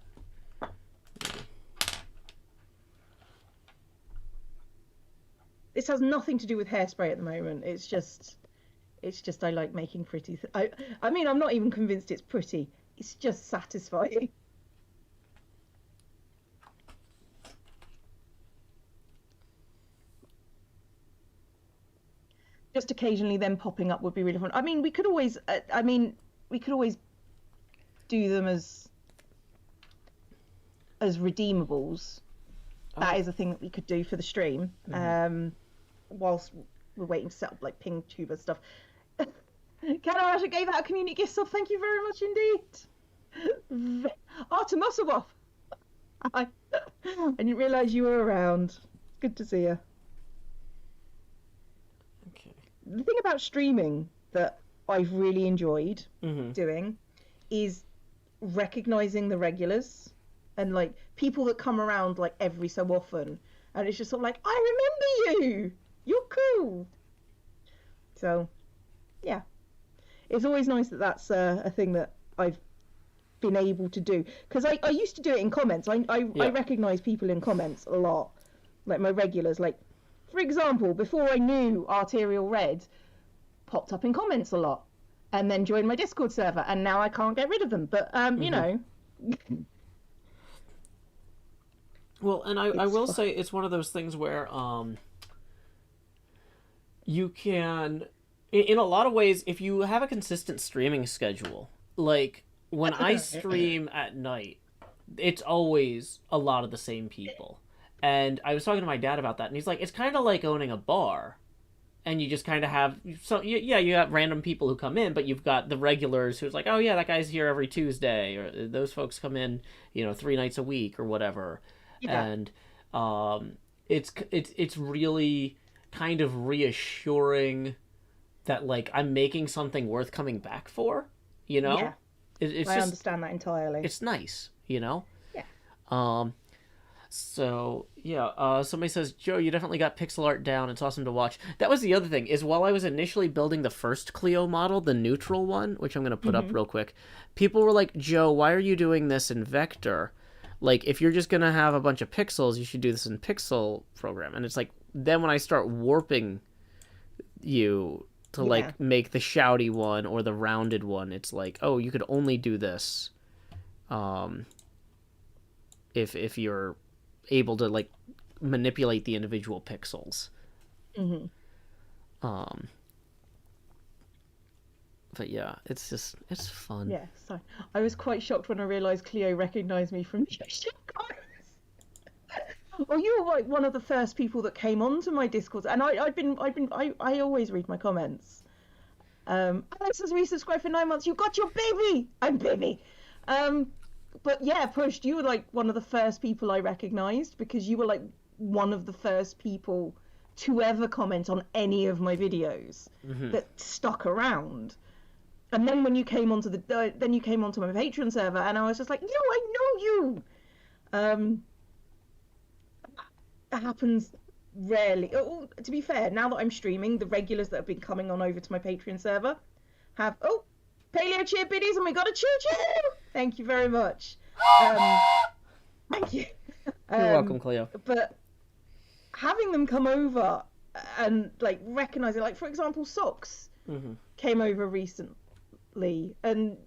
Maybe. This has nothing to do with hairspray at the moment. It's just I like making pretty. I mean, I'm not even convinced it's pretty. It's just satisfying. Just occasionally them popping up would be really fun. I mean, we could always do them as redeemables. That is a thing that we could do for the stream. Whilst we're waiting to set up like ping tuber stuff. Kanaraja gave out a community gift sub. Thank you very much indeed. Artemusawov. I didn't realise you were around. Good to see you. Okay. The thing about streaming that I've really enjoyed doing is recognizing the regulars and like people that come around like every so often, and it's just sort of like, I remember you. You're cool. So, yeah, it's always nice that that's a thing that I've been able to do, because I used to do it in comments. I recognize people in comments a lot, like my regulars, like for example, before I knew Arterial Red popped up in comments a lot, and then joined my Discord server, and now I can't get rid of them. But you know, well, and I it's will say it's one of those things where you can, in a lot of ways, if you have a consistent streaming schedule, like when I stream at night, it's always a lot of the same people. And I was talking to my dad about that, and he's like, it's kind of like owning a bar. And you just kind of have, so yeah, you got random people who come in, but you've got the regulars who's like, oh yeah, that guy's here every Tuesday, or those folks come in, 3 nights a week or whatever. yeah, And it's really kind of reassuring that like I'm making something worth coming back for, you know? yeah. It's I just understand that entirely. it's nice, you know? Yeah. Um so yeah, somebody says, Joe, you definitely got pixel art down. It's awesome to watch. That was the other thing, is while I was initially building the first Clio model, the neutral one, which I'm gonna put up real quick, people were like, Joe, why are you doing this in vector? Like, if you're just gonna have a bunch of pixels, you should do this in pixel program. And it's like, then when I start warping you to Yeah. like make the shouty one or the rounded one, it's like, oh, you could only do this if you're able to like manipulate the individual pixels. Um but yeah, it's fun. Yeah, so I was quite shocked when I realised Cleo recognised me from the Ocean Coast. Well, you were like one of the first people that came onto my Discord, and I always read my comments. Alex has resubscribed for 9 months. You got your baby. I'm baby. But yeah, Pushed, you were like one of the first people I recognised, because you were like one of the first people to ever comment on any of my videos that stuck around. And then when you came onto then you came onto my Patreon server, and I was just like, yo, I know you. It happens rarely. Oh, to be fair, now that I'm streaming, the regulars that have been coming on over to my Patreon server have, oh, Paleo cheer biddies, and we got a choo choo. Thank you very much. Thank you. You're welcome, Cleo. But having them come over and like recognize it, like for example, Socks came over recently, and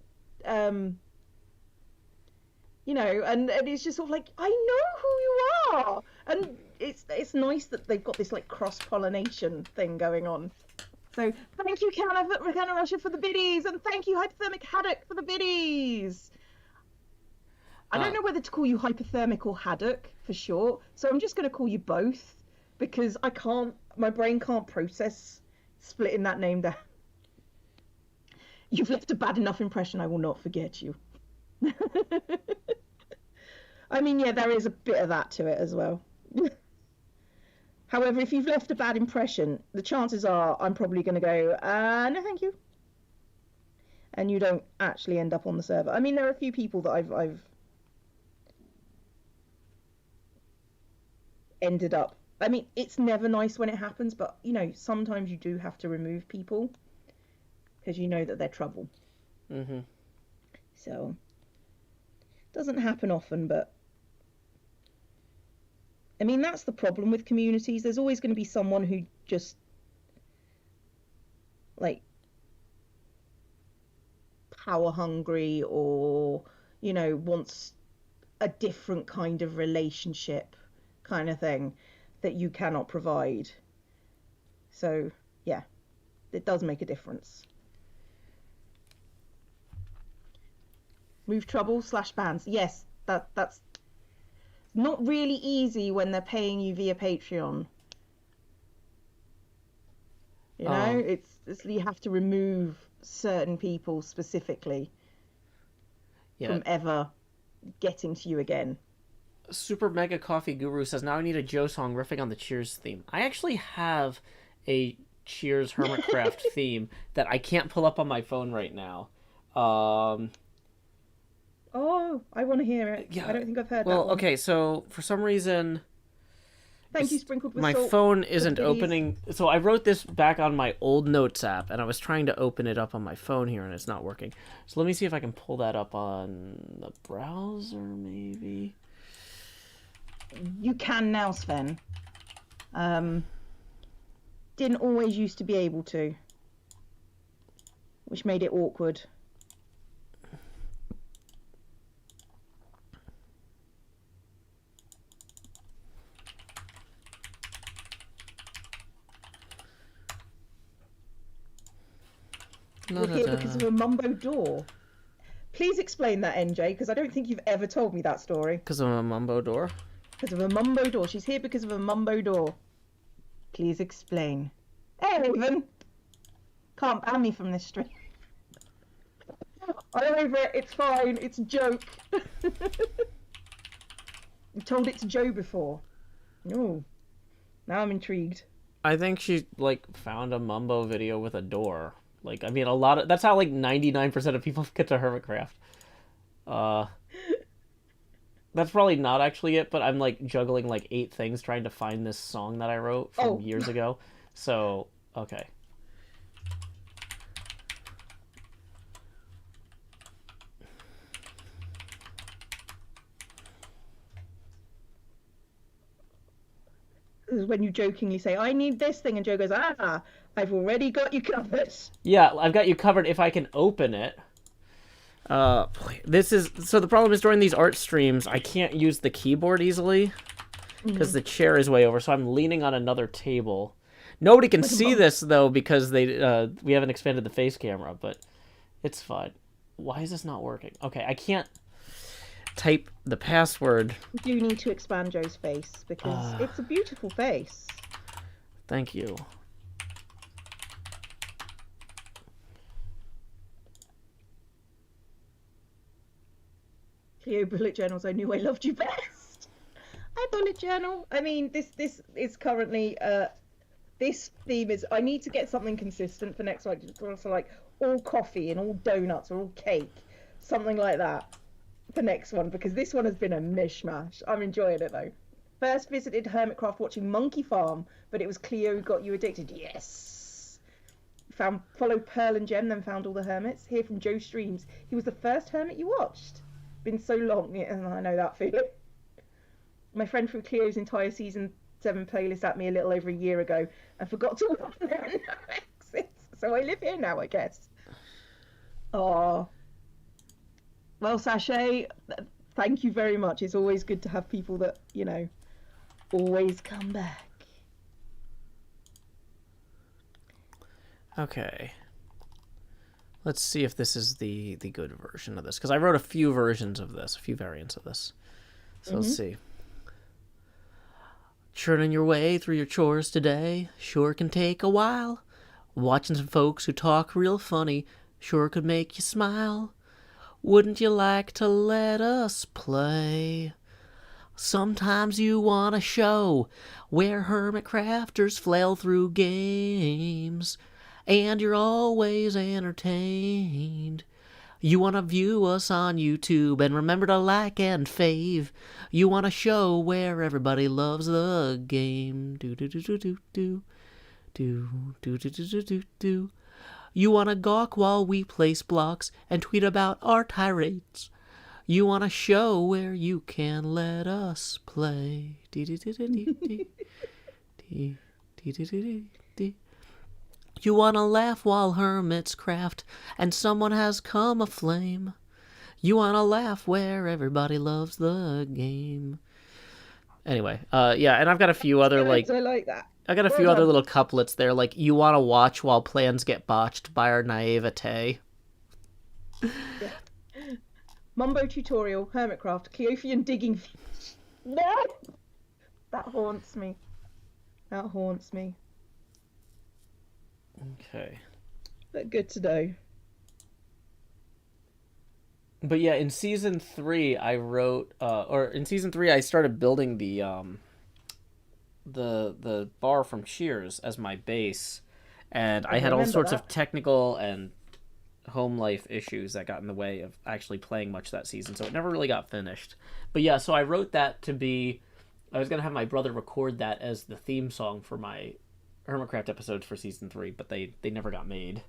and it's just sort of like, I know who you are, and it's nice that they've got this like cross pollination thing going on. So thank you, Canna Russia, for the biddies, and thank you, Hypothermic Haddock, for the biddies. I don't know whether to call you Hypothermic or Haddock for short, so I'm just going to call you both, because my brain can't process splitting that name down. You've left a bad enough impression, I will not forget you. I mean, yeah, there is a bit of that to it as well. However, if you've left a bad impression, the chances are I'm probably going to go, no thank you. And you don't actually end up on the server. I mean, there are a few people that I've ended up. I mean, it's never nice when it happens, but, sometimes you do have to remove people because you know that they're trouble. So, it doesn't happen often, but I mean, that's the problem with communities. There's always going to be someone who just, like, power hungry, or, wants a different kind of relationship kind of thing that you cannot provide. So, yeah, it does make a difference. Move trouble / bans. Yes, that's not really easy when they're paying you via Patreon. It's you have to remove certain people specifically from ever getting to you again. Super Mega Coffee Guru says, now I need a Joe song riffing on the Cheers theme. I actually have a Cheers Hermitcraft theme that I can't pull up on my phone right now. Oh, I want to hear it. Yeah, I don't think I've heard that one. Okay, so for some reason... Thank you, Sprinkled with my Salt. phone isn't opening. So I wrote this back on my old Notes app, and I was trying to open it up on my phone here, and it's not working. So let me see if I can pull that up on the browser, maybe. You can now, Sven. didn't always used to be able to, which made it awkward. You're here because of a mumbo door. Please explain that, NJ, because I don't think you've ever told me that story. Because of a mumbo door? Because of a mumbo door. She's here because of a mumbo door. Please explain. Hey, Raven. Can't ban me from this stream. I'm over it. It's fine. It's a joke. You've told it to Joe before. No. Now I'm intrigued. I think she, like, found a mumbo video with a door. Like, I mean, that's how, like, 99% of people get to Hermitcraft. That's probably not actually it, but I'm, like, juggling, like, 8 things trying to find this song that I wrote from years ago. So, okay. This is when you jokingly say, I need this thing, and Joe goes, I've already got you covered. Yeah, I've got you covered if I can open it. This is... So the problem is during these art streams, I can't use the keyboard easily because the chair is way over, so I'm leaning on another table. Nobody can see this, though, because we haven't expanded the face camera, but it's fine. Why is this not working? Okay, I can't type the password. You do need to expand Joe's face because it's a beautiful face. Thank you. Cleo bullet journals. I knew I loved you best. Hi, bullet journal. I mean, this is currently this theme is. I need to get something consistent for next week. So like all coffee and all donuts or all cake, something like that for next one, because this one has been a mishmash. I'm enjoying it though. First visited Hermitcraft watching Monkey Farm, but it was Cleo who got you addicted. Yes. Followed Pearl and Gem, then found all the hermits. Hear from Joe Streams. He was the first hermit you watched. Been so long, yeah, I know that feeling. My friend threw Cleo's entire season 7 playlist at me a little over a year ago and forgot to warn there are no exits. So I live here now, I guess. Oh. Well, Sachet, thank you very much. It's always good to have people that, you know, always come back. Okay. Let's see if this is the good version of this, because I wrote a few versions of this, a few variants of this. So let's see. Churning your way through your chores today sure can take a while. Watching some folks who talk real funny sure could make you smile. Wouldn't you like to let us play? Sometimes you want a show where hermit crafters flail through games, and you're always entertained. You want to view us on YouTube and remember to like and fave. You want a show where everybody loves the game. Do do do do do do do do do do do do. You want to gawk while we place blocks and tweet about our tirades. You want a show where you can let us play. You want to laugh while hermits craft and someone has come aflame. You want to laugh where everybody loves the game. Anyway, yeah, and I've got a few other, like... I like that. I got a few other little couplets there, like, you want to watch while plans get botched by our naivete. Yeah. Mumbo tutorial, Hermitcraft, Cleophian digging fish. No! That haunts me. That haunts me. Okay. But good to know. But yeah, in season 3, I wrote, in season 3, I started building the bar from Cheers as my base, and I had all sorts of technical and home life issues that got in the way of actually playing much that season, so it never really got finished. But yeah, so I wrote that to be... I was going to have my brother record that as the theme song for my Hermitcraft episodes for season 3, but they never got made,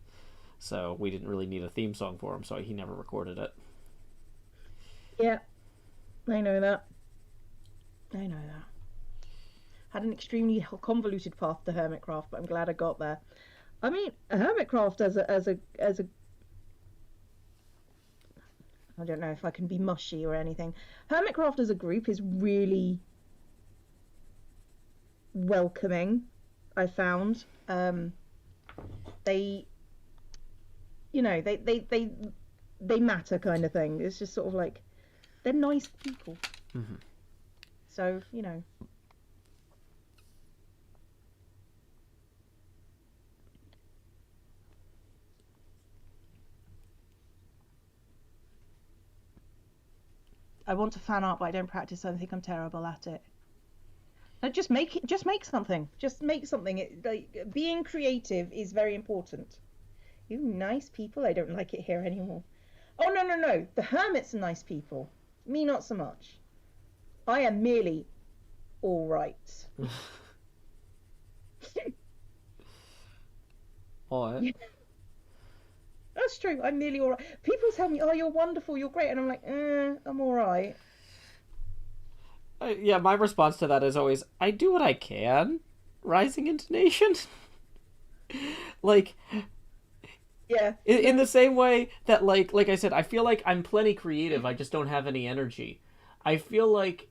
so we didn't really need a theme song for him, so he never recorded it. Yeah, I know that. I know that. had an extremely convoluted path to Hermitcraft, but I'm glad I got there. I mean, Hermitcraft as a I don't know if I can be mushy or anything. Hermitcraft as a group is really welcoming. I found they, they matter kind of thing. It's just sort of like they're nice people. Mm-hmm. So I want to fan art, but I don't practice. So I think I'm terrible at it. No, just make it. Just make something. Just make something. Being creative is very important. You nice people. I don't like it here anymore. Oh no, no, no. The hermits are nice people. Me not so much. I am merely all right. All right. That's true. I'm merely all right. People tell me, "Oh, you're wonderful. You're great," and I'm like, I'm all right. Yeah, my response to that is always, I do what I can. Rising intonation. Like, Yeah. in the same way that, like I said, I feel like I'm plenty creative. I just don't have any energy. I feel like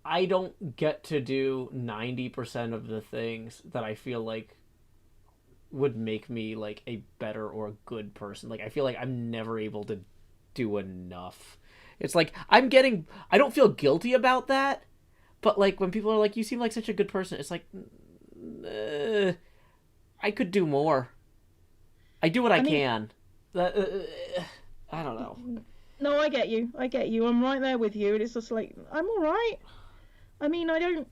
I don't get to do 90% of the things that I feel like would make me like a better or a good person. Like I feel like I'm never able to do enough. It's like I don't feel guilty about that, but like when people are like you seem like such a good person, it's like I could do more. I do what I I mean, can. I don't know. no, I get you. I get you. I'm right there with you. And it's just like I'm all right. I mean, I don't.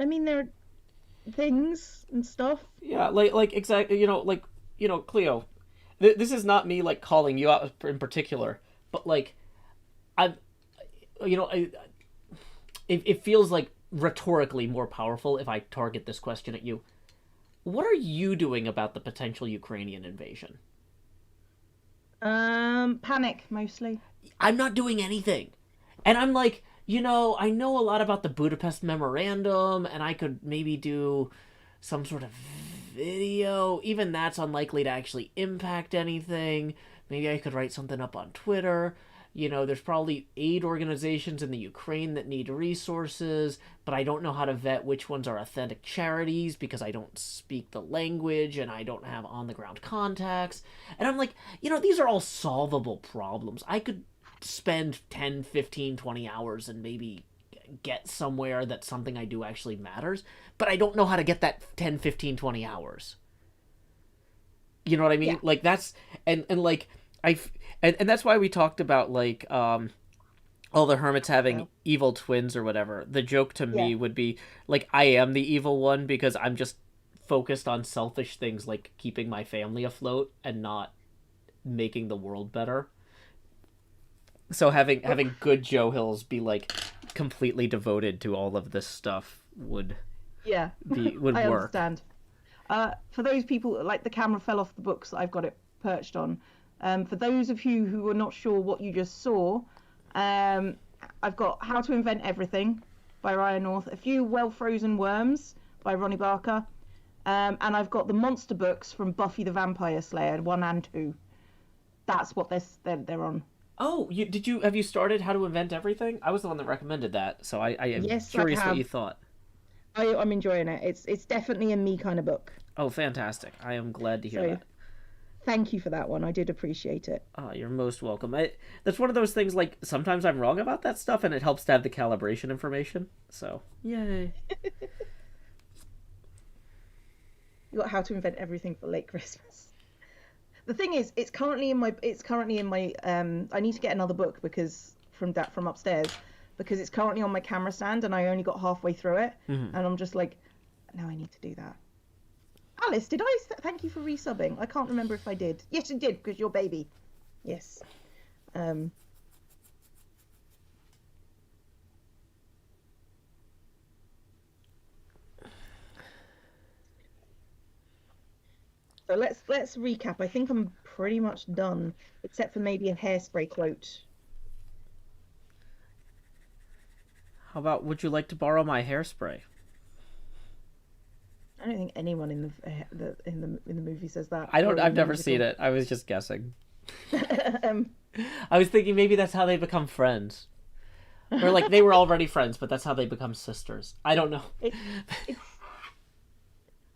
I mean, there are things and stuff. Yeah, like exactly, Cleo. This is not me like calling you out in particular, but like I'm you know, it feels like rhetorically more powerful if I target this question at you. What are you doing about the potential Ukrainian invasion? Panic mostly. I'm not doing anything. And I'm like, I know a lot about the Budapest Memorandum, and I could maybe do some sort of video. Even that's unlikely to actually impact anything. Maybe I could write something up on Twitter. There's probably aid organizations in the Ukraine that need resources, but I don't know how to vet which ones are authentic charities because I don't speak the language and I don't have on the ground contacts. And I'm like, these are all solvable problems. I could spend 10, 15, 20 hours and maybe get somewhere that something I do actually matters, but I don't know how to get that 10, 15, 20 hours. You know what I mean? Yeah. Like that's and like I and that's why we talked about like all the hermits having Well, evil twins or whatever. The joke to yeah. me would be like I am the evil one because I'm just focused on selfish things like keeping my family afloat and not making the world better. So having good Joe Hills be like completely devoted to all of this stuff Yeah. would I work. understand. For those people, like the camera fell off the books that I've got it perched on. For those of you who are not sure what you just saw, um, I've got How to Invent Everything by Ryan North, A Few Well Frozen Worms by Ronnie Barker, and I've got the monster books from Buffy the Vampire Slayer 1 and 2. That's what they're on. Oh, have you started How to Invent Everything? I was the one that recommended that, so I am Yes, I curious what have. you thought. I'm enjoying it. It's definitely a me kind of book. Oh, fantastic! I am glad to hear So that. thank you for that one. I did appreciate it. Oh, you're most welcome. That's one of those things. Like sometimes I'm wrong about that stuff, and it helps to have the calibration information. So yay! You got How to Invent Everything for Late Christmas. The thing is, it's currently in my I need to get another book because from upstairs because it's currently on my camera stand and I only got halfway through it Mm-hmm. and I'm just like, no, I need to do that. Alice, did I thank you for resubbing? I can't remember if I did. Yes, you did because you're baby. Yes. Um. So let's recap. I think I'm pretty much done, except for maybe a hairspray quote. How about, would you like to borrow my hairspray? I don't think anyone in the movie says that, I don't. or in the I've never seen musical. it. I was just guessing. um, I was thinking maybe that's how they become friends, or like they were already friends, but that's how they become sisters. I don't know. it, it's.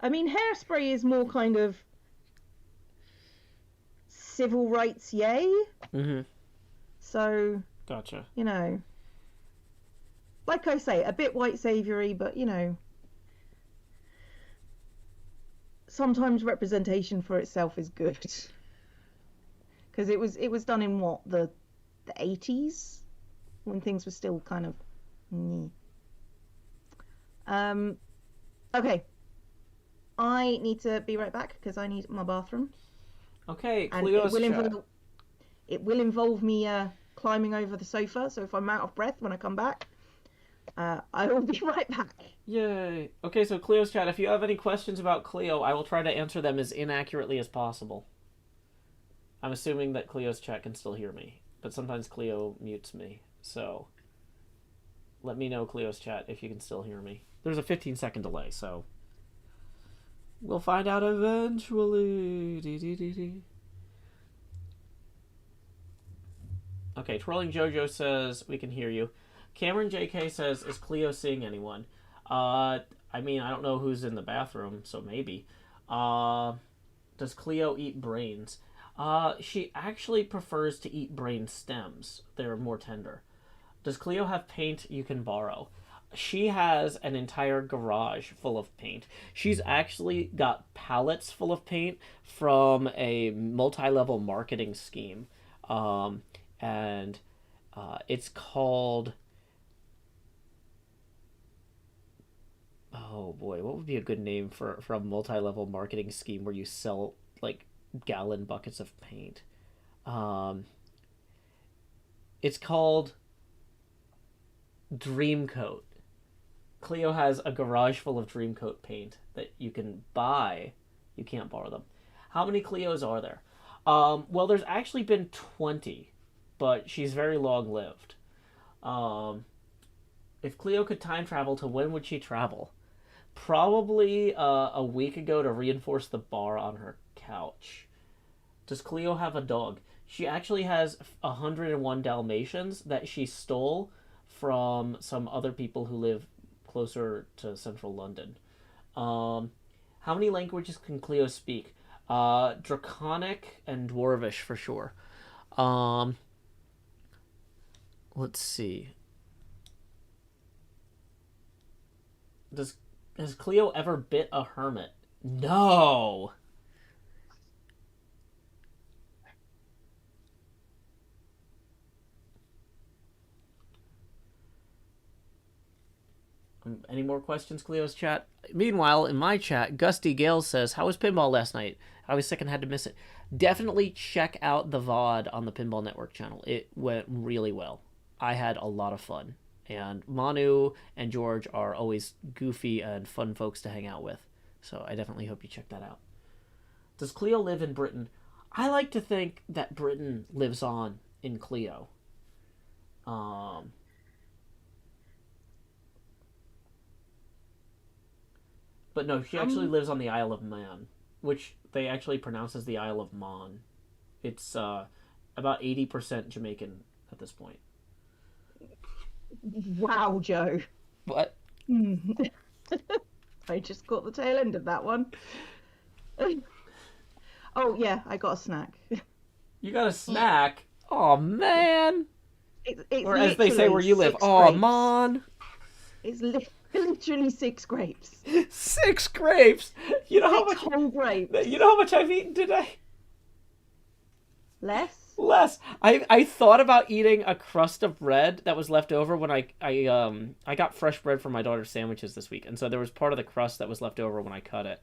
I mean, Hairspray is more kind of civil rights, yay. Mm-hmm. So Gotcha. you know, like I say, a bit white saviory, but you know, sometimes representation for itself is good. Because it was done in what, the 80s, when things were still kind of meh. Um okay, I need to be right back because I need my bathroom, Okay, and Cleo's chat. it will involve me climbing over the sofa, so if I'm out of breath when I come back, I will be right back. Yay. Okay, so Cleo's chat. If you have any questions about Cleo, I will try to answer them as inaccurately as possible. I'm assuming that Cleo's chat can still hear me, but sometimes Cleo mutes me. So let me know, Cleo's chat, if you can still hear me. There's a 15-second delay, so we'll find out eventually. Dee. Okay, Twirling Jojo says we can hear you. Cameron JK says, is Cleo seeing anyone? I mean, I don't know who's in the bathroom, so maybe. Does Cleo eat brains? She actually prefers to eat brain stems. They're more tender. Does Cleo have paint you can borrow? She has an entire garage full of paint. She's actually got pallets full of paint from a multi-level marketing scheme. And it's called, oh boy, what would be a good name for a multi-level marketing scheme where you sell like gallon buckets of paint? Um, it's called Dreamcoat. Cleo has a garage full of Dreamcoat paint that you can buy. You can't borrow them. How many Cleos are there? Well, there's actually been 20, but she's very long lived. Um, if Cleo could time travel, to when would she travel? Probably a week ago to reinforce the bar on her couch. Does Cleo have a dog? She actually has 101 Dalmatians that she stole from some other people who live closer to central London. How many languages can Cleo speak? Draconic and Dwarvish for sure. Um, let's see. Does Has Cleo ever bit a hermit? No. Any more questions, Cleo's chat? Meanwhile, in my chat, Gusty Gale says, how was pinball last night? I was sick and had to miss it. Definitely check out the VOD on the Pinball Network channel. It went really well. I had a lot of fun. And Manu and George are always goofy and fun folks to hang out with. So I definitely hope you check that out. Does Cleo live in Britain? I like to think that Britain lives on in Cleo. Um, But no, she actually Um, lives on the Isle of Man, which they actually pronounce as the Isle of Mon. It's about 80% Jamaican at this point. wow, Joe. What? Hmm. I just caught the tail end of that one. Oh yeah, I got a snack. You got a snack? Oh man! It's Or as they say literally where you live, six oh grapes. mon! Literally six grapes. 6 grapes. You know how Six much? whole grapes. You know how much I've eaten today? Less? Less. I thought about eating a crust of bread that was left over when I got fresh bread for my daughter's sandwiches this week, and so there was part of the crust that was left over when I cut it,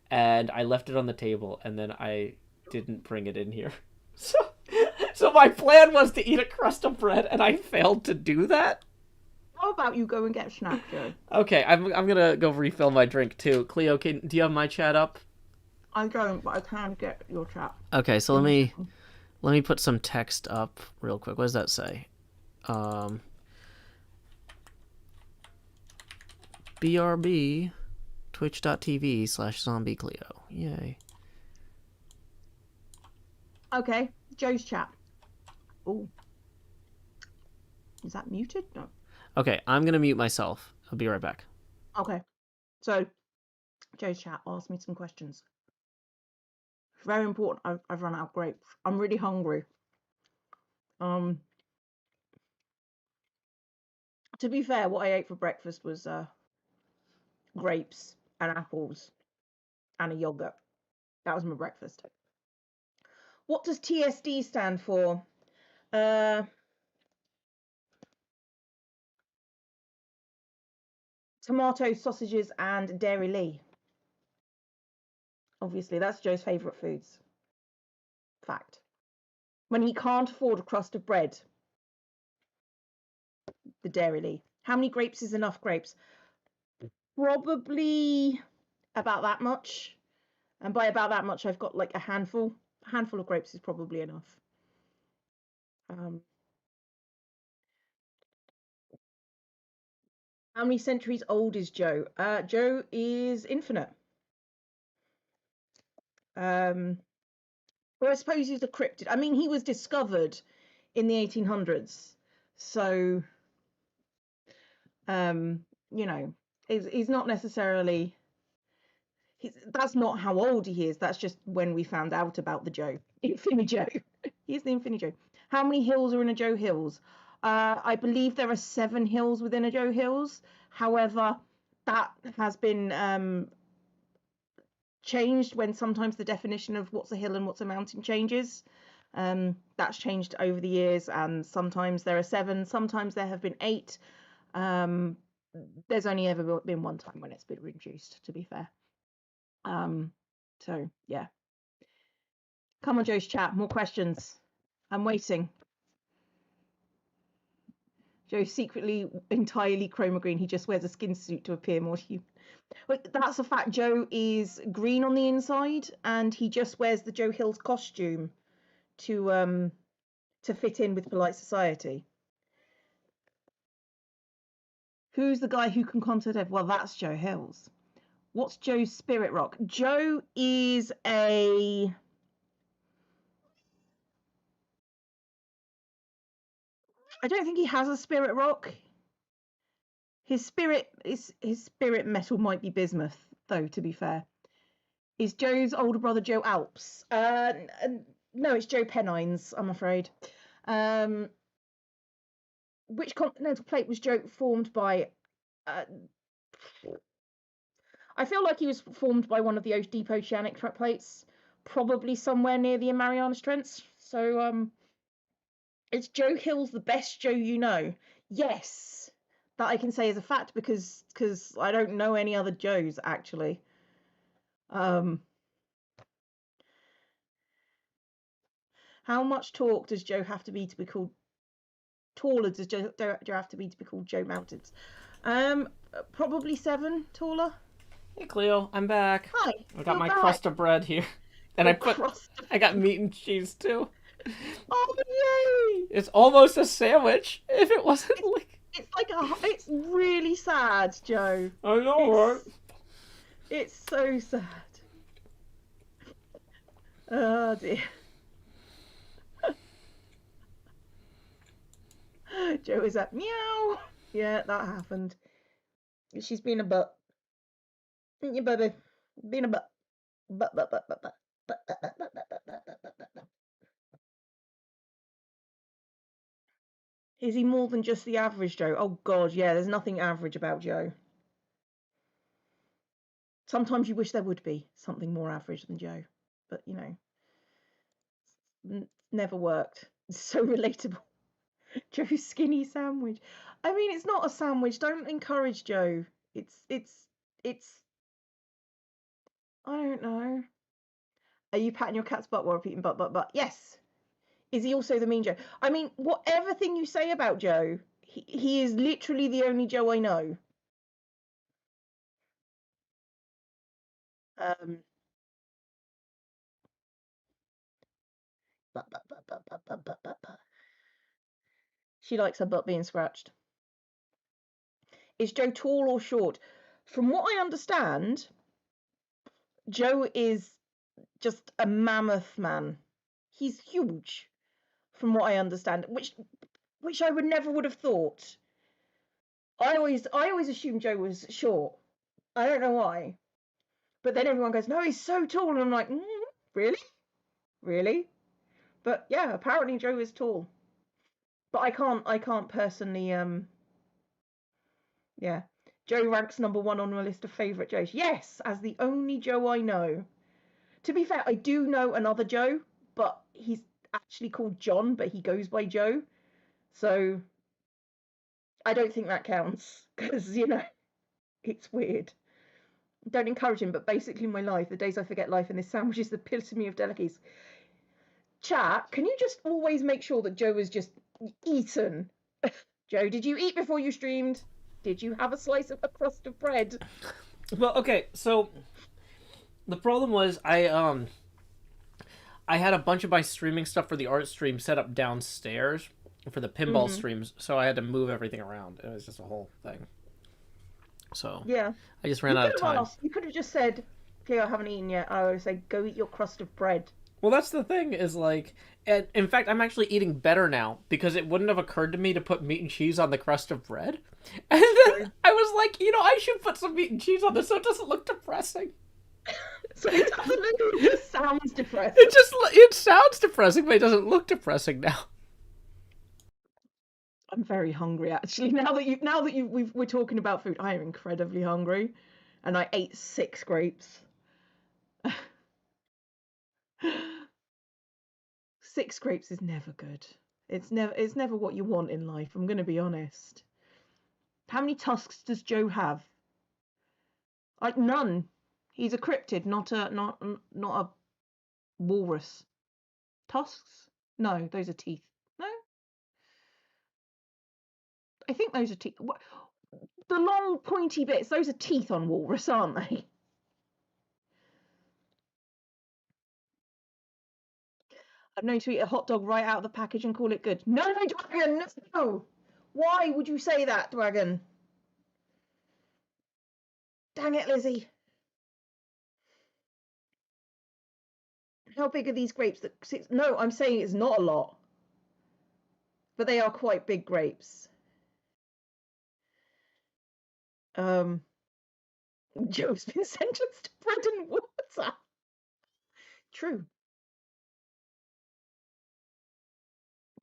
and I left it on the table, and then I didn't bring it in here. So, so my plan was to eat a crust of bread, and I failed to do that. How about you go and get a snack, Joe? Okay, I'm gonna go refill my drink too. Cleo, do you have my chat up? I don't, but I can get your chat. Okay, so Give me a second. let me put some text up real quick. What does that say? BRB, twitch.tv/ZombieCleo. Yay. Okay, Joe's chat. Oh, is that muted? No. Okay, I'm going to mute myself. I'll be right back. Okay, so Joe's chat asked me some questions. Very important. I've run out of grapes. I'm really hungry. To be fair, what I ate for breakfast was grapes and apples and a yogurt. That was my breakfast. What does TSD stand for? Tomato, sausages, and derail. Obviously, that's Joe's favourite foods. Fact. When he can't afford a crust of bread, the derail. How many grapes is enough grapes? Probably about that much. And by about that much, I've got like a handful. A handful of grapes is probably enough. How many centuries old is Joe? Joe is infinite. Well, I suppose he's a cryptid. I mean, he was discovered in the 1800s, so you know, he's not necessarily. That's not how old he is. That's just when we found out about the Joe, Infinity Joe. He's the Infinity Joe. How many hills are in a Joe Hills? I believe there are 7 hills within a Joe Hills. However, that has been changed when sometimes the definition of what's a hill and what's a mountain changes. That's changed over the years, and sometimes there are 7, sometimes there have been 8. There's only ever been one time when it's been reduced, to be fair. So yeah. Come on, Joe's chat. More questions. I'm waiting. Joe's secretly entirely chroma green. He just wears a skin suit to appear more human. But that's a fact. Joe is green on the inside, and he just wears the Joe Hill's costume to fit in with polite society. Who's the guy who can contact Ev? Well, that's Joe Hills. What's Joe's spirit rock? Joe is a... I don't think he has a spirit rock. His spirit metal might be bismuth, though, to be fair. Is Joe's older brother Joe Alps? No, it's Joe Pennines, I'm afraid. Which continental plate was Joe formed by? I feel like he was formed by one of the deep oceanic plates, probably somewhere near the Marianas Trench. So, is Joe Hills the best Joe you know? Yes, that I can say is a fact because I don't know any other Joes actually. How much talk does Joe have to be called? Taller does Joe have to be called Joe Mountains? Probably 7 taller. Hey Cleo, I'm back. Hi, I got you're my back. crust of bread here, and I got meat and cheese too. Oh yay! It's almost a sandwich. If it wasn't like it's really sad, Joe. I know, right? It's so sad. Oh dear. Joe is up. Meow. Yeah, that happened. She's been a butt. Yeah, baby. Been a butt. Butt. Is he more than just the average Joe? Oh God, yeah. There's nothing average about Joe. Sometimes you wish there would be something more average than Joe, but you know, never worked. It's so relatable. Joe's skinny sandwich. I mean, it's not a sandwich. Don't encourage Joe. It's. I don't know. Are you patting your cat's butt while repeating but? Yes. Is he also the mean Joe? I mean, whatever thing you say about Joe, he is literally the only Joe I know. Um. But. She likes her butt being scratched. Is Joe tall or short? from what I understand, Joe is just a mammoth man. He's huge, from what I understand, which I would have thought. I always assumed Joe was short. I don't know why. But then everyone goes, no, he's so tall. And I'm like, really? Really? But yeah, apparently Joe is tall. But I can't personally, yeah. Joe ranks #1 on my list of favourite Joes. Yes, as the only Joe I know. To be fair, I do know another Joe, but he's actually called John, but he goes by Joe. So I don't think that counts because, it's weird. Don't encourage him, but basically my life, the days I forget life, and this sandwich is the epitome of delicacies. Chat, can you just always make sure that Joe has just eaten? Joe, did you eat before you streamed? Did you have a slice of a crust of bread? Well, okay, so the problem was I had a bunch of my streaming stuff for the art stream set up downstairs for the pinball streams, so I had to move everything around. It was just a whole thing. So Yeah. I just ran out of time. You could have just said, Cleo, I haven't eaten yet. I would say, go eat your crust of bread. Well, that's the thing is like, and in fact, I'm actually eating better now because it wouldn't have occurred to me to put meat and cheese on the crust of bread. And then I was like, I should put some meat and cheese on this so it doesn't look depressing. So it doesn't look, it just sounds depressing. It sounds depressing, but it doesn't look depressing now. I'm very hungry actually. Now that we're talking about food, I am incredibly hungry, and I ate 6 grapes. 6 grapes is never good. It's never what you want in life. I'm going to be honest. How many tusks does Joe have? Like none. He's a cryptid, not a walrus. Tusks? No, those are teeth. No, I think those are teeth. The long pointy bits, those are teeth on walrus, aren't they? I'm known to eat a hot dog right out of the package and call it good. No, Dragon, no! Why would you say that, Dragon? Dang it, Lizzie. How big are these grapes? No, I'm saying it's not a lot. But they are quite big grapes. Joe's been sentenced to bread and water. True.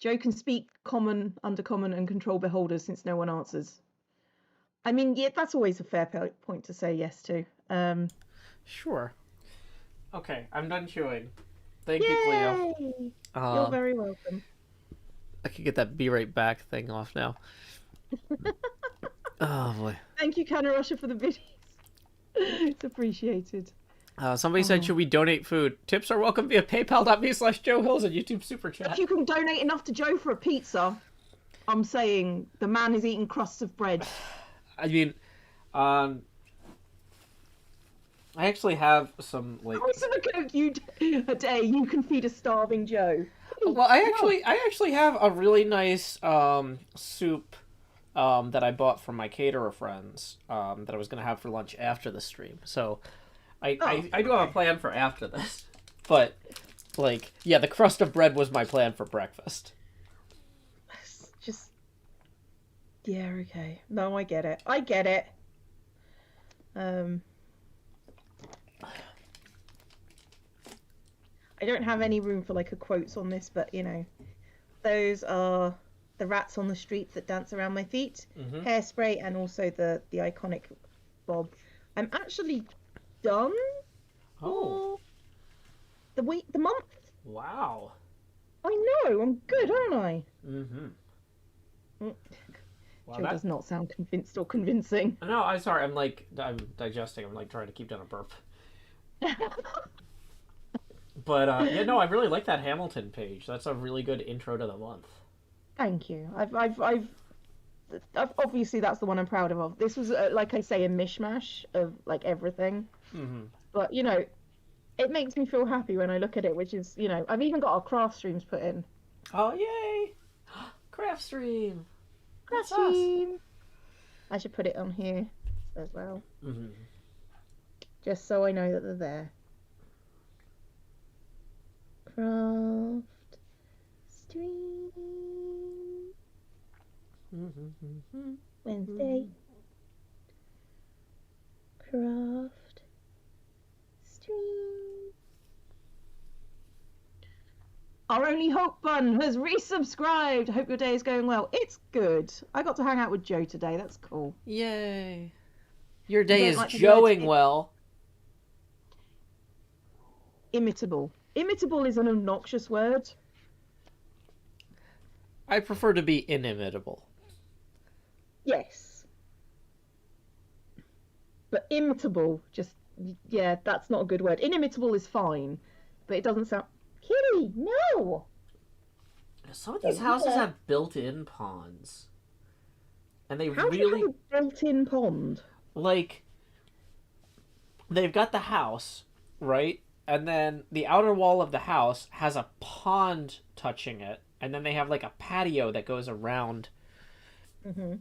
Joe can speak common, undercommon, and control beholders since no one answers. I mean, yeah, that's always a fair point to say yes to. Sure. Okay, I'm done chewing. Thank Yay! you, Cleo. You're very welcome. I could get that be right back thing off now. Oh boy. Thank you, Canarusha, for the videos. It's appreciated. Somebody said, should we donate food? Tips are welcome via paypal.me/Joe Hills and YouTube Super Chat. If you can donate enough to Joe for a pizza, I'm saying the man is eating crusts of bread. I mean, I actually have some, like... How much you a day you can feed a starving Joe? Well, I actually have a really nice soup that I bought from my caterer friends that I was going to have for lunch after the stream. So I do have a plan for after this. But, like, yeah, the crust of bread was my plan for breakfast. Just... Yeah, okay. No, I get it. I get it. I don't have any room for, like, a quotes on this, but, those are the rats on the street that dance around my feet, Hairspray, and also the iconic Bob. I'm actually done for the month. Wow. I know, I'm good, aren't I? Wow, Joe does not sound convinced or convincing. No, I'm sorry. I'm digesting. I'm like trying to keep down a burp. But yeah, no, I really like that Hamilton page. That's a really good intro to the month. Thank you. I've obviously that's the one I'm proud of. This was like I say, a mishmash of like everything. But it makes me feel happy when I look at it. Which is I've even got our craft streams put in. Oh yay! Craft stream. Craft stream. I should put it on here. as well. Mm-hmm. Just so I know that they're there. Craft stream Wednesday. Craft stream. Our only hope bun has resubscribed. Hope your day is going well. It's good. I got to hang out with Joe today. That's cool. Yay. Your day is like joeing well. Imitable. Imitable is an obnoxious word. I prefer to be inimitable. Yes. But imitable, just, yeah, that's not a good word. Inimitable is fine, but it doesn't sound... Kitty, no! Some of these houses have built-in ponds. And they How really... do you have a built-in pond? Like, they've got the house, right? And then the outer wall of the house has a pond touching it. And then they have, like, a patio that goes around. Mm-hmm.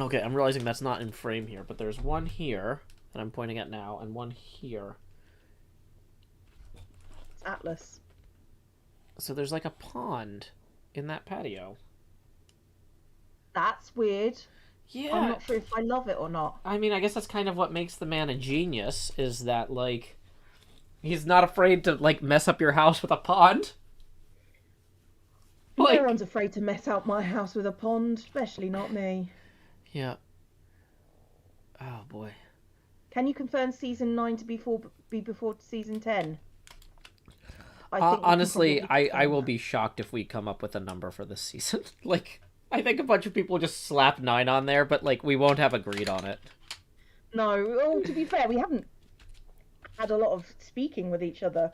Okay, I'm realizing that's not in frame here, but there's one here that I'm pointing at now, and one here. It's Atlas. So there's, like, a pond in that patio. That's weird. Yeah. I'm not sure if I love it or not. I mean, I guess that's kind of what makes the man a genius, is that, like, he's not afraid to, like, mess up your house with a pond. No one's afraid to mess up my house with a pond, especially not me. Yeah. Oh, boy. Can you confirm season 9 to be before season 10? Honestly, I will be shocked if we come up with a number for this season. Like, I think a bunch of people just slap 9 on there, but, like, we won't have agreed on it. No, well, to be fair, we haven't had a lot of speaking with each other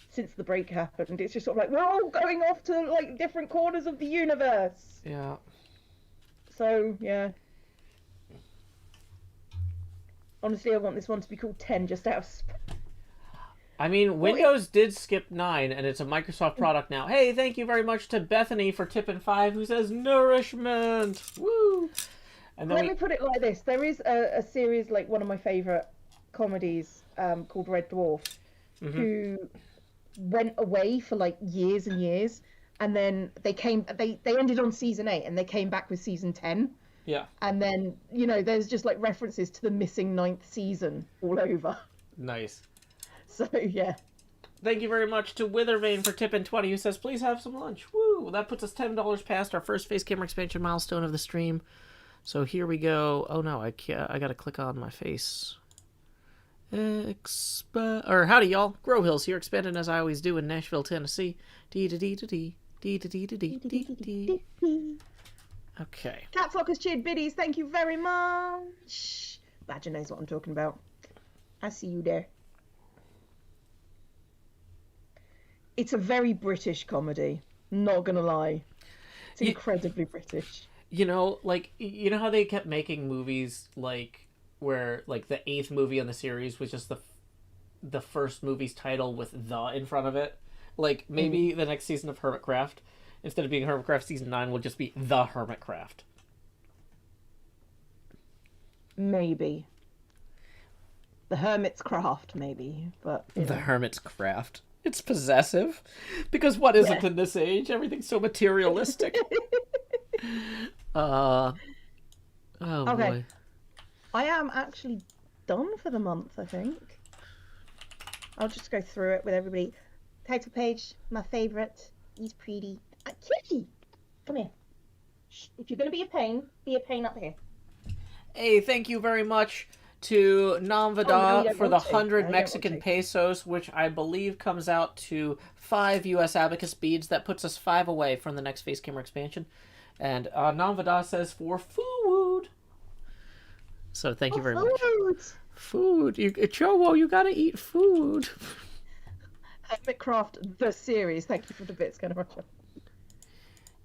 since the break happened. It's just sort of like, we're all going off to, like, different corners of the universe. Yeah. So, yeah. Honestly, I want this one to be called 10 just out of... I mean, Windows did skip 9, and it's a Microsoft product now. Hey, thank you very much to Bethany for tipping 5, who says, nourishment! Woo! And then Let me put it like this. There is a series, like, one of my favourite comedies called Red Dwarf, who went away for, like, years and years, and then they ended on season 8, and they came back with season 10. Yeah. And then, you know, there's just, like, references to the missing 9th season all over. Nice. So, yeah. Thank you very much to Withervane for tipping 20, who says, please have some lunch. Woo! That puts us $10 past our first face camera expansion milestone of the stream. So here we go. Oh, no, I gotta click on my face. Howdy, y'all. Grow Hills here, expanding as I always do in Nashville, Tennessee. Dee-da-dee-da-dee. Dee-da-dee-da-dee. Okay. Catflockers cheered biddies, thank you very much. Badger knows what I'm talking about. I see you there. It's a very British comedy. Not gonna lie. It's incredibly British. You know, like, you know how they kept making movies, like, where, like, the 8th movie in the series was just the first movie's title with "the" in front of it? Like, maybe the next season of Hermitcraft, instead of being Hermitcraft Season 9, will just be The Hermitcraft. Maybe. The Hermit's Craft, maybe. But The Hermit's Craft. It's possessive. Because what isn't in this age? Everything's so materialistic. Oh, okay. Boy. I am actually done for the month, I think. I'll just go through it with everybody. Title page, my favourite. He's pretty. Kitty! Come here. Shh. If you're going to be a pain up here. Hey, thank you very much to Namvada no, for the 100 Mexican pesos, which I believe comes out to 5 US abacus beads. That puts us 5 away from the next face camera expansion. And Namvada says for food. So thank you very much. Food. Chowo, you gotta eat food. Hermitcraft, the series. Thank you for the bits, kind of.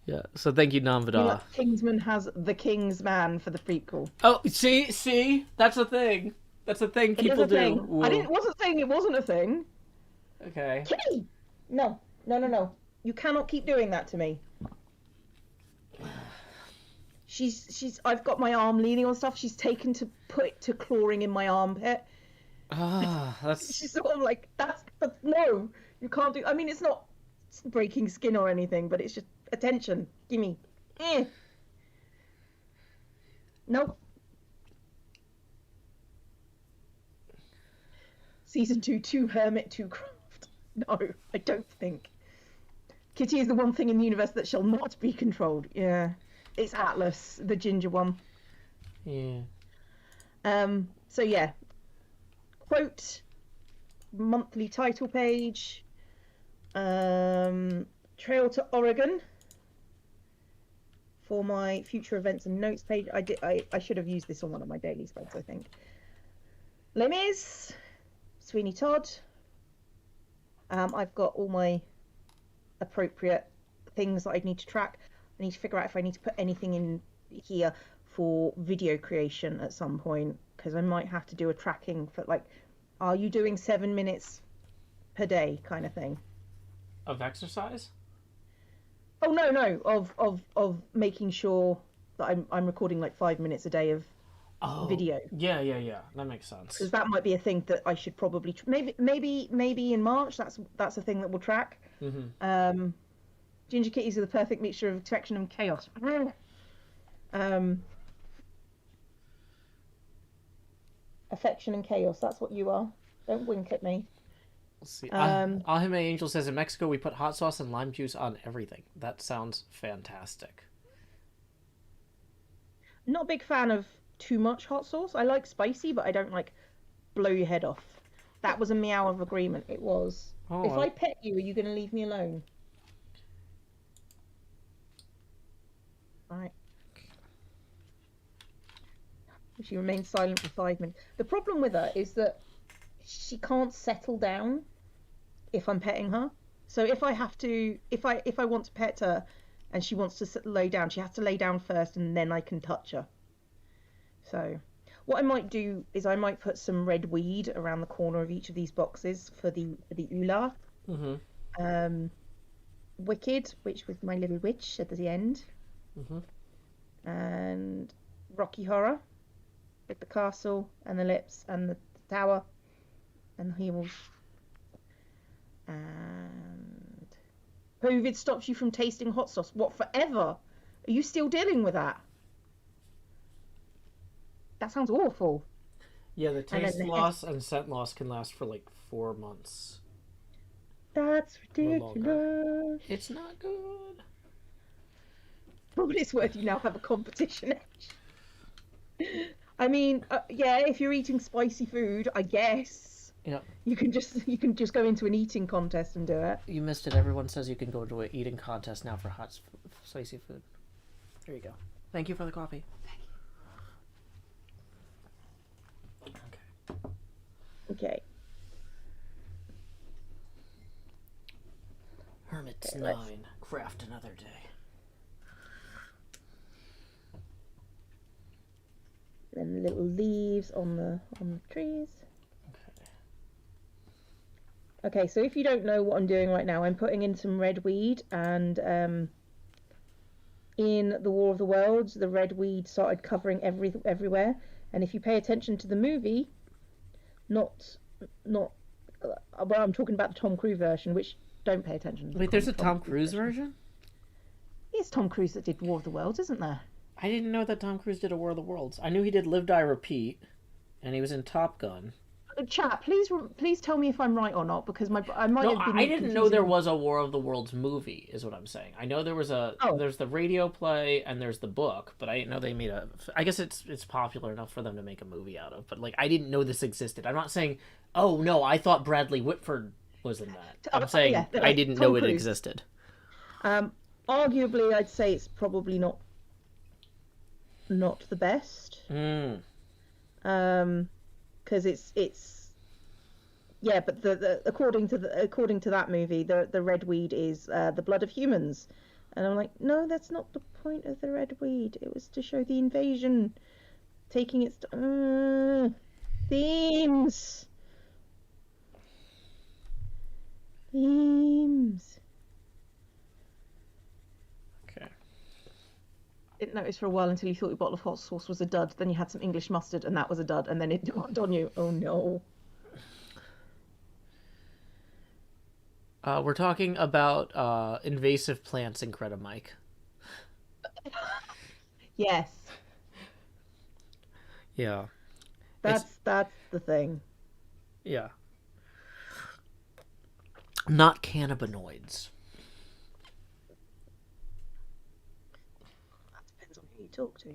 Yeah, so thank you, Namvada. Kingsman has the King's Man for the prequel. Oh, see? That's a thing. That's a thing people do. Thing. I wasn't saying it wasn't a thing. Okay. Kitty! No. You cannot keep doing that to me. I've got my arm leaning on stuff. She's taken to put it to clawing in my armpit. Ah, She's that's sort of like, that's no, you can't do. I mean, it's not breaking skin or anything, but it's just attention. Gimme. Nope. Season 2, 2 hermit, 2 craft. No, I don't think. Kitty is the one thing in the universe that shall not be controlled. Yeah. It's Atlas, the ginger one. yeah. So yeah. Quote, monthly title page. Trail to Oregon for my future events and notes page. I should have used this on one of my daily spreads, I think. Les Mis, Sweeney Todd. I've got all my appropriate things that I need to track. I need to figure out if I need to put anything in here for video creation at some point, because I might have to do a tracking for, like, are you doing 7 minutes per day kind of thing. Of exercise? Oh no, of making sure that I'm recording like 5 minutes a day of Oh, video, yeah. That makes sense. because that might be a thing that I should probably maybe in March. That's a thing that we'll track. Mm-hmm. Ginger kitties are the perfect mixture of affection and chaos. um, Affection and chaos. That's what you are. Don't wink at me. Let's see. Um, Ahime Angel says in Mexico we put hot sauce and lime juice on everything. That sounds fantastic. Not a big fan of too much hot sauce. I like spicy, but I don't like blow your head off. That was a meow of agreement. It was. Oh, If I pet you, are you going to leave me alone? All right. She remains silent for 5 minutes. The problem with her is that she can't settle down if I'm petting her. So if I have to, if I want to pet her, and she wants to lay down, she has to lay down first, and then I can touch her. So what I might do is I might put some red weed around the corner of each of these boxes for the Ula. mm-hmm. Wicked, which was my little witch at the end. Mm-hmm. And Rocky Horror with the castle and the lips and the tower and the heels. And COVID stops you from tasting hot sauce. What, forever? Are you still dealing with that? That sounds awful. Yeah, the taste loss and scent loss can last for like 4 months. That's Or longer. ridiculous. It's not good. For what it's worth, you now have a competition edge. I mean, yeah, if you're eating spicy food, I guess Yep. you can just go into an eating contest and do it. You missed it. Everyone says you can go to an eating contest now for hot, spicy food. There you go. Thank you for the coffee. Okay. Okay. Hermit's Okay, 9. let's- Craft another day. Then the little leaves on the trees. Okay. Okay, so if you don't know what I'm doing right now, I'm putting in some red weed, and in the War of the Worlds, the red weed started covering everywhere. And if you pay attention to the movie, not well, I'm talking about the Tom Cruise version, which don't pay attention. Wait, there's a Tom Cruise version? It's Tom Cruise that did War of the Worlds, isn't there? I didn't know that Tom Cruise did a War of the Worlds. I knew he did Live, Die, Repeat, and he was in Top Gun. Chat, please tell me if I'm right or not, because I might No, have been. I didn't know confusing- there was a War of the Worlds movie, is what I'm saying. I know there was there's the radio play and there's the book, but I didn't know they made a. I guess it's popular enough for them to make a movie out of, but like I didn't know this existed. I'm not saying, oh no, I thought Bradley Whitford was in that. I'm saying yeah, I didn't Tom know it Cruise. existed. Arguably, I'd say it's probably not the best. Because it's yeah, but the according to that movie, the red weed is the blood of humans, and I'm like, no, that's not the point of the red weed. It was to show the invasion taking its themes. Okay. didn't notice for a while until you thought your bottle of hot sauce was a dud. Then you had some English mustard, and that was a dud. And then it dawned on you, oh no. We're talking about invasive plants in Mike. Yes, Yeah. It's that's the thing. yeah. Not cannabinoids. That depends on who you talk to.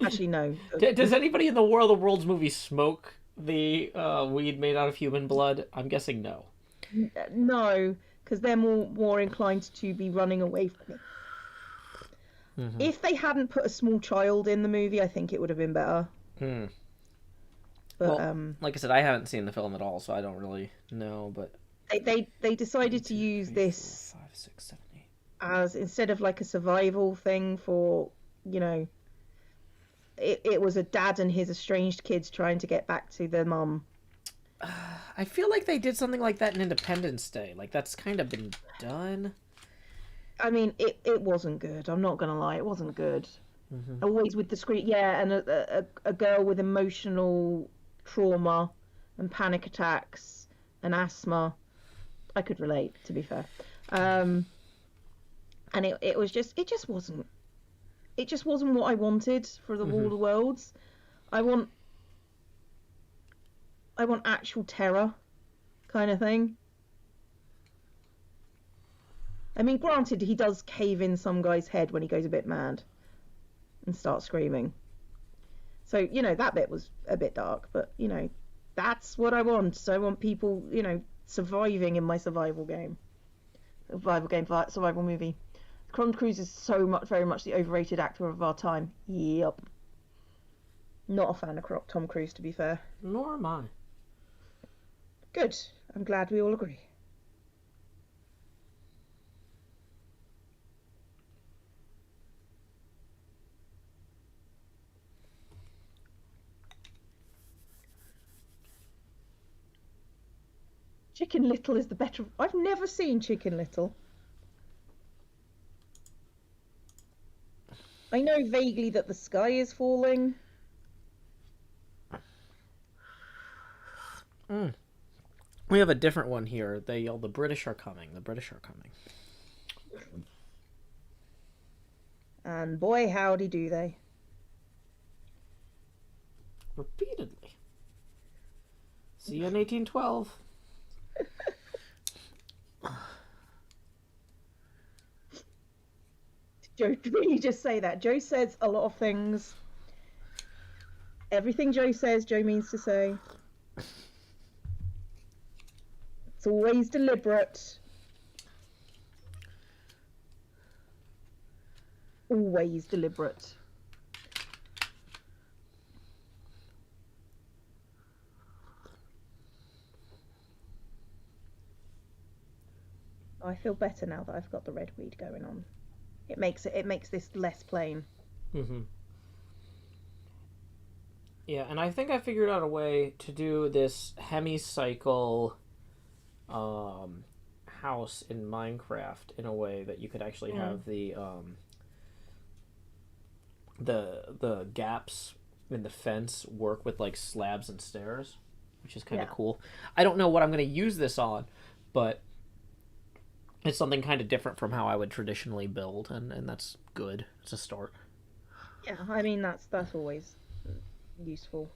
Actually, no. Does anybody in the War of the Worlds movie smoke the weed made out of human blood? I'm guessing no. No, because they're more inclined to be running away from it. Mm-hmm. If they hadn't put a small child in the movie, I think it would have been better. Hmm. But Well, like I said, I haven't seen the film at all, so I don't really know. But they decided to 2, use 3, 4, this 5, 6, 7, 8. as instead of like a survival thing for, you know, it was a dad and his estranged kids trying to get back to their mum. I feel like they did something like that in Independence Day. Like that's kind of been done. I mean, it wasn't good. I'm not gonna lie, it wasn't good. Mm-hmm. Always with the screen, yeah, and a girl with emotional trauma and panic attacks and asthma. I could relate, to be fair. And it just wasn't what I wanted for the War Mm-hmm. of the Worlds. I want I want actual terror kind of thing. I mean, granted, he does cave in some guy's head when he goes a bit mad and starts screaming. So, you know, that bit was a bit dark, but, you know, that's what I want. So I want people, you know, surviving in my survival game. Survival movie. Tom Cruise is very much the overrated actor of our time. Yep. Not a fan of Tom Cruise, to be fair. Nor am I. Good. I'm glad we all agree. Chicken Little is the better. I've never seen Chicken Little. I know vaguely that the sky is falling. Mm. We have a different one here. They yell, "The British are coming! The British are coming!" And boy, howdy do they. Repeatedly. See you in 1812. Joe, really just say that. Joe says a lot of things. Everything Joe says, Joe means to say. It's always deliberate. Always deliberate. I feel better now that I've got the red weed going on. It makes this less plain. Mm-hmm. Yeah, and I think I figured out a way to do this hemicycle house in Minecraft in a way that you could actually have the gaps in the fence work with like slabs and stairs, which is kind of cool. I don't know what I'm going to use this on, but it's something kind of different from how I would traditionally build, and that's good. It's a start. Yeah, I mean that's always useful.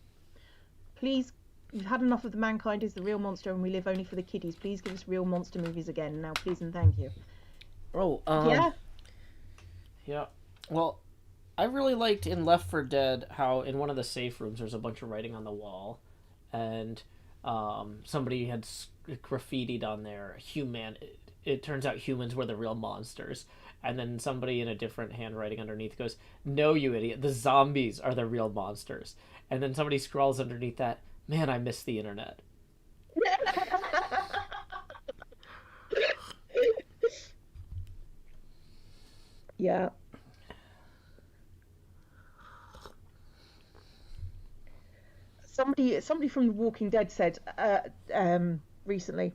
Please, we've had enough of the mankind is the real monster and we live only for the kiddies. Please give us real monster movies again now, please and thank you. Oh, Yeah. Yeah. Well, I really liked in Left 4 Dead how in one of the safe rooms there's a bunch of writing on the wall, and somebody had graffitied on there, "Human." It turns out humans were the real monsters. And then somebody in a different handwriting underneath goes, "No, you idiot. The zombies are the real monsters." And then somebody scrawls underneath that, "Man, I miss the internet." Yeah. Somebody from The Walking Dead said recently,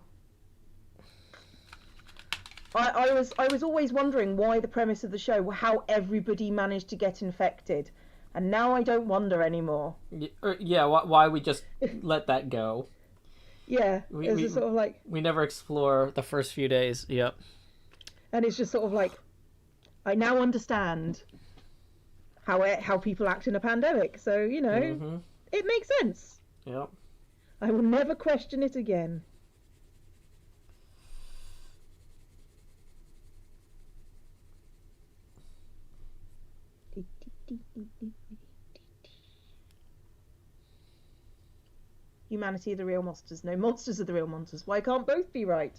I was always wondering why the premise of the show, how everybody managed to get infected, and now I don't wonder anymore. Yeah, why we just let that go? Yeah, We it's we just sort of like, we never explore the first few days. Yep. and it's just sort of like, I now understand how people act in a pandemic. So Mm-hmm. it makes sense. Yep. I will never question it again. Humanity are the real monsters. No, monsters are the real monsters. Why can't both be right?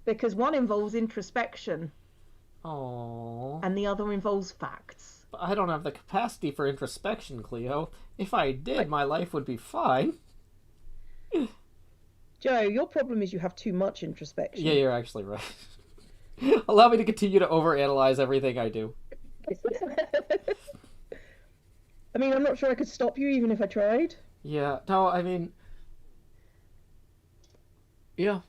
Because one involves introspection Oh. and the other involves facts. But I don't have the capacity for introspection, Cleo. If I did, my life would be fine. Joe, your problem is you have too much introspection. Yeah, you're actually right. Allow me to continue to overanalyze everything I do. I mean, I'm not sure I could stop you even if I tried. Yeah. No, I mean, yeah.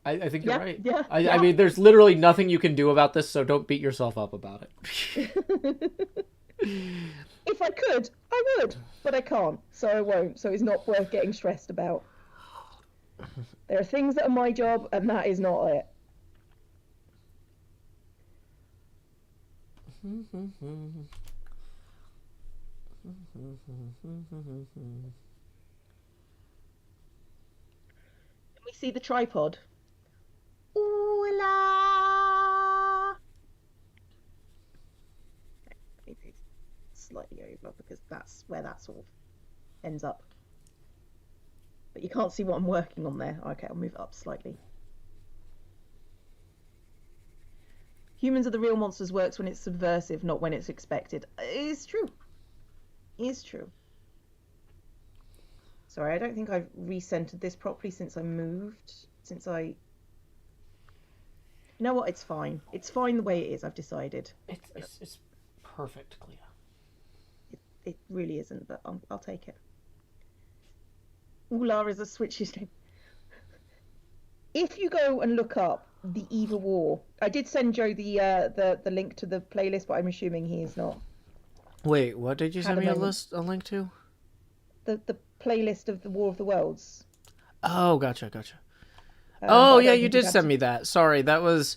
I think you're Yeah, right. yeah, I yeah. mean, there's literally nothing you can do about this, so don't beat yourself up about it. If I could, I would, but I can't, so I won't. So it's not worth getting stressed about. There are things that are my job, and that is not it. Can we see the tripod? Ooh la! Maybe slightly over because that's where that sort of ends up. But you can't see what I'm working on there. Okay, I'll move it up slightly. Humans are the real monsters works when it's subversive, not when it's expected. It's true. It's true. Sorry, I don't think I've recentered this properly since I moved. You know what? It's fine. It's fine the way it is, I've decided. It's perfect, Cleo. It really isn't, but I'll take it. Ula is a Switch's name. If you go and look up the Eva War, I did send Joe the link to the playlist, but I'm assuming he is not. Wait, what did you Had send a me a moment. link to? The playlist of the War of the Worlds. Oh, gotcha. But Oh, I yeah, don't you think you've did had send to. me that. Sorry, that was.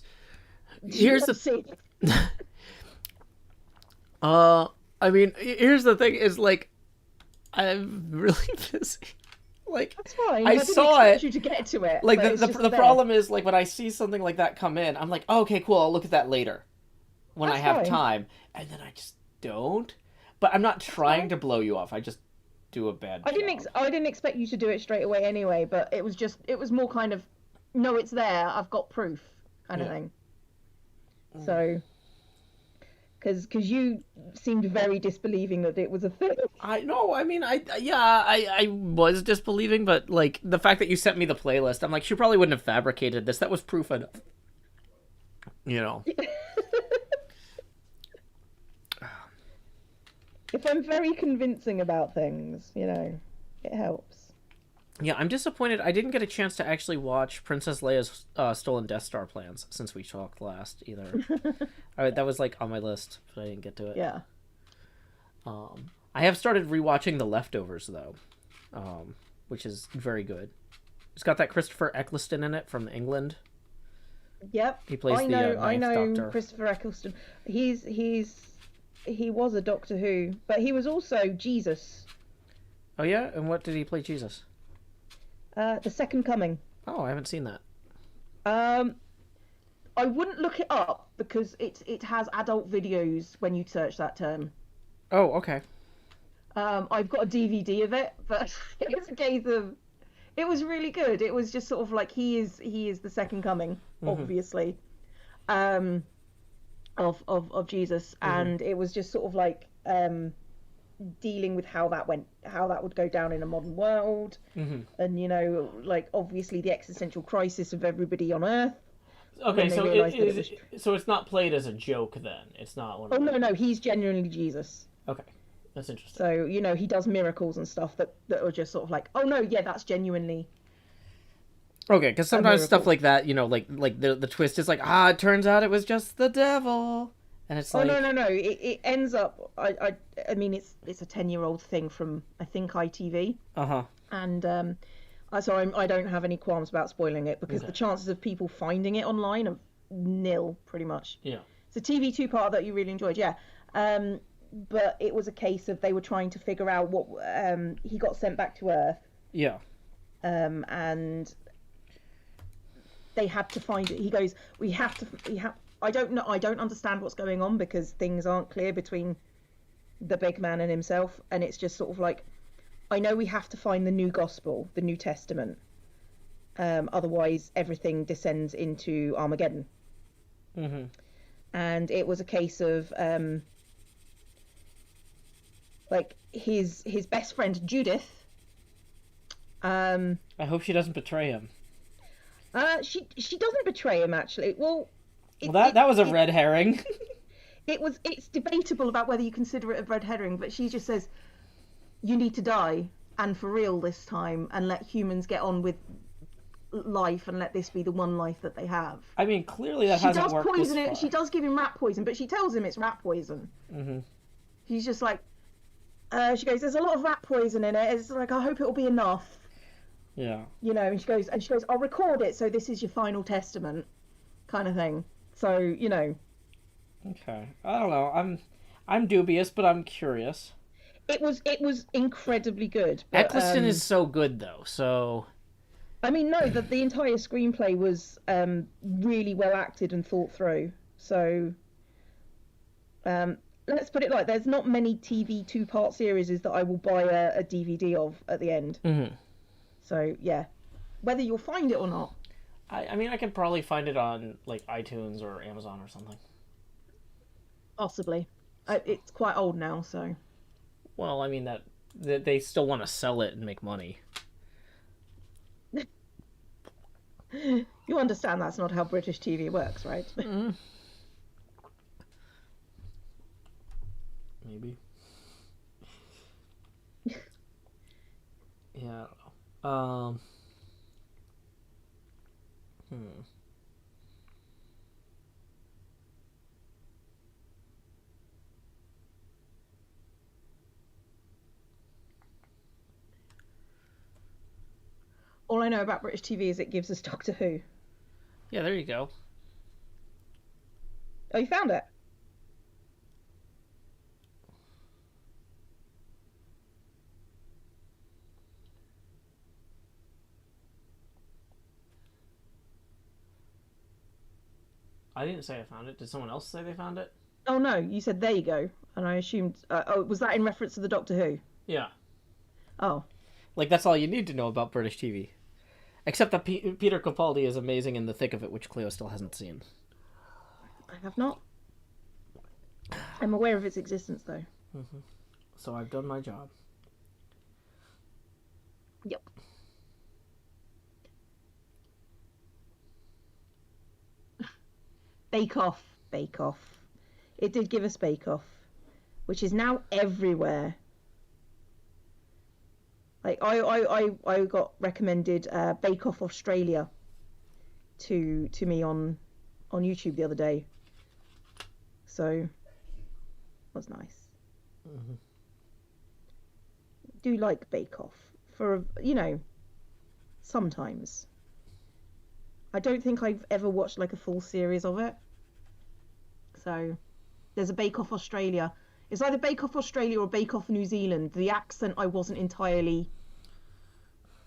You Here's have the. seen. Uh, I mean, here's the thing: is like, I'm really busy. Like, That's fine. I I didn't saw expect it. you to get to it, Like but it's just the there. problem is like when I see something like that come in, I'm like, oh, okay, cool. I'll look at that later when I That's have fine. time, and then I just don't. But I'm not That's trying fine. to blow you off. I just do a bad job. I didn't expect you to do it straight away anyway, but it was more kind of, no, it's there. I've got proof, kind of Yeah. thing. So, because you seemed very disbelieving that it was a thing. I know. I mean, I was disbelieving, but like the fact that you sent me the playlist, I'm like, she probably wouldn't have fabricated this. That was proof enough. You know. If I'm very convincing about things, it helps. Yeah, I'm disappointed. I didn't get a chance to actually watch Princess Leia's Stolen Death Star plans since we talked last either. That was like on my list, but I didn't get to it. Yeah. I have started rewatching The Leftovers though, which is very good. It's got that Christopher Eccleston in it from England. Yep. He plays I the know. I Ninth know Doctor. Christopher Eccleston. He was a Doctor Who, but he was also Jesus. Oh yeah, and what did he play Jesus? The Second Coming. Oh, I haven't seen that. Um, I wouldn't look it up because it has adult videos when you search that term. Oh, okay. I've got a DVD of it, but it was a case of it was really good. It was just sort of like he is the second coming, obviously, of Jesus, and it was just sort of like dealing with how that would go down in a modern world, and like obviously the existential crisis of everybody on Earth Okay, when they so realised that it was. so it's not played as a joke then. It's not one Oh of the. no, he's genuinely Jesus. Okay, that's interesting. So he does miracles and stuff that are just sort of like, oh no, yeah, that's genuinely. Okay, because a sometimes stuff miracle. like that, like the twist is like, it turns out it was just the devil, and it's Oh no, like, no, no! It ends up. I mean, it's a 10-year-old thing from I think ITV, uh-huh. and I don't have any qualms about spoiling it because Okay. the chances of people finding it online are nil, pretty much. Yeah. It's a TV2 part that you really enjoyed, yeah. Um, but it was a case of they were trying to figure out what he got sent back to Earth, Yeah. and they had to find it. He goes, we have. I don't know. I don't understand what's going on because things aren't clear between the big man and himself, and it's just sort of like, I know we have to find the new gospel, the New Testament. Otherwise, everything descends into Armageddon. Mm-hmm. And it was a case of like his best friend Judith. I hope she doesn't betray him. She doesn't betray him actually. Well, Well, it it that was a it, red herring. it's debatable about whether you consider it a red herring, but she just says you need to die and for real this time and let humans get on with life and let this be the one life that they have. I mean, clearly that She hasn't does worked this poison it. She far. does give him rat poison, but she tells him it's rat poison. Mm-hmm. She's just like, she goes, "There's a lot of rat poison in it. It's like I hope it'll be enough." Yeah. And she goes, "I'll record it, so this is your final testament," kind of thing. So Okay. I don't know. I'm dubious, but I'm curious. it was incredibly good. But Eccleston is so good though. So I mean, no, that the entire screenplay was really well acted and thought through. So let's put it like there's not many TV 2-part series that I will buy a DVD of at the end. mm-hmm. So yeah, whether you'll find it or not, I mean, I could probably find it on like iTunes or Amazon or something. possibly. It's quite old now, so Well, I mean that they still want to sell it and make money. you understand that's not how British TV works, right? Mm, maybe. Yeah. I don't know. Hmm. All I know about British TV is it gives us Doctor Who. Yeah, there you go. Oh, you found it? I didn't say I found it. Did someone else say they found it? Oh no, you said there you go, and I assumed. Oh, was that in reference to the Doctor Who? Yeah. Oh, Like that's all you need to know about British TV. Except that Peter Capaldi is amazing in the thick of it, which Cleo still hasn't seen. I have not. I'm aware of its existence though. Mm-hmm. So I've done my job. Yep. Bake Off, Bake Off. It did give us Bake Off, which is now everywhere. Like I got recommended Bake Off Australia to me on YouTube the other day. So it was nice. Mm-hmm. Do like Bake Off for sometimes. I don't think I've ever watched like a full series of it. So there's a Bake Off Australia. It's either Bake Off Australia or Bake Off New Zealand. The accent I wasn't entirely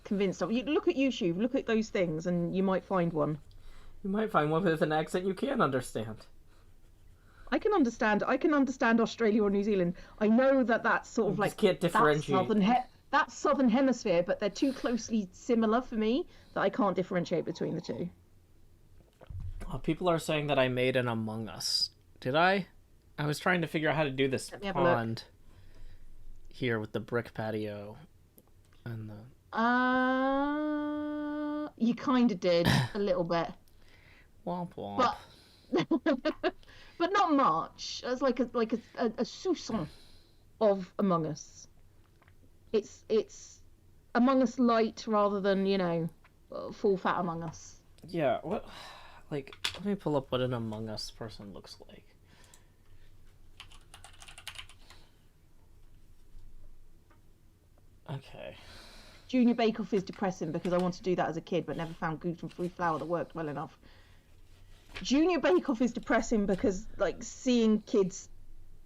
convinced of. You look at YouTube, look at those things, and you might find one. You might find one with an accent you can understand. I can understand. I can understand Australia or New Zealand. I know that that's sort of You like just can't differentiate. That's southern hemisphere, but they're too closely similar for me that I can't differentiate between the two. People are saying that I made an Among Us. Did I? I was trying to figure out how to do this Let me have a look. pond here with the brick patio and the. You kind of did a little bit, Womp womp. but not much. It's like a soupçon of Among Us. It's Among Us light rather than full fat Among Us. Yeah, what? Like, let me pull up what an Among Us person looks like. Okay. Junior Bake Off is depressing because I wanted to do that as a kid, but never found gluten-free flour that worked well enough. Junior Bake Off is depressing because, like, seeing kids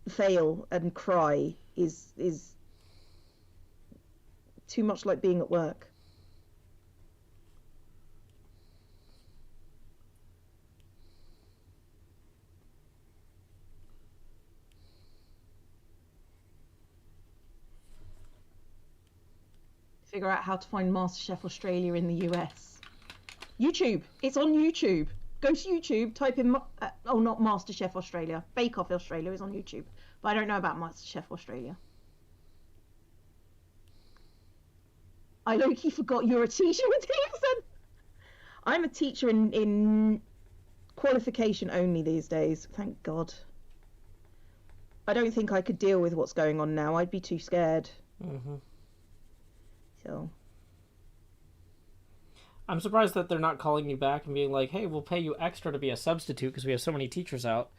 fail and cry is too much like being at work. Figure out how to find MasterChef Australia in the US. YouTube. It's on YouTube. Go to YouTube, type in, not MasterChef Australia. Bake Off Australia is on YouTube. But I don't know about MasterChef Australia. I low-key forgot you're a teacher, Matilda. I'm a teacher in qualification only these days. Thank God. I don't think I could deal with what's going on now. I'd be too scared. Mm-hmm. So I'm surprised that they're not calling you back and being like, hey, we'll pay you extra to be a substitute because we have so many teachers out.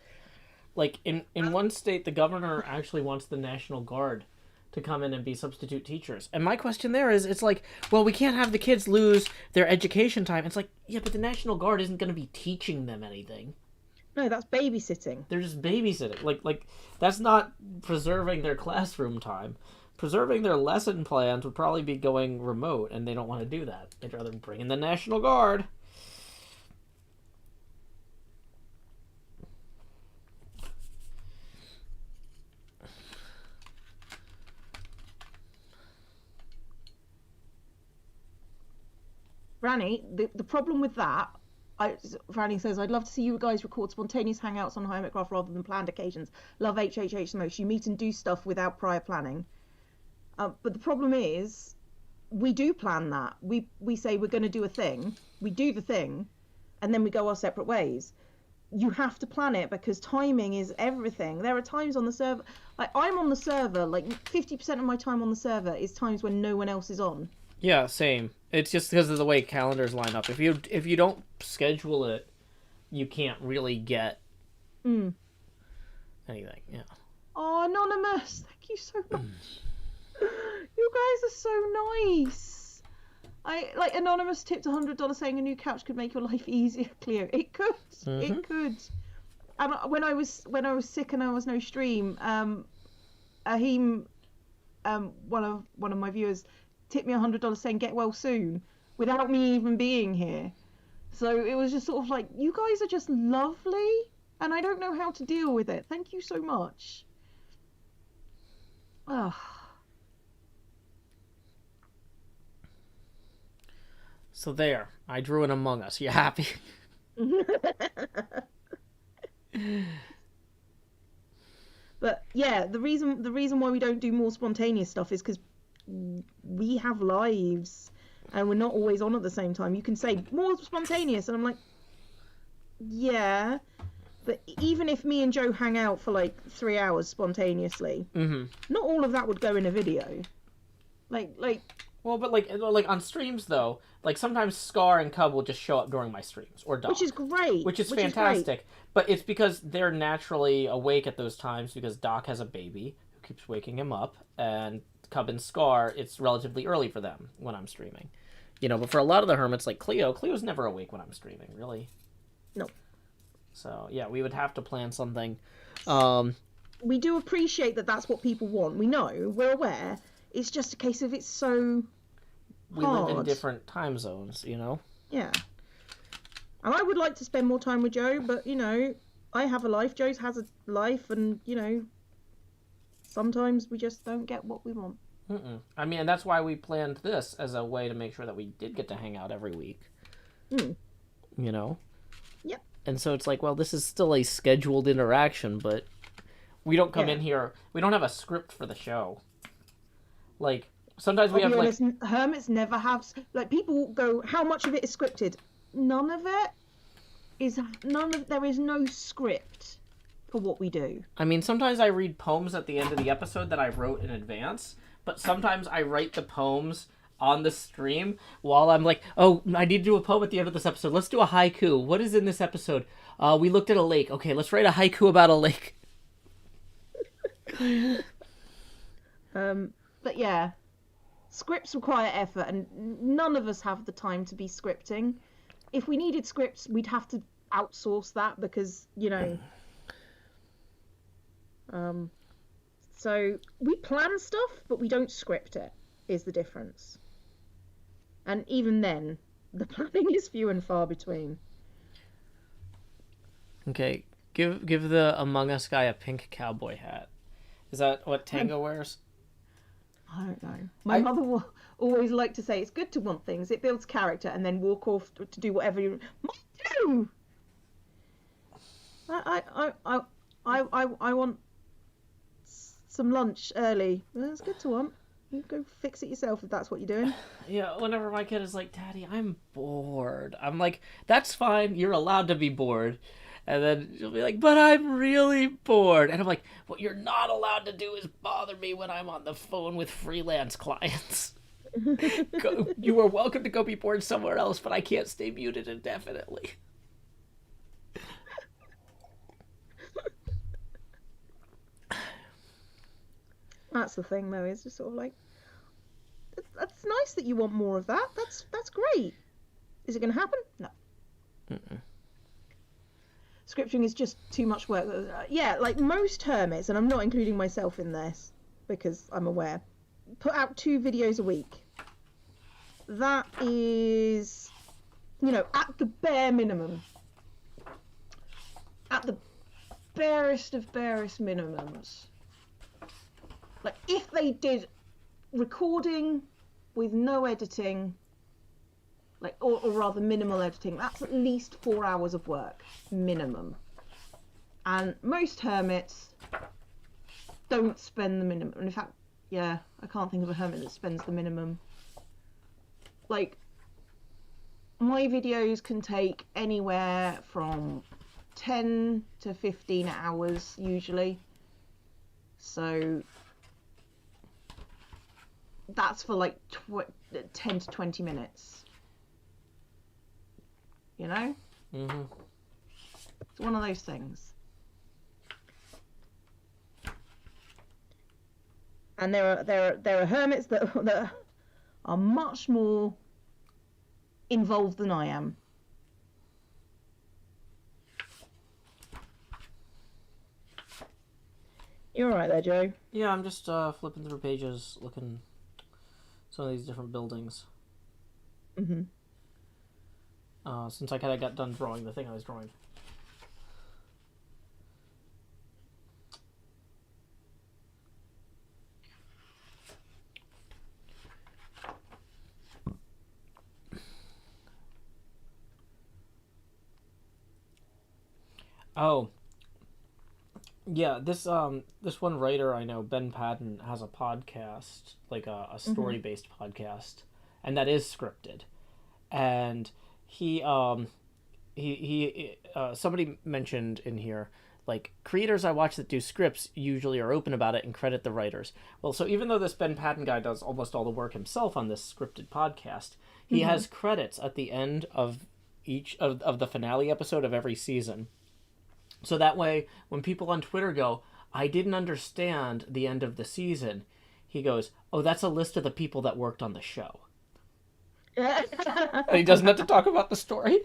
Like, in one state, the governor actually wants the National Guard to come in and be substitute teachers. And my question there is, it's like, well, we can't have the kids lose their education time. It's like, yeah, but the National Guard isn't going to be teaching them anything. No, that's babysitting. They're just babysitting. Like that's not preserving their classroom time. Preserving their lesson plans would probably be going remote, and they don't want to do that. They'd rather bring in the National Guard. Rani, the problem with that, Rani says, I'd love to see you guys record spontaneous hangouts on Hermitcraft rather than planned occasions. Love HHH the most. You meet and do stuff without prior planning. But the problem is, we do plan that. We say we're going to do a thing, we do the thing, and then we go our separate ways. You have to plan it because timing is everything. There are times on the server, like I'm on the server, like 50% of my time on the server is times when no one else is on. Yeah, same. It's just because of the way calendars line up. If you don't schedule it, you can't really get anything. Yeah. Oh, Anonymous, thank you so much. You guys are so nice. Anonymous tipped $100 saying a new couch could make your life easier, Cleo. It could. Mm-hmm. It could. And when I was sick and I was no stream, Ahim, one of my viewers, tipped me $100 saying get well soon without me even being here. So it was just sort of like, you guys are just lovely, and I don't know how to deal with it. Thank you so much. Oh. So there, I drew an Among Us. You happy? But yeah, the reason why we don't do more spontaneous stuff is because we have lives and we're not always on at the same time. You can say more spontaneous, and I'm like, yeah, but even if me and Joe hang out for like 3 hours spontaneously, not all of that would go in a video. Well, but like on streams though, like sometimes Scar and Cub will just show up during my streams, or Doc, which is great, which is fantastic. But it's because they're naturally awake at those times because Doc has a baby who keeps waking him up, and Cub and Scar, it's relatively early for them when I'm streaming, But for a lot of the hermits, like Cleo's never awake when I'm streaming, really. No. So yeah, we would have to plan something. We do appreciate that that's what people want. We know, we're aware. It's just a case of it's so we hard. Live in different time zones, Yeah. And I would like to spend more time with Joe, but, I have a life. Joe has a life, and, sometimes we just don't get what we want. I mean, and that's why we planned this as a way to make sure that we did get to hang out every week. Yep. And so it's like, well, this is still a scheduled interaction, but we don't come in here. We don't have a script for the show. Like, sometimes we have, honest, hermits never have, people go, how much of it is scripted? None of it is, there is no script for what we do. I mean, sometimes I read poems at the end of the episode that I wrote in advance, but sometimes I write the poems on the stream while I'm like, oh, I need to do a poem at the end of this episode. Let's do a haiku. What is in this episode? We looked at a lake. Okay, let's write a haiku about a lake. But yeah, scripts require effort, and none of us have the time to be scripting. If we needed scripts, we'd have to outsource that because, so we plan stuff, but we don't script it, is the difference. And even then, the planning is few and far between. Okay, give the Among Us guy a pink cowboy hat. Is that what Tango wears? I don't know. My mother will always like to say it's good to want things. It builds character, and then walk off to do whatever you. Mine too. I want some lunch early. It's good to want. You go fix it yourself if that's what you're doing. Yeah, whenever my kid is like, Daddy, I'm bored. I'm like, that's fine. You're allowed to be bored. And then she'll be like, but I'm really bored. And I'm like, what you're not allowed to do is bother me when I'm on the phone with freelance clients. You are welcome to go be bored somewhere else, but I can't stay muted indefinitely. That's the thing, though. It's just sort of like, that's nice that you want more of that. That's great. Is it going to happen? No. Mm-mm. Scripting is just too much work. Yeah, like most hermits, and I'm not including myself in this because I'm aware, put out 2 videos a week. That is, at the bare minimum. At the barest of barest minimums. Like, if they did recording with no editing, like, or rather minimal editing, that's at least 4 hours of work, minimum. And most hermits don't spend the minimum. In fact, yeah, I can't think of a hermit that spends the minimum. Like, my videos can take anywhere from 10 to 15 hours, usually. So that's for like 10 to 20 minutes. Mm-hmm. It's one of those things. And there are hermits that are much more involved than I am. You're all right there, Joe? Yeah, I'm just flipping through pages, looking some of these different buildings. Mm-hmm. Since I kind of got done drawing the thing I was drawing. Oh. Yeah, this one writer I know, Ben Patton, has a podcast, like a story-based podcast, and that is scripted. And he somebody mentioned in here, like, creators I watch that do scripts usually are open about it and credit the writers. Well, so even though this Ben Patton guy does almost all the work himself on this scripted podcast, he has credits at the end of each of the finale episode of every season. So that way, when people on Twitter go, I didn't understand the end of the season, he goes, oh, that's a list of the people that worked on the show. And he doesn't have to talk about the story.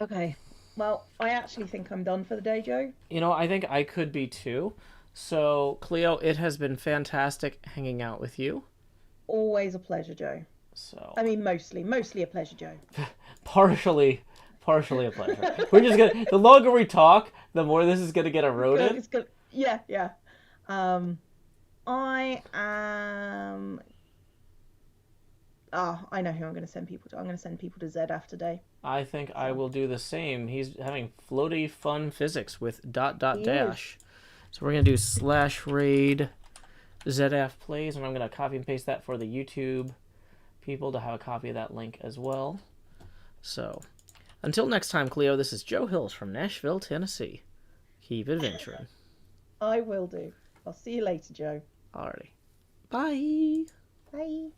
Okay. Well, I actually think I'm done for the day, Joe. I think I could be too. So, Cleo, it has been fantastic hanging out with you. Always a pleasure, Joe. So, I mean, mostly a pleasure, Joe. partially a pleasure. We're just gonna. The longer we talk, the more this is gonna get eroded. It's good. Yeah. I am. I know who I'm going to send people to. I'm going to send people to ZF today. I think I will do the same. He's having floaty fun physics with ... dash. So we're gonna do /raid ZF plays, and I'm gonna copy and paste that for the YouTube people to have a copy of that link as well. So, until next time, Cleo, this is Joe Hills from Nashville, Tennessee. Keep adventuring. I will do. I'll see you later, Joe. Alrighty. Bye. Bye.